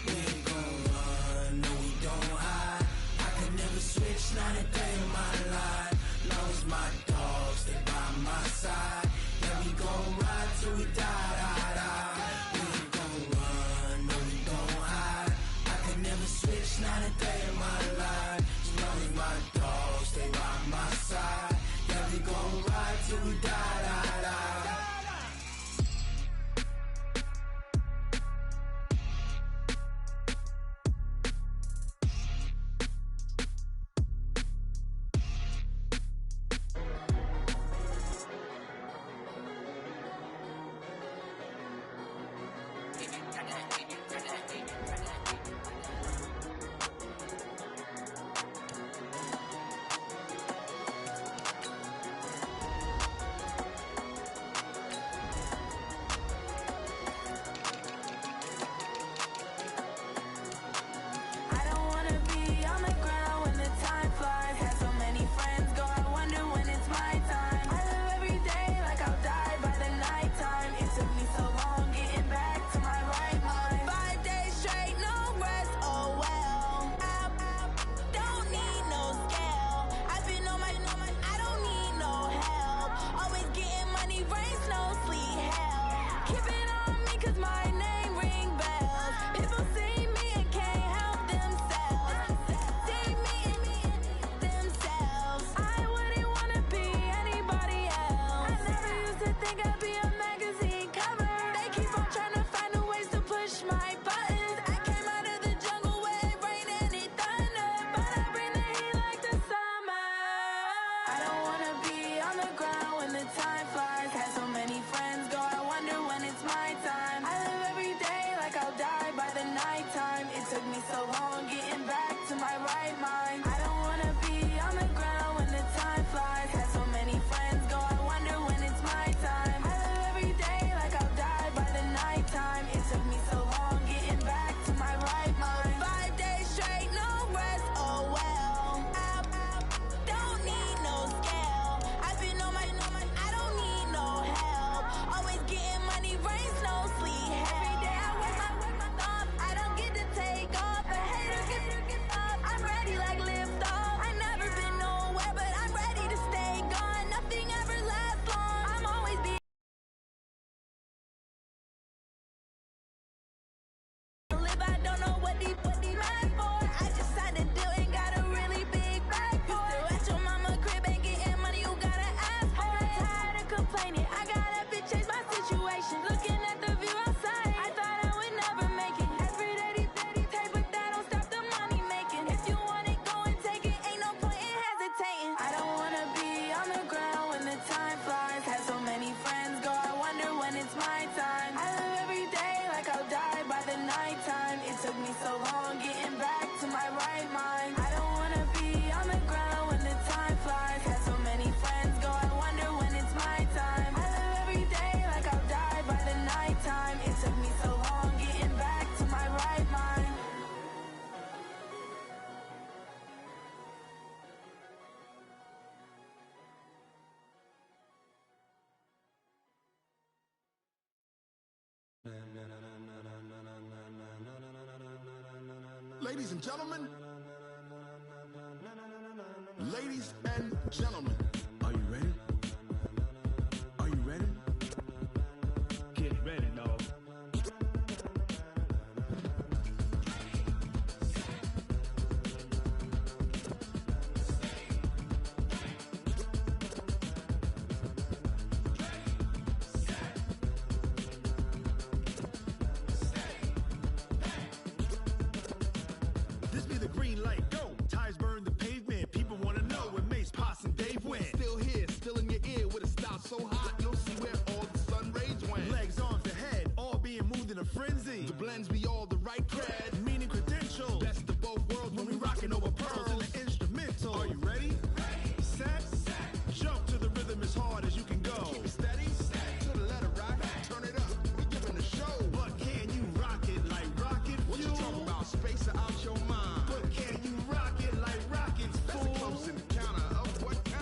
S11: We ain't gon' run, no we don't hide. I can never switch, not a day in my life. Long as my dogs stay by my side. Yeah, we gon' ride till we die, die, die. We ain't gon' run, no we don't hide. I can never switch, not a day in my life. As long as my dogs stay by my side. Yeah, we gon' ride till we die, die, die.
S19: Ladies and gentlemen. Ladies and gentlemen. Are you ready? Are you ready?
S21: Get ready, dog.
S22: This be the green light, go. Tires burn the pavement. People want to know where Mace, Poss, and Dave went. Still here, still in your ear with a style so hot, you'll see where all the sun rays went. Legs, arms, and head, all being moved in a frenzy. The blends be all the right cred, meaning credentials. Best of both worlds when we rockin' over pearls in the instrumental. Are you ready? Set, jump to the rhythm as hard as you can go. Keep it steady, to the letter rock, turn it up, we giving the show. But can you rock it like rocket fuel? What you talking about, space out your mind? But can you rock it like rockets, fool? That's a close encounter of what kind?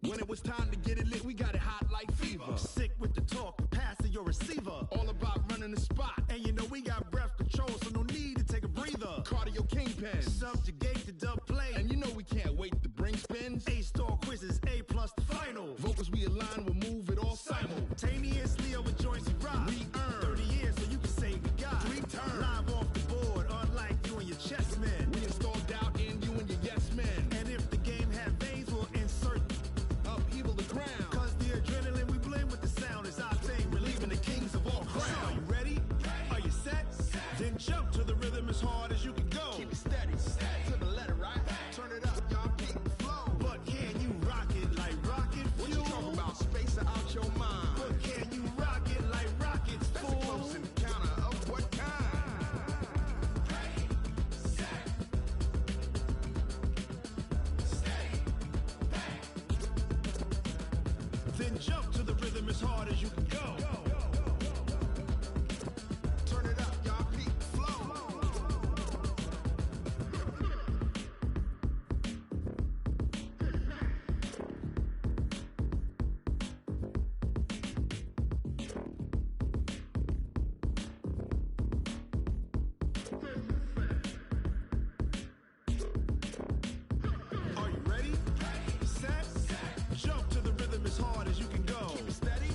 S22: When it was time to get it lit, we got it hot like fever. Sick with the talk, pass to your receiver. All about running the spot, and you know we got breath control, so no need to take a breather. Cardio kingpin, subjugate the dub play, and you know we can't wait to bring spins. A-star quizzes, A+ the final. Vocals we align, we'll move it all simultaneously over joints we rock. We earn 30 years, so you can say we got 3 turns. Live off the board, unlike you and your chess men. We install doubt in you and your yes men. And if the game had veins, we'll insert upheaval the ground. Cause the adrenaline we blend with the sound is our thing, relieving the kings of all crowns. So are you ready? Are you set? Then jump to the rhythm as hard as you can go. Keep it steady, to the letter right. Turn it up, y'all keep the flow. But can you rock it like rocket fuel? What you talking about, space out your mind? But can you rock it like rockets, fool? That's a close encounter of what kind? Then jump to the rhythm as hard as you can go. Turn it up, y'all keep the flow. Are you ready? Set, jump to the rhythm as hard as you can go. Keep it steady,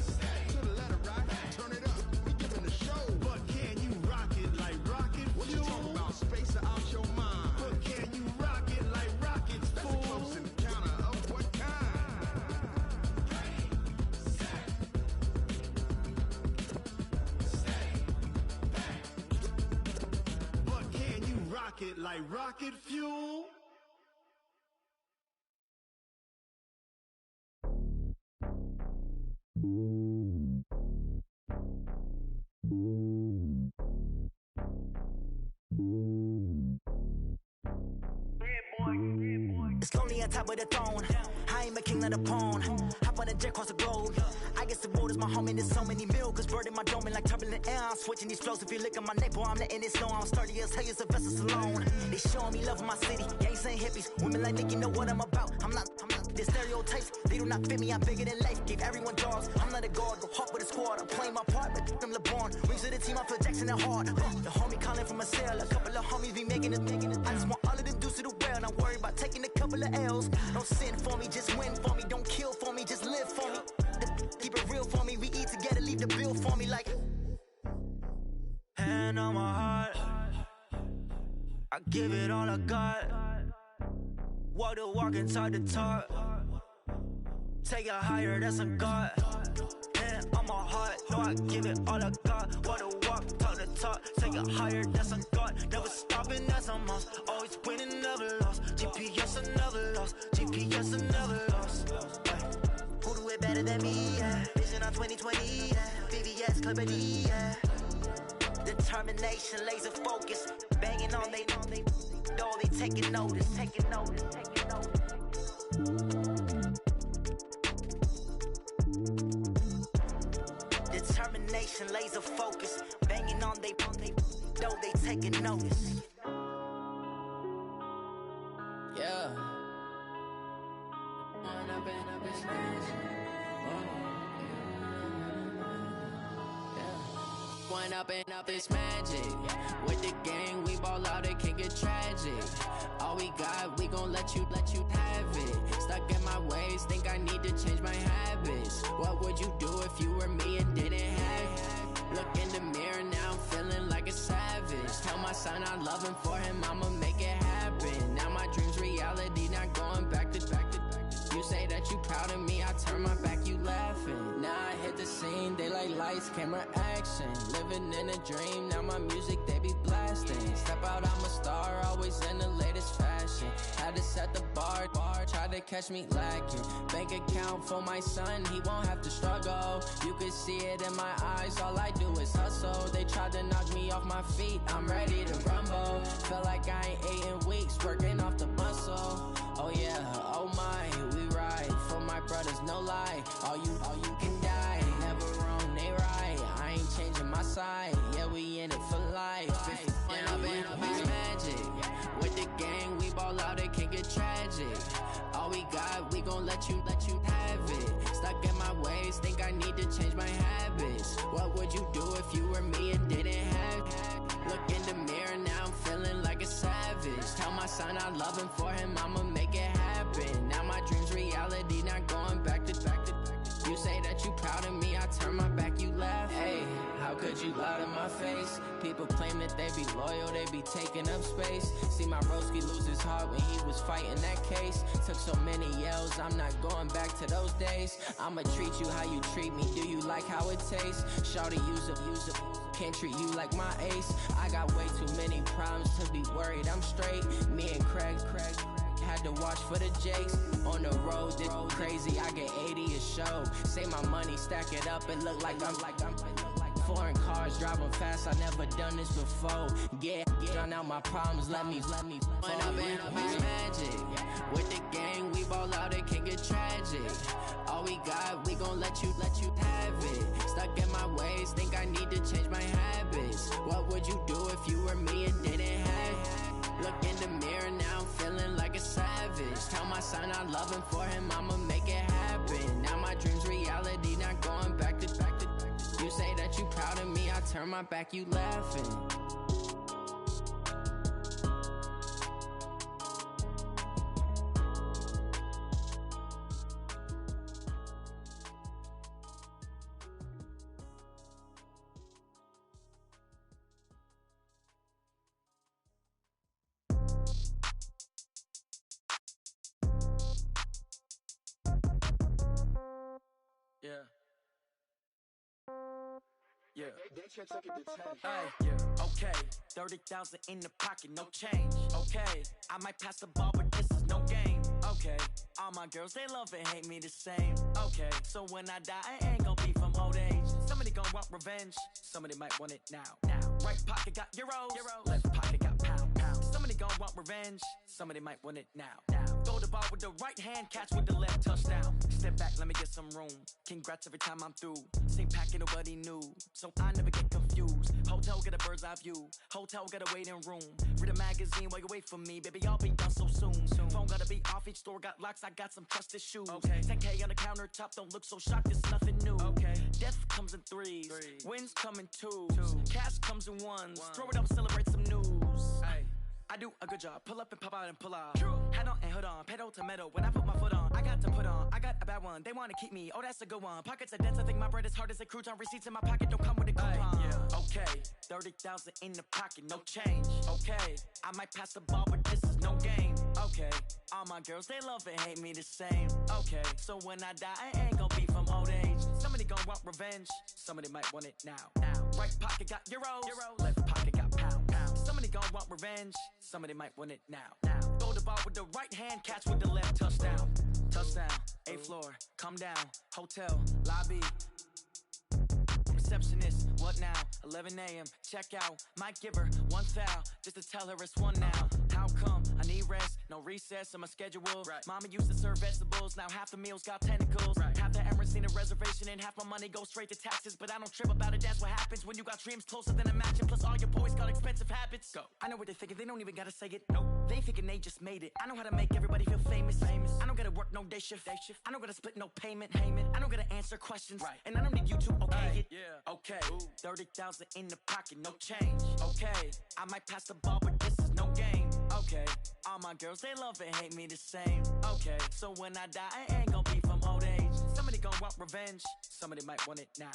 S22: to the letter right. Turn it up, we giving the show. But can you rock it like rocket fuel? What you talking about, space out your mind? But can you rock it like rockets, fool? That's a close encounter of what kind? But can you rock it like rocket fuel?
S23: It's lonely on top of the throne. I ain't a king of the pawn. Hop on a jet across the globe. I guess the world is my home and there's so many milkers burning my dome and like turbulent air. I'm switching these flows. If you look at my neck, boy, I'm letting it slow. I'm sturdy as hell, as a vessel alone. They showing me love in my city. Gangs ain't hippies. Women like Nick, you know what I'm about. I'm not the stereotypes. They do not fit me. I'm bigger than life. Gave everyone jaws. I'm not a guard. Go hard with a squad. I'm playing my part, but I'm LeBron. Wings of the team, I feel Jackson and hard. The homie calling from a cell. A couple of homies be making it. I just want all of them dudes to the well. Not worry about taking a couple of L's. Don't sin for me, just win for me. Don't kill for me, just live for me. Keep it real for me. We eat together, leave the bill for me like. Hand on my heart, I give it all I got. Walk the walk and talk the talk. Take it higher, that's a God. Hand on my heart, no, I give it all I got. Walk the walk, talk the talk. Take it higher, that's a God. Never stopping, that's a must. Always winning, never lost. GPS, I never lost. GPS, I never lost. Who do it better than me? Yeah. Vision on 2020. Yeah. VVS, Clippity. Yeah. Determination, laser focus. Banging on they door, they taking notice. Taking notice. Taking notice. Determination, laser focus. Banging on they door, they taking notice.
S11: Yeah.
S7: Blowing up and up, it's magic. With the gang, we ball out, it can get tragic. All we got, we gon' let you have it. Stuck in my ways, think I need to change my habits. What would you do if you were me and didn't have it? Look in the mirror, now I'm feeling like a savage. Tell my son I love him, for him I'ma make it happen. Now my dream's reality, not going back to. You say that you proud of me, I turn my back, you laughing. Now I hit the scene, they like lights, camera, action. Living in a dream, now my music, they be blasting. Step out, I'm a star, always in the latest fashion. Had to set the bar, try to catch me lacking. Bank account for my son, he won't have to struggle. You could see it in my eyes, all I do is hustle. They tried to knock me off my feet, I'm ready to rumble. Feel like I ain't ate in weeks, working off the muscle. Oh yeah, oh my, we ride for my brothers, no lie. All you can die, never wrong, they right. I ain't changing my side, yeah, we in it for life. And I've been magic. With the gang, we ball out, it can get tragic. All we got, we gon' let you have it. Stuck in my ways, think I need to change my habits. What would you do if you were me and didn't have it? Look in the mirror, now I'm feeling like a savage. Tell my son I love him, for him I'ma make it happen. Now my dream's reality, not going back to. You say that you proud of me, I turn my back, you laugh. Hey, how could you lie to my face? People claim that they be loyal, they be taking up space. See my broski lose his heart when he was fighting that case. Took so many yells, I'm not going back to those days. I'ma treat you how you treat me, do you like how it tastes? Shawty, use up, can't treat you like my ace. I got way too many problems to be worried, I'm straight. Me and Craig had to watch for the Jakes. On the road, this crazy, I get 80 a show. Say my money, stack it up, it look like I'm foreign cars, driving fast, I never done this before. Yeah, drown out my problems, let me When I've been magic. With the gang, we ball out, it can get tragic. All we got, we gon' let you have it. Stuck in my ways, think I need to change my habits. What would you do if you were me and didn't have it? Look in the mirror, now I'm feeling like a savage. Tell my son I love him, for him I'ma make it happen. Now my dream's reality, not going back to. You say that you proud of me, I turn my back, you laughing.
S8: Yeah. Yeah. Hey, yeah. Okay. 30,000 in the pocket, no change. Okay. I might pass the ball, but this is no game. Okay. All my girls, they love and hate me the same. Okay. So when I die, I ain't gon' be from old age. Somebody gon' want revenge. Somebody might want it now. Right pocket got euros. Left pocket got pounds. Somebody gon' want revenge. Somebody might want it now. Throw the ball with the right hand, catch with the left, touchdown. Step back, let me get some room. Congrats every time I'm through. Same packet, nobody knew, so I never get confused. Hotel get a bird's eye view. Hotel got a waiting room. Read a magazine while you wait for me, baby. I'll be done so soon. Phone gotta be off, each store got locks. I got some trusted shoes. Okay. 10K on the countertop, don't look so shocked. It's nothing new. Okay. Death comes in threes. Wins come in twos. Cash comes in ones. Throw it up, celebrate some news. Ay. I do a good job. Pull up and pop out and pull off. Head on and hood on. Pedal to metal. When I put my foot on, I got to put on. I got a bad one. They want to keep me. Oh, that's a good one. Pockets are dense. I think my bread is hard as a crouton. Receipts in my pocket don't come with a coupon. Yeah. Okay. 30,000 in the pocket. No change. Okay. I might pass the ball, but this is no game. Okay. All my girls, they love and hate me the same. Okay. So when I die, I ain't gonna be from old age. Somebody gon' want revenge. Somebody might want it now. Right pocket got euros. Left pocket got pounds. Somebody gon' want revenge. Somebody might want it now. Throw the ball with the right hand, catch with the left, touchdown. Touchdown, 8th floor, come down, hotel, lobby. Receptionist, what now? 11 a.m., check out. Might give her one foul, just to tell her it's one now. How come? I need rest, no recess in my schedule. Right. Mama used to serve vegetables, now half the meals got tentacles. Right. Half the Emirates need a reservation and half my money goes straight to taxes. But I don't trip about it, that's what happens when you got dreams closer than a match. And plus all your boys got expensive habits. Go. I know what they're thinking, they don't even gotta say it. Nope. They thinking they just made it. I know how to make everybody feel famous. I don't gotta work no day shift. I don't gotta split no payment. I don't gotta answer questions. Right. And I don't need you to okay it. Yeah. Okay. 30,000 in the pocket, no change. Okay. I might pass the ball, but this is no game. Okay. All my girls, they love and hate me the same. Okay. So when I die, I ain't gonna be from old age. Somebody gon' want revenge. Somebody might want it now.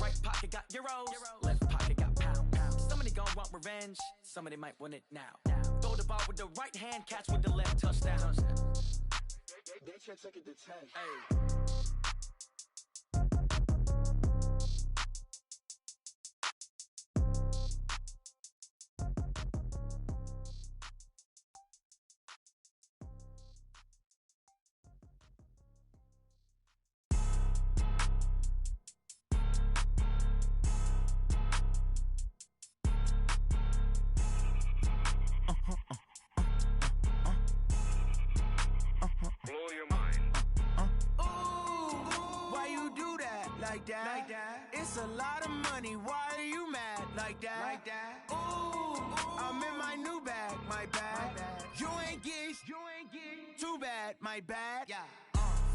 S8: Right pocket got euros. Left pocket got pound. Somebody gon' want revenge. Somebody might want it now. Throw the ball with the right hand, catch with the left, touchdown.
S15: They can't take it to 10.
S8: Hey.
S1: It's a lot of money, why are you mad like that? Ooh, I'm in my new bag, my bad. You ain't geeks, too bad, my bad.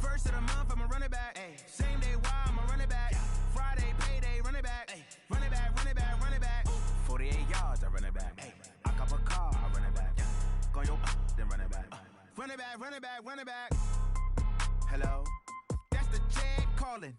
S1: First of the month, I'ma run it back. Same day, why I'ma run it back. Friday, payday, run it back. Run it back, run it back, run it back. 48 yards, I run it back. I cop a car, I run it back. Go your then run it back. Run it back, run it back, run it back. Hello, that's the check calling.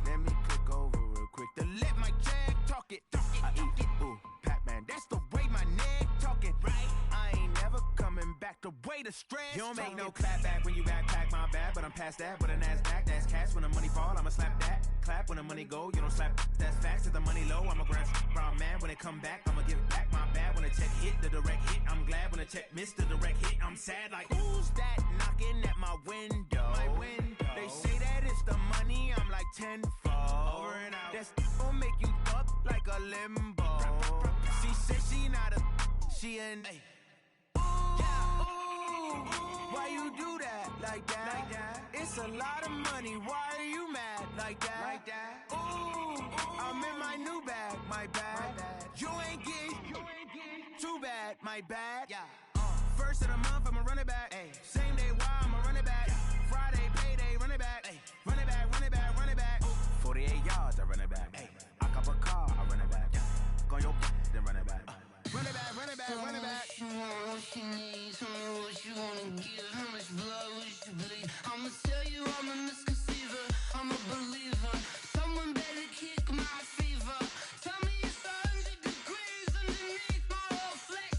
S1: Let me click over real quick to let my check talk it. I eat, ooh, Pac-Man, that's the way my neck talking. Right, I ain't never coming back the way the stress. You don't make no clap back when you backpack, my bad, but I'm past that. But a NASDAQ, that's cash. When the money fall, I'ma slap that. Clap when the money go, you don't slap. That's facts. If the money low, I'ma grab brown man. When it come back, I'ma give it back, my bad. When the check hit, the direct hit, I'm glad. When the check missed the direct hit, I'm sad like, who's that knocking at my window? My window. They say that it's the money, I'm like tenfold. Over and out. That's gon' make you up like a limbo. She said she not a, she an. Why you do that like that? It's a lot of money, why are you mad like that? Ooh, I'm in my new bag, my bad. You ain't geek, too bad, my bad. First of the month, I'ma run it back. Same day, why I'ma run it back. Friday, payday, run it back. Run it back, run it back, run it back. 48 yards, I run it back. I cop a car, I run it back. Go your then run it back. Run it back, run it back, run it back.
S4: Tell me what you want, what you need. Tell me what you wanna give. How much blood would you bleed? I'ma tell you I'm a misconceiver. I'm a believer. Someone better kick my fever. Tell me it's 100 degrees underneath my whole flesh.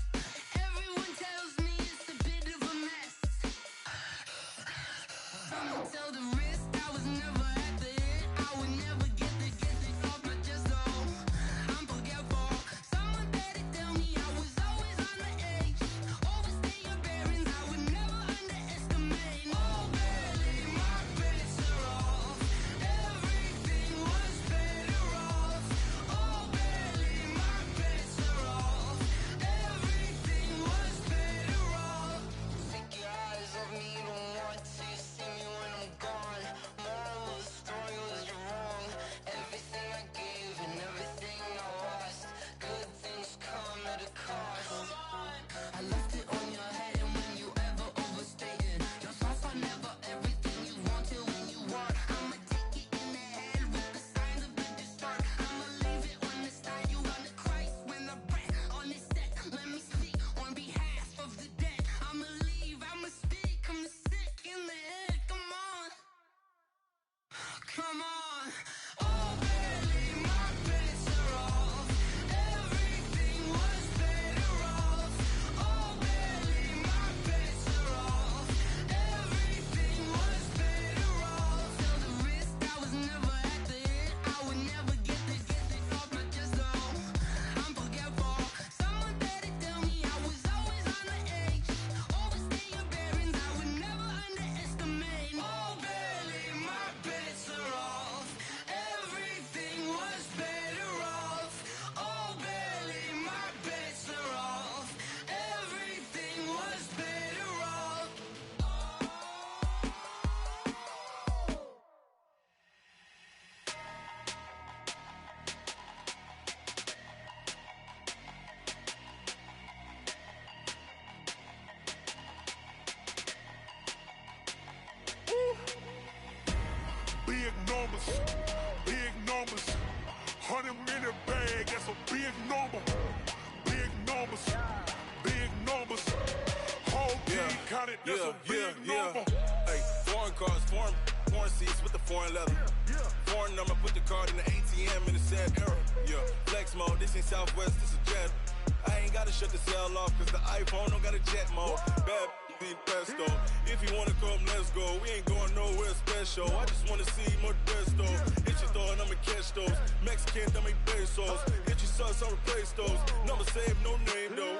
S4: Everyone tells me it's a bit of a mess.
S2: big numbers. 100 in the bag, that's a big number. Big numbers, big numbers. Whole team counted, that's a big number.
S5: Hey, foreign cars, foreign seats with the foreign leather. Foreign number, put the card in the ATM in the sad era. Yeah, flex mode, this ain't Southwest, this is jet. I ain't gotta shut the cell off, cause the iPhone don't got a jet mode. Bad be pesto. If you wanna come, let's go. We ain't going nowhere special. I just wanna see Modesto. Hit your thought, I'ma catch those. Mexican, dame pesos. Hit your sus, I'll replace those. Number save, no name though.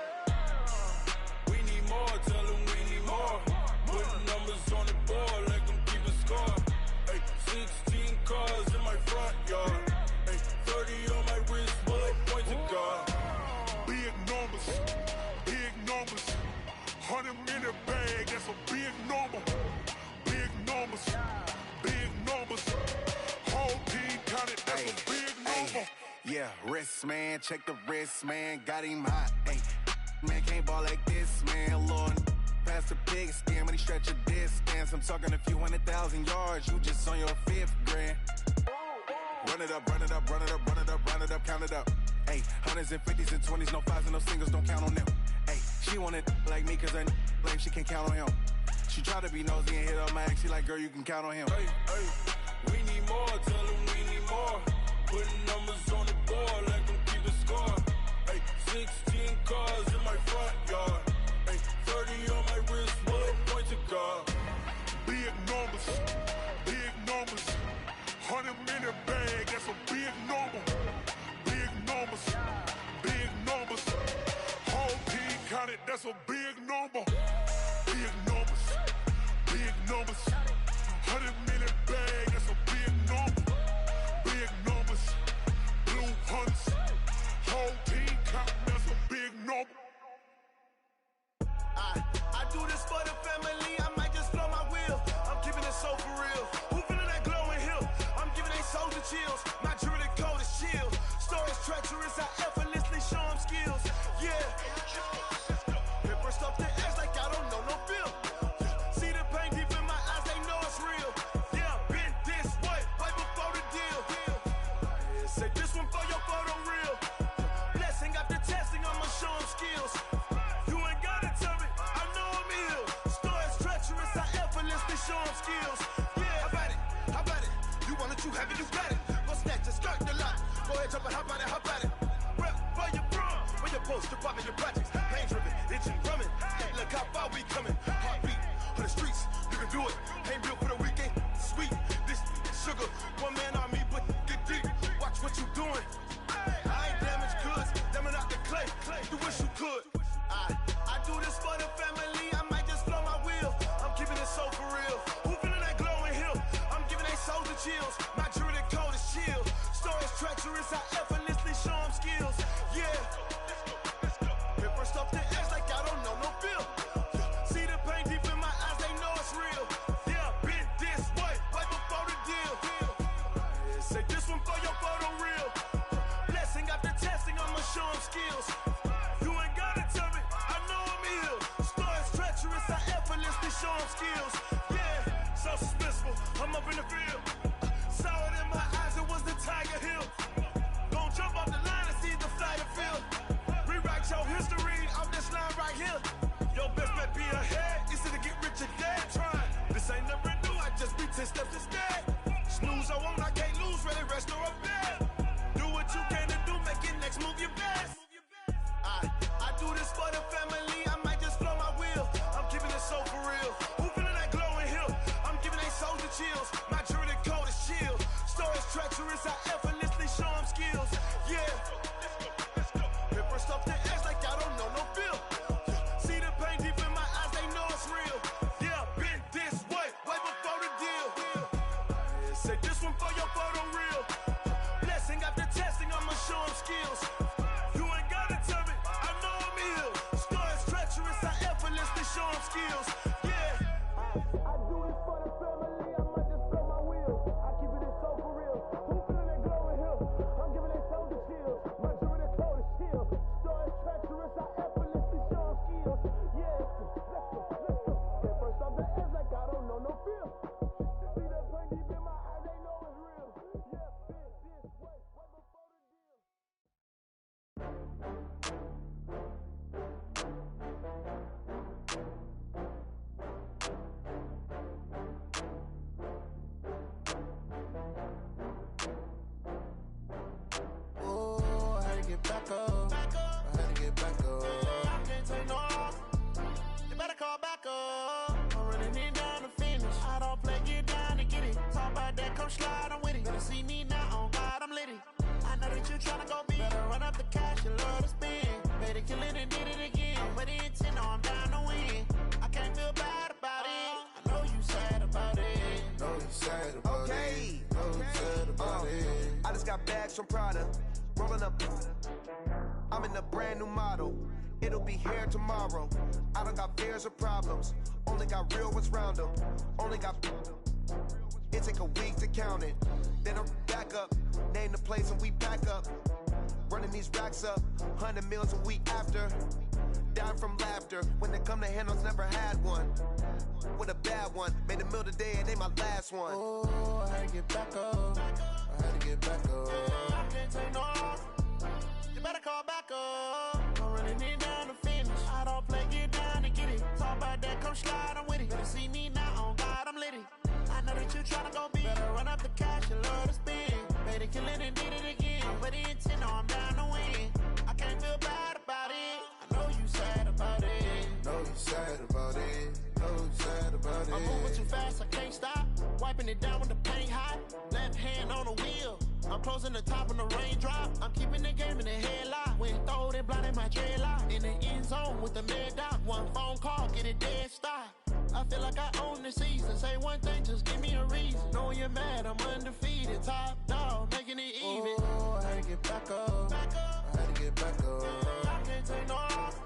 S5: We need more, tell them we need more. Putting numbers on the board, like them keep a score. Hey, 16 cars in my front yard. Hey, 30 on my wrist, bullet point to God.
S2: Big numbers, big numbers. 100 in the bag, that's a big number. Big numbers, big numbers. Whole team counted, that's a big number.
S9: Yeah, wrist man, check the wrist man, got him hot. Ay, man can't ball like this, man. Lord, pass the pig skin, but he stretch a distance. I'm talking a few 100,000 yards, you just on your 5th grand. Run it up, run it up, run it up, run it up, run it up, count it up. Ay, 100s and 50s and 20s, no 5s and no singles, don't count on them. Ay, she want it like me, cause her like she can count on him. She try to be nosy and hit up my ex, she like, girl, you can count on him.
S5: Hey, hey, we need more, tell them we need more. Putting numbers on the board, like them keep a score. Hey, 16 cars in my front yard. Hey, 30 on my wrist, bullet point to God.
S2: Big numbers, big numbers. 100 in the bag, that's a big number. Big numbers, big numbers. Whole team counted, that's a big number. Big numbers, big numbers. 100 in the bag, that's a big number. Big numbers, blue hunts. Whole team counting, that's a big number.
S3: I do this for the family, I might just blow my wheel. I'm keeping it so for real. Who feeling that glowing hill? I'm giving they soldier chills. My jewelry code is chill. Stories treacherous, I effortlessly show them skills. Yeah. Paper stuff the edge like I don't know no feel. See the pain deep in my eyes, they know it's real. Yeah, been this way, right before the deal. Say this one for your photo real. Blessing after testing, I'ma show them skills. You ain't gotta tell me, I know I'm ill. Stories treacherous, I effortlessly show them skills. Yeah, how about it? How about it? You want it, you have it, you got it. Go snatch it, skirt the lot. Go ahead, jump it, hop on it, hop on it. Rep where you from? Where you post, department, your projects. Pain driven, itching, drumming. Hey, look how far we coming. Heartbeat on the streets, you can do it. Ain't built for the weekend. Sweet, this sugar. One man army, but get deep. Watch what you doing. I ain't damaged goods, damn out the clay. You wish you could. I do this for the family, I might just blow my wheel. I'm keeping it so for real. Who feeling that glowing hill? I'm giving they soldier chills. My jewelry code is chill. Stories treacherous, I effortlessly show them skills. Yeah. Paper stuff the edge like I don't know no feel. See the pain deep in my eyes, they know it's real. Yeah, been this way, right before the deal. Say this one for your photo real. Blessing after testing, I'ma show them skills. You ain't gotta tell me, I know I'm ill. Stories treacherous, I effortlessly show them skills. Yeah, so suspenseful, I'm up in the field. Saw it in my eyes, it was the Tiger Hill. Don't jump off the line and see the flight of field. Rewrite your history off this line right here. Your best bet be ahead, easy to get rich or dead. Trying, this ain't never new, I just be 10 steps instead. Snooze I won't, I can't lose, ready, rest or a bed. Do what you can to do, make it next move your best. I do this for the family, I might just blow my wheel. I'm keeping it so for real. Who feeling that glowing hill? I'm giving they soldier chills. My jewelry code is chill. Stories treacherous, I effortlessly show them skills. Yeah. Paper stuff the edge like I don't know no feel. See the pain deep in my eyes, they know it's real. Yeah, been this way, right before the deal. Say this one for your photo real. Blessing after testing, I'ma show them skills. You ain't gotta tell me, I know I'm ill. Stories treacherous, I effortlessly show them skills. Yeah. I do this for the family, I might just blow my wheel. I keep it so for real. Who feeling that glowing hill? I'm giving they soldier chills. My jewelry code is chill. Stories treacherous, I effortlessly show them skills. Yeah, let's go. Paper stuff the edge like I don't know no feel. See that pain deep in my eyes, they know it's real.
S1: Oh, I had to get back up. I had to get back up. I can't take no loss. You better call back up. I'm running it down to finish. I don't play, get down and get it. Talk about that, come slide, I'm with it. Better see me now, on God, I'm litty. I know that you tryna go big. Better run up the cash, you love to spend. Better kill it and did it again. But the intent, no, I'm down to win. I can't feel bad about it. I know you sad about it.
S3: Know you sad about it. Know you sad about it. I just got bags from Prada. Rolling up. I'm in a brand new model. It'll be here tomorrow. I don't got fears or problems. Only got real ones round them. Only got. It take a week to count it. Then I'm back up. Name the place and we pack up. Running these racks up. 100 meals a week after. Dying from laughter. When they come to handles, never had one. With a bad one. Made a meal today and they my last one.
S1: Oh, I had to get back up. I had to get back up. I can't take no loss. You better call back up. I'm running it down to finish. I don't play, get down and get it. Talk about that, come slide, I'm with it. Better see me now, on God, I'm litty. I know that you tryna go big. Better run up the cash, you love to spend. Better kill it and did it again. But the intent, no, I'm down to win. I can't feel bad about it. I know you sad about it.
S3: Know you sad about it. Know you sad about it.
S1: I'm moving too fast, I can't stop. Wiping it down with the paint hot. Left hand on the wheel. I'm closing the top on the raindrop. I'm keeping the game in the headlock. When throwed and blinded my dreadlock. In the end zone with the mad dot. One phone call, get it dead stop. I feel like I own the season. Say one thing, just give me a reason. Knowing you're mad, I'm undefeated. Top dog, making it even.
S3: Oh, I had to get back up. I had to get back up.
S1: I can't take no loss.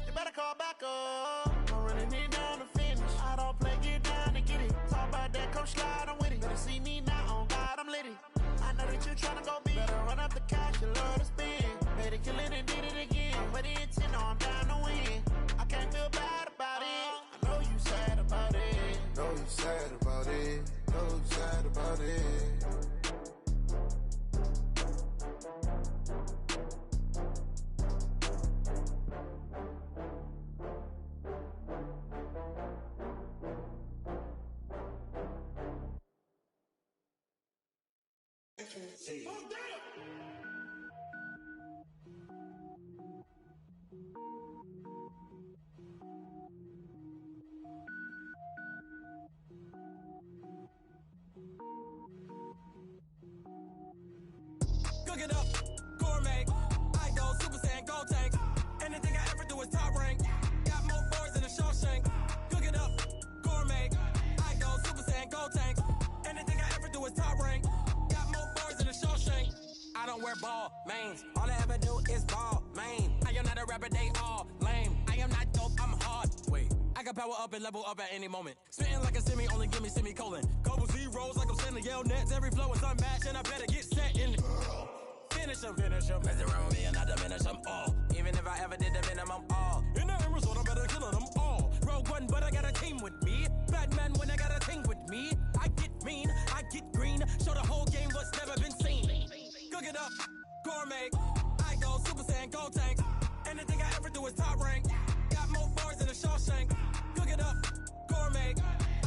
S1: You better call back up. I'm running it down to finish. I don't play, get down and get it. Talk about that, come slide, I'm with it. Better see me now, on God, I'm litty. I know that you tryna go big. Better run up the cash, you love to spend. Better kill it and did it again. But the intent, no, I'm down to win. I can't feel bad about it. I know you sad about it.
S3: Know you sad about it. Know you sad about it.
S10: Cook it up, gourmet. I go Super Saiyan, go tank. Anything I ever do is top rank. Got more boards than a Shawshank. Cook it up, gourmet. I go Super Saiyan, go tank. Anything I ever do is top rank. Got more boards than a Shawshank. I don't wear ball mains. All I ever do is ball main. I am not a rapper, they all lame. I am not dope, I'm hard. Wait, I can power up and level up at any moment. Spitting like a semi, only give me semicolon. Couple zeros like I'm sending yell nets. Every flow is unmatched and I better get set in. Finish them, mess around with me and I diminish them all. Even if I ever did the minimum all. In the end result, I better kill them all. Rogue One, but I got a team with me. Batman when I got a team with me. I get mean, I get green. Show the whole game what's never been seen. Cook it up, gourmet. I go Super Saiyan, go tank. Anything I ever do is top rank. Got more bars than a Shawshank. Cook it up, gourmet.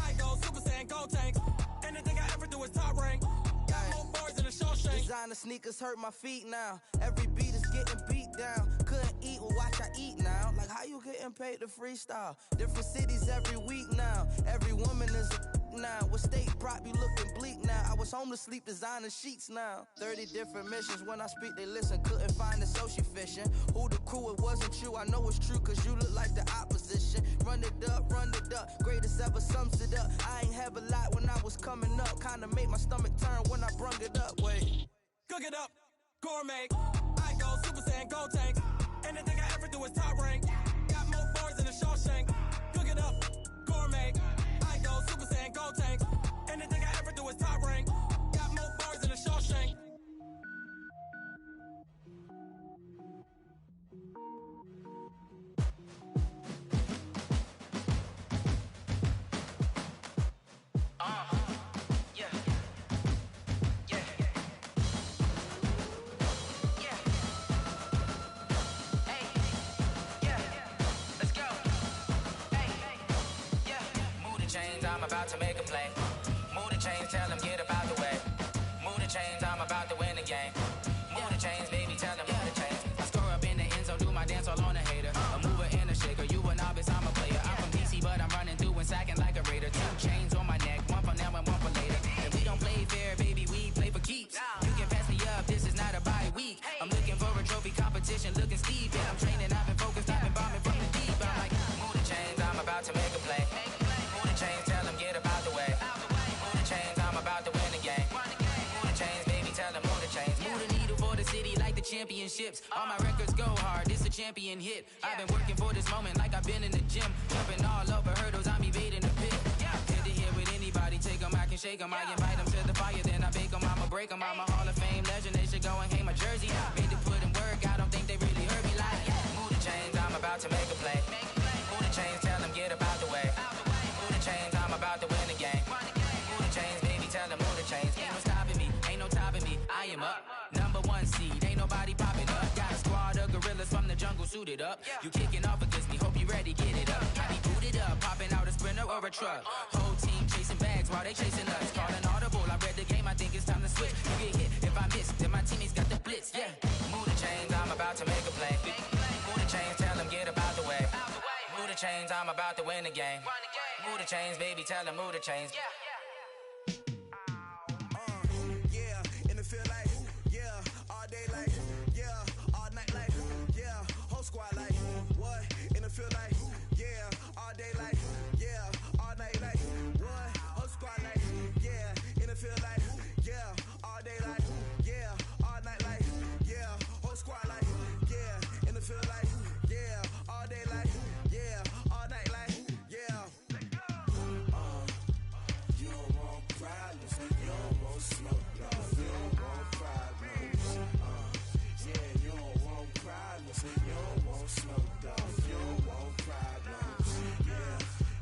S10: I go Super Saiyan, go tank. Anything I ever do is top rank. Got more bars than a Shawshank.
S11: Designer sneakers hurt my feet now. Every beat is getting beat down. Couldn't eat, well watch I eat now. Like how you getting paid to freestyle? Different cities every week now. Every woman is a now. What state prop you looking bleak now? I was homeless, sleep designer sheets now. 30 different missions. When I speak, they listen. Couldn't find the social fishing. Who the crew? It wasn't you. I know it's true, cause you look like the opposition. Run it up, greatest ever sums it up. I ain't have a lot when I was coming up. Kinda made my stomach turn when I brung it up. Wait.
S10: Cook it up, gourmet. I go Super Saiyan, go tank. Anything I ever do is top rank. Got more bars than a Shawshank. Cook it up, gourmet. I go Super Saiyan, go tank. Anything I ever do is top rank. Got more bars than a Shawshank.
S8: Yeah. Yeah.
S7: game. Move the chains, baby, tell them move the chains. I score up in the end zone, do my dance all on a hater. A mover and a shaker, you a novice, I'm a player. I'm from DC, but I'm running through and sacking like a raider. 2 chains on my neck, one for now and one for later. And we don't play fair, baby, we play for keeps. You can pass me up, this is not a bye week. I'm looking for a trophy competition, looking steep. And I'm training, I've been focused, I've been bombing from the deep. I'm like, move the chains, I'm about to make a play. Move the chains, tell them get about the way. Move the chains, I'm about to win the game. Move the chains, baby, tell them move the chains. Move the needle for the city like the championships. All my records go hard, this a champion hit. I've been working for this moment like I've been in the gym. Jumping all over hurdles, I'm evading the pit. Head to head with anybody, take them, I can shake them. I invite them to the fire, then I bake them, I'ma break them. I'm a Hall of Fame legend, they should go and hang my jersey. Made to put in work, I don't think they really heard me like, move the chains, I'm about to make a play. Move the chains, tell them get about the way. Move the chains, I'm about to win the game. Move the chains, baby, tell them move the chains. Ain't no stopping me, ain't no topping me, I am up. Number 1 seed, ain't nobody popping up. Got a squad of gorillas from the jungle suited up. You kicking off against me, hope you ready, get it up. I be booted up, popping out a sprinter or a truck. Whole team chasing bags while they chasing us. Calling audible, I read the game, I think it's time to switch. You get hit, if I miss, then my teammates got the blitz, yeah. Move the chains, I'm about to make a play. Move the chains, tell them get about the way. Move the chains, I'm about to win the game. Move the chains, baby, tell them move the chains.
S3: Yeah, in the field like, yeah, all day like, yeah, all night like, yeah, whole squad like, what? In the field like, yeah, all day like, yeah, all night like, what? Whole squad like, yeah, in the field like, yeah, all day like, yeah, all night like, yeah, whole squad like, yeah, in the field like, yeah, all day like, yeah, all night like, yeah. You don't want problems, you don't want smoke, dog. You don't want problems. Yeah, you don't want problems, you don't want smoke, dog. You don't want problems.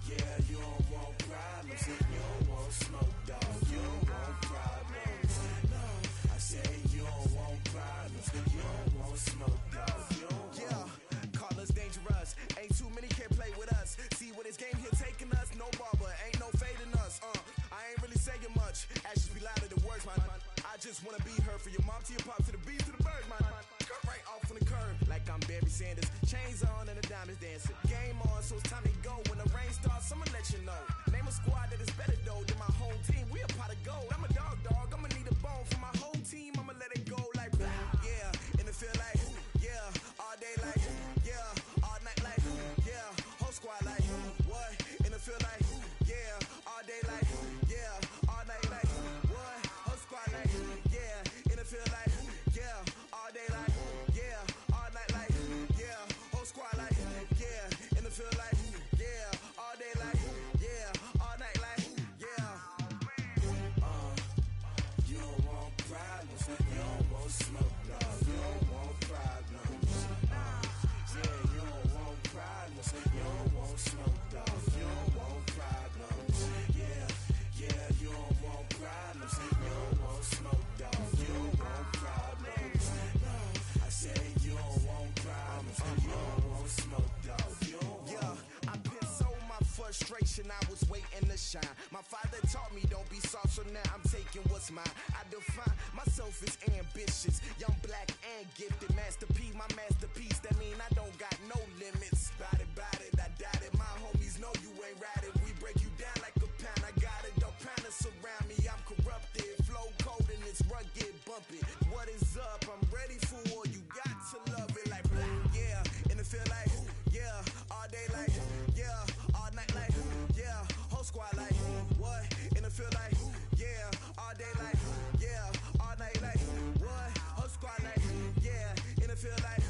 S3: Yeah, you don't want problems, you don't want smoke, dog. You don't want problems. No, I say you don't want problems, you don't want smoke, dog. You don't want. Call us dangerous. Ain't too many can play with us. See what this game here taking us. No barber, ain't no fading us. I ain't really saying much. Actions be louder than words, man. I just wanna be heard from your mom to your pop to the beat to the birds, man. Cut right off on the curb like I'm Barry Sanders. Chains on and the diamonds dancing. Game on, so it's time to go. When the rain starts, I'ma let you know. Name a squad that is better though than my home team. We a pot of gold. I'm a dog. I'ma need a bone for my whole team. I'ma let it go like blah. Yeah, in the field like, yeah, all day like, yeah, all night like, yeah, whole squad like, what? In the field like, yeah, all day like, yeah, all night like, what? Whole squad like, yeah, in the field like, yeah, all day like, yeah, all night like, yeah, whole squad like, yeah, in the field like, yeah, all day like, yeah, all night like, yeah. You don't want problems, you don't want smoke, dog. You don't want problems. Yeah, you don't want problems, you don't want smoke, dog. You don't want problems. Yeah, you don't want problems, you don't want smoke, dog. You don't want problems. No, I say you don't want problems, you don't want smoke, dog. You don't want. Yeah, I been so my frustration, I was waiting to shine. My father taught me don't be soft, so now I'm taking what's mine. I define myself as ambitious, young, black, and gifted. Master P, my masterpiece. That mean I don't got no limits. Bout it, I doubt it. My homies know you ain't ride it. We break you down like a pound. I got it, don't pound us around me. I'm corrupted, flow cold and it's rugged, bumpy. What is up? I'm ready for war. You got to love it like blah. Yeah, in the field like, yeah, all day like, yeah, all night like, yeah, whole squad like, what? In the field like, yeah, all day like, yeah, all night like, what? Whole squad like, yeah, in the field like,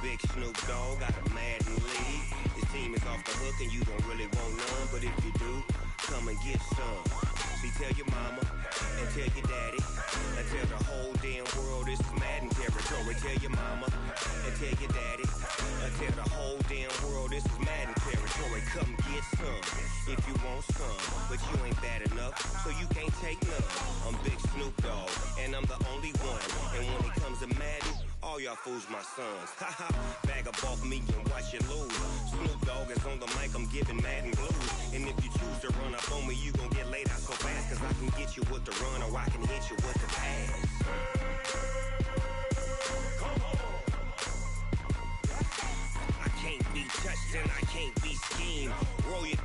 S6: Big Snoop Dogg got a Madden league. His team is off the hook and you don't really want none, but if you do, come and get some. See, tell your mama and tell your daddy and tell the whole damn world this is Madden territory. Tell your mama and tell your daddy and tell the whole damn world this is Madden territory. Come get some if you want some, but you ain't bad enough, so you can't take none. I'm Big Snoop Dogg and I'm the only one. And when it comes to Madden, all y'all fools my sons. Haha, bag up off me and watch you lose. Snoop Dogg is on the mic, I'm giving Madden blues. And if you choose to run up on me, you gon' get laid out so fast. Cause I can get you with the run or I can hit you with the pass. Come on. I can't be touched and I can't be schemed. Roll you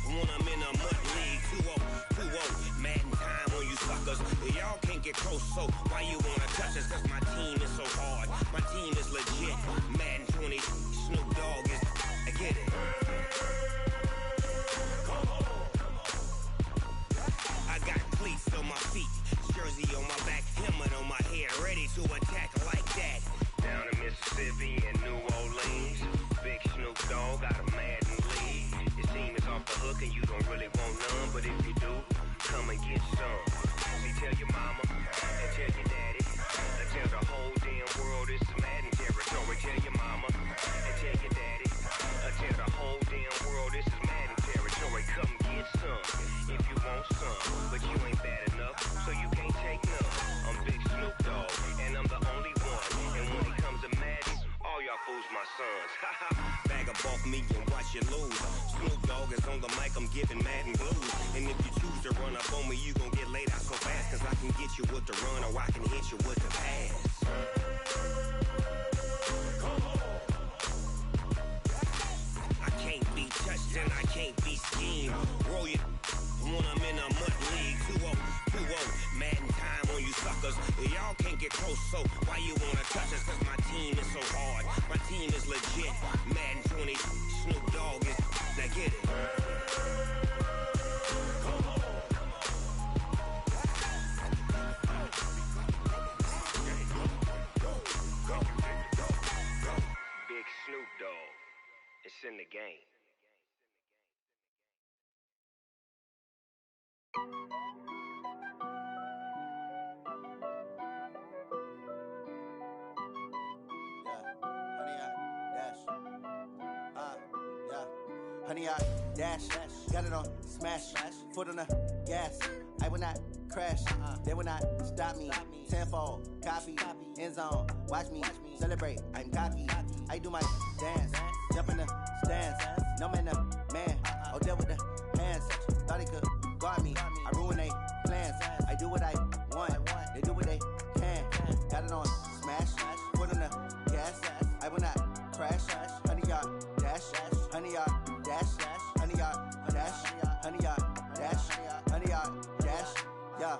S6: when I'm in a mud league. 2-0, Madden time on you suckers. Y'all can't get close, so why you wanna touch us? Cause my team is so hard, my team is legit. Madden 20, Snoop Dogg is, I get it. Come on. I got cleats on my feet, jersey on my back, helmet on my head, ready to attack like that. Down in Mississippi and New Orleans, Big Snoop Dogg got a Madden league. Your team is off the hook and you don't really want none, but if you do, come and get some. See, tell your mama and tell your daddy and tell the whole damn world this is Madden territory. Tell your mama and tell your daddy and tell the whole damn world this is Madden territory. Come get some if you want some, but you ain't bad enough, so you can't take none. I'm Big Snoop Dogg and I'm the only one. And when it comes to Madden, all y'all fools my sons. Haha, bag up off me and watch you lose. Snoop Dogg is on the mic, I'm giving Madden blues. And if you choose to run up on me, you gon' get laid out so fast. Cause I can get you with the run or I can hit you with the pass. Come on. I can't be touched and I can't be schemed. Roll you when I'm in a mud league. 2-0, Madden time on you suckers. Y'all can't get close, so why you wanna touch us? Cause my team is so hard, my team is legit. Madden 20, Snoop Dogg is, now get it. Come on. Big Snoop Dogg, it's in the game.
S14: Honey, I dash, got it on smash, foot on the gas. I will not crash, they will not stop me. Tenfold, copy, end zone, watch me celebrate. I'm cocky, I do my dance, jump in the stands. No man, oh, deal with the hands. Thought he could guard me, I ruin they plans. I do what I want, they do what they can. Got it on smash, foot on the gas. I will not crash, honey, y'all dash, honey, y'all dash, honey, y'all dash, honey, y'all dash, honey, y'all dash, yeah.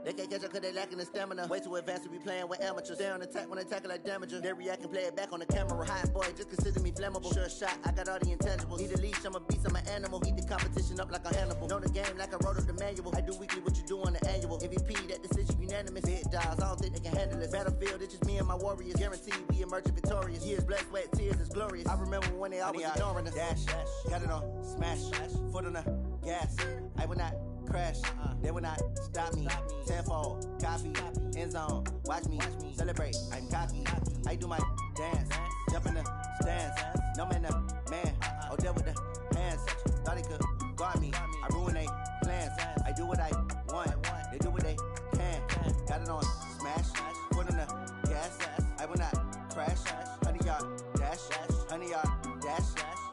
S14: They can't catch up cause they lacking the stamina. Way too advanced to be playing with amateurs. Stay on attack when I tackle like damager. They react and play it back on the camera. Hot boy, just consider me flammable. Sure shot, I got all the intangibles. Need a leash, I'm a beast, I'm an animal. Eat the competition up like a Hannibal. Know the game like I wrote up the manual. I do weekly what you do on the annual. MVP, that decision unanimous. Big dials, I don't think they can handle it. Battlefield, it's just me and my warriors. Guaranteed we emerge victorious. Years, blood, sweat, tears, it's glorious. I remember when they always ignoring us. Dash, got it on smash, foot on the gas. I will not crash, they will not stop me. Tenfold, copy, end zone, watch me celebrate. I'm cocky, I do my dance, jump in the stands. No man, oh, deal with the hands. Thought he could guard me, I ruin they plans. I do what I want, they do what they can. Got it on smash, foot on the gas. I will not crash, honey, y'all dash, honey, y'all dash,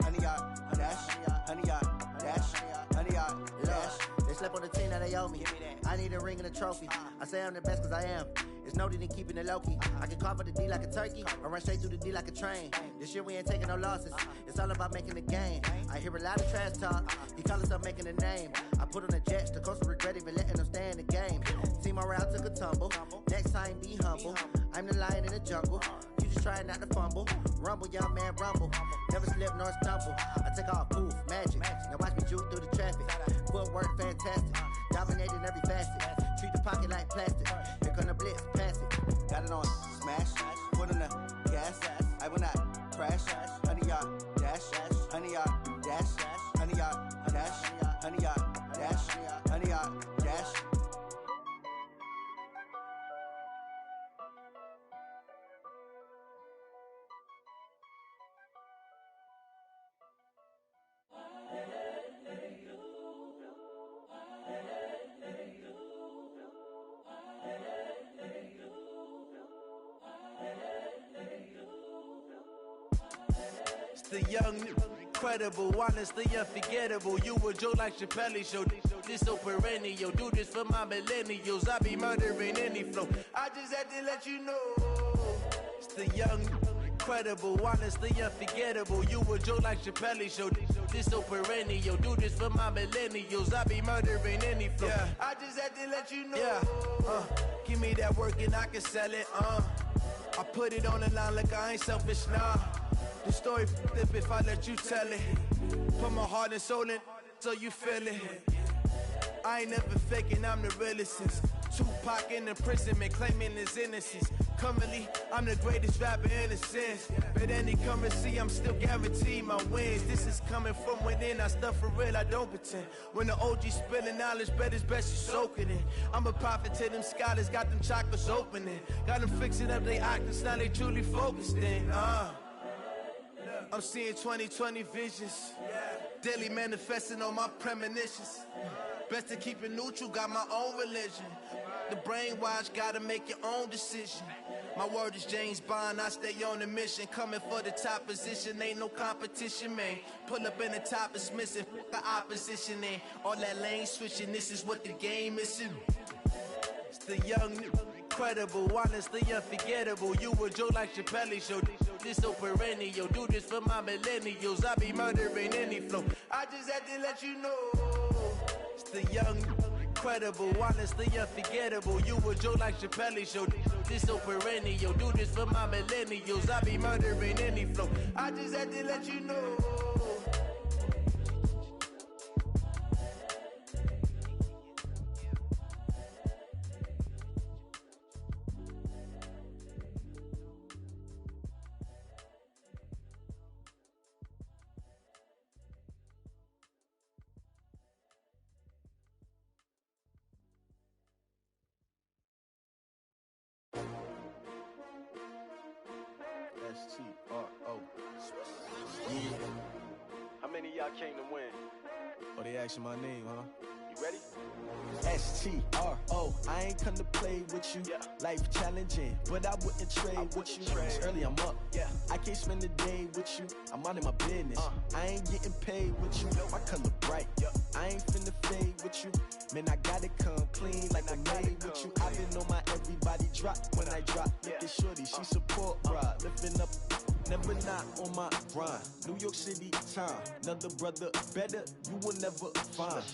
S14: honey, y'all dash, honey, y'all dash, honey, y'all dash. They slept on the team that they owe me. I need a ring and a trophy. I say I'm the best cause I am. It's no need in keeping it low-key. I can carve up the D like a turkey or run straight through the D like a train. This year we ain't taking no losses. It's all about making the game. I hear a lot of trash talk. He call himself making a name. I put on the jets. The coach will regret even letting them stay in the game. Team morale took a tumble. Next time be humble. I'm the lion in the jungle. You just trying not to fumble. Rumble, young man, rumble. Never slip nor stumble. I take off, poof, magic. Now watch me juke through the traffic. Footwork fantastic. Dominating every facet. Treat the pocket like plastic. Here come the blitz, pass it. Got it on smash, foot on the gas. I will not crash. Honey yacht, dash, honey yacht, dash, honey yacht, dash, honey yacht, dash, honey yacht, dash.
S12: The young, incredible, honestly unforgettable. You a joke like Chappelle show. This so perennial. Do this for my millennials. I be murdering any flow. I just had to let you know. It's the young, incredible, honestly unforgettable. You a joke like Chappelle show. This so perennial. Do this for my millennials. I be murdering any flow. Yeah. I just had to let you know. Yeah. Give me that work and I can sell it. I put it on the line like I ain't selfish, nah. The story flip if I let you tell it. Put my heart and soul in so you feel it. I ain't never faking, I'm the realest since Tupac in imprisonment, claiming his innocence. Currently, I'm the greatest rapper in a sense. But any currency, I'm still guaranteed my wins. This is coming from within, I stuff for real, I don't pretend. When the OG spilling knowledge, bet it's best you soak it in. I'm a prophet to them scholars, got them chakras opening. Got them fixing up they octaves, now they truly focused in. I'm seeing 2020 visions, daily manifesting on my premonitions. Best to keep it neutral, got my own religion. The brainwash, gotta make your own decision. My word is James Bond, I stay on the mission. Coming for the top position, ain't no competition, man. Pull up in the top is missing, fuck the opposition, and all that lane switching, this is what the game is. It's the young, incredible, honestly unforgettable. You a joke like Chappelle show. This so perennial. Do this for my millennials. I be murdering any flow. I just had to let you know. It's the young, incredible, honestly unforgettable. You a joke like Chappelle show. This so perennial. Do this for my millennials. I be murdering any flow. I just had to let you know.
S15: S-T-R-O. Yeah. How many of y'all came to win? Oh, they asking my name, huh? You ready? S-T-R-O. I ain't come to play with you. Yeah. Life challenging, but I wouldn't trade with you. It's early, I'm up. Yeah. I can't spend the day with you. I'm minding my business. I ain't getting paid with you. My color bright. Yeah. I ain't finna fade with you. Man, I gotta come clean like I'm made with you. I been on my everybody drop when I drop. Look at shorty, she support, bruh. Lifting up, never not on my grind. New York City time, another brother better, you will never find.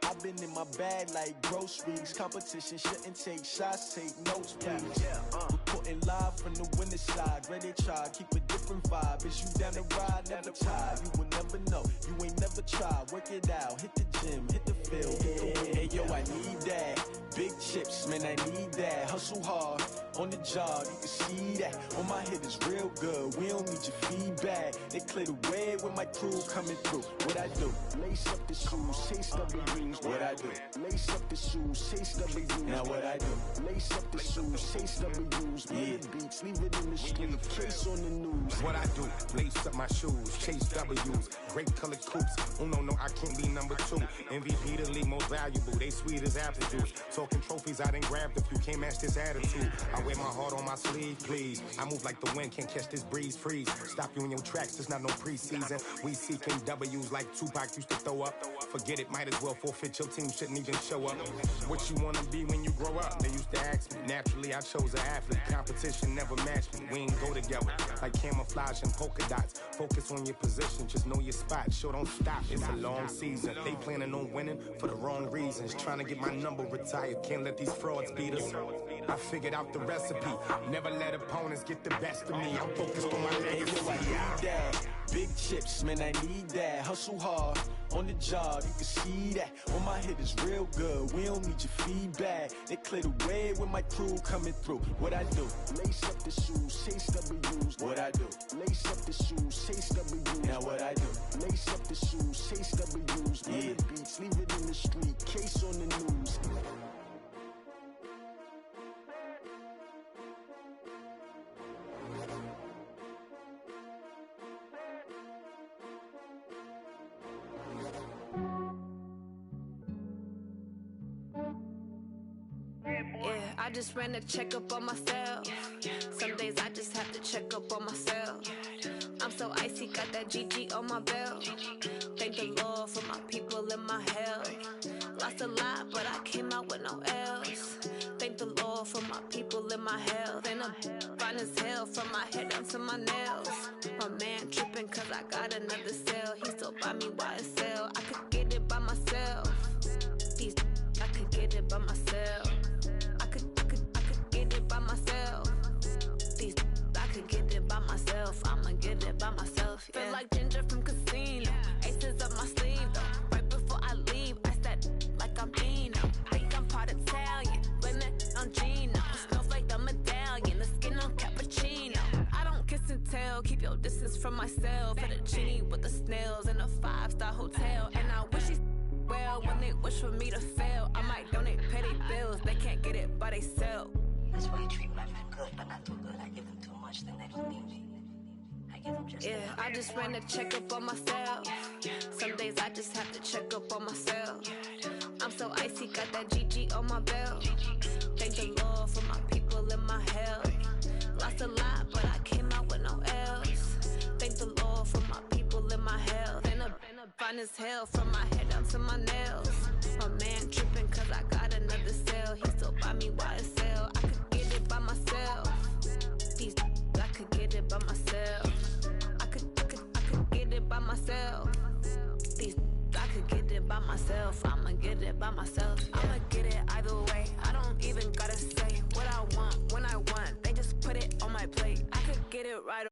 S15: I've been in my bag like groceries. Competition shouldn't take shots, take notes, please. Reporting live from the winning side. Ready to try, keep a different vibe. Is you down the ride, never tired. You will never know, you ain't never tried. Work it out, hit the gym, hit the field, hit the win. Hey yo, I need that. Big chips, man, I need that. Hustle hard, on the job, you can see that. On my head is real good, we don't need your feedback. They clear the way when my crew coming through. What I do? Lace up the shoes, chase W's. What I do? Lace up the shoes, chase W's. Now what I do? Lace up the shoes, chase W's. Yeah. Beats, leave it in the street, case on the news.
S13: What I do? Lace up my shoes, chase W's. Great colored coops. Oh no, I can't be number 2. MVP the league most valuable. They sweet as apple juice. Talking trophies, I done grabbed a few. Can't match this attitude. I wear my heart on my sleeve, please. I move like the wind, can't catch this breeze. Freeze. Stop you in your tracks. There's not no preseason. We seeking W's like Tupac used to throw up. Forget it, might as well forfeit. Your team shouldn't even show up. What you wanna be when you grow up? They used to ask me. Naturally, I chose an athlete. Competition never matched me. We ain't go together like camouflage and polka dots. Focus on your position, just know your spot. Sure, don't stop. It's a long season. They planning on winning for the wrong reasons. Trying to get my number retired. Can't let these frauds beat us. I figured out the recipe. Never let opponents get the best of me. I'm focused on my legacy.
S15: I need that. Big chips, man, I need that. Hustle hard, on the job, you can see that. On my head is real good, we don't need your feedback. They clear the way when my crew coming through. What I do? Lace up the shoes, chase W's. What I do? Lace up the shoes, chase W's. Now what I do? Lace up the shoes, chase W's. Yeah. The beats, leave it in the street, case on the news.
S16: Yeah, I just ran a checkup on myself. Some days I just have to check up on myself. I'm so icy, got that GG on my belt. Thank the Lord for my people in my health. Lost a lot, but I came out with no L's. Thank the Lord for my people in my health. And I'm fine as hell from my head down to my nails. My man tripping cause I got another cell. He still buy me YSL. I could get it by myself. These I could get it by myself. I could get it by myself. These I could get it by myself. I'ma get it by myself. Yeah. Feel like Ginger from Casino. Aces up my sleeve though. Right before I leave, I said like I'm Dino. Think I'm part Italian. Blame it on Gino. Smells like the medallion. The skin on cappuccino. I don't kiss and tell. Keep your distance from myself. For the genie with the snails in a 5-star hotel. And I wish he's well when they wish for me to fail. I might donate petty bills. They can't get it by they sell.
S17: That's why you treat my friend good, but not too good. I give them too much, then they don't need me. I give them just enough.
S16: I just ran a checkup on myself. Some days I just have to check up on myself. I'm so icy, got that GG on my belt. Thank the Lord for my people in my health. Lost a lot, but I came out with no L's. Thank the Lord for my people in my health. And I'm fine as hell from my head down to my nails. My man tripping cause I got another cell. He still buy me YSL. I could get it by myself. These I could get it by myself. I could get it by myself. These I could get it by myself. I'ma get it by myself. Yeah. I'ma get it either way. I don't even gotta say what I want when I want. They just put it on my plate. I could get it right.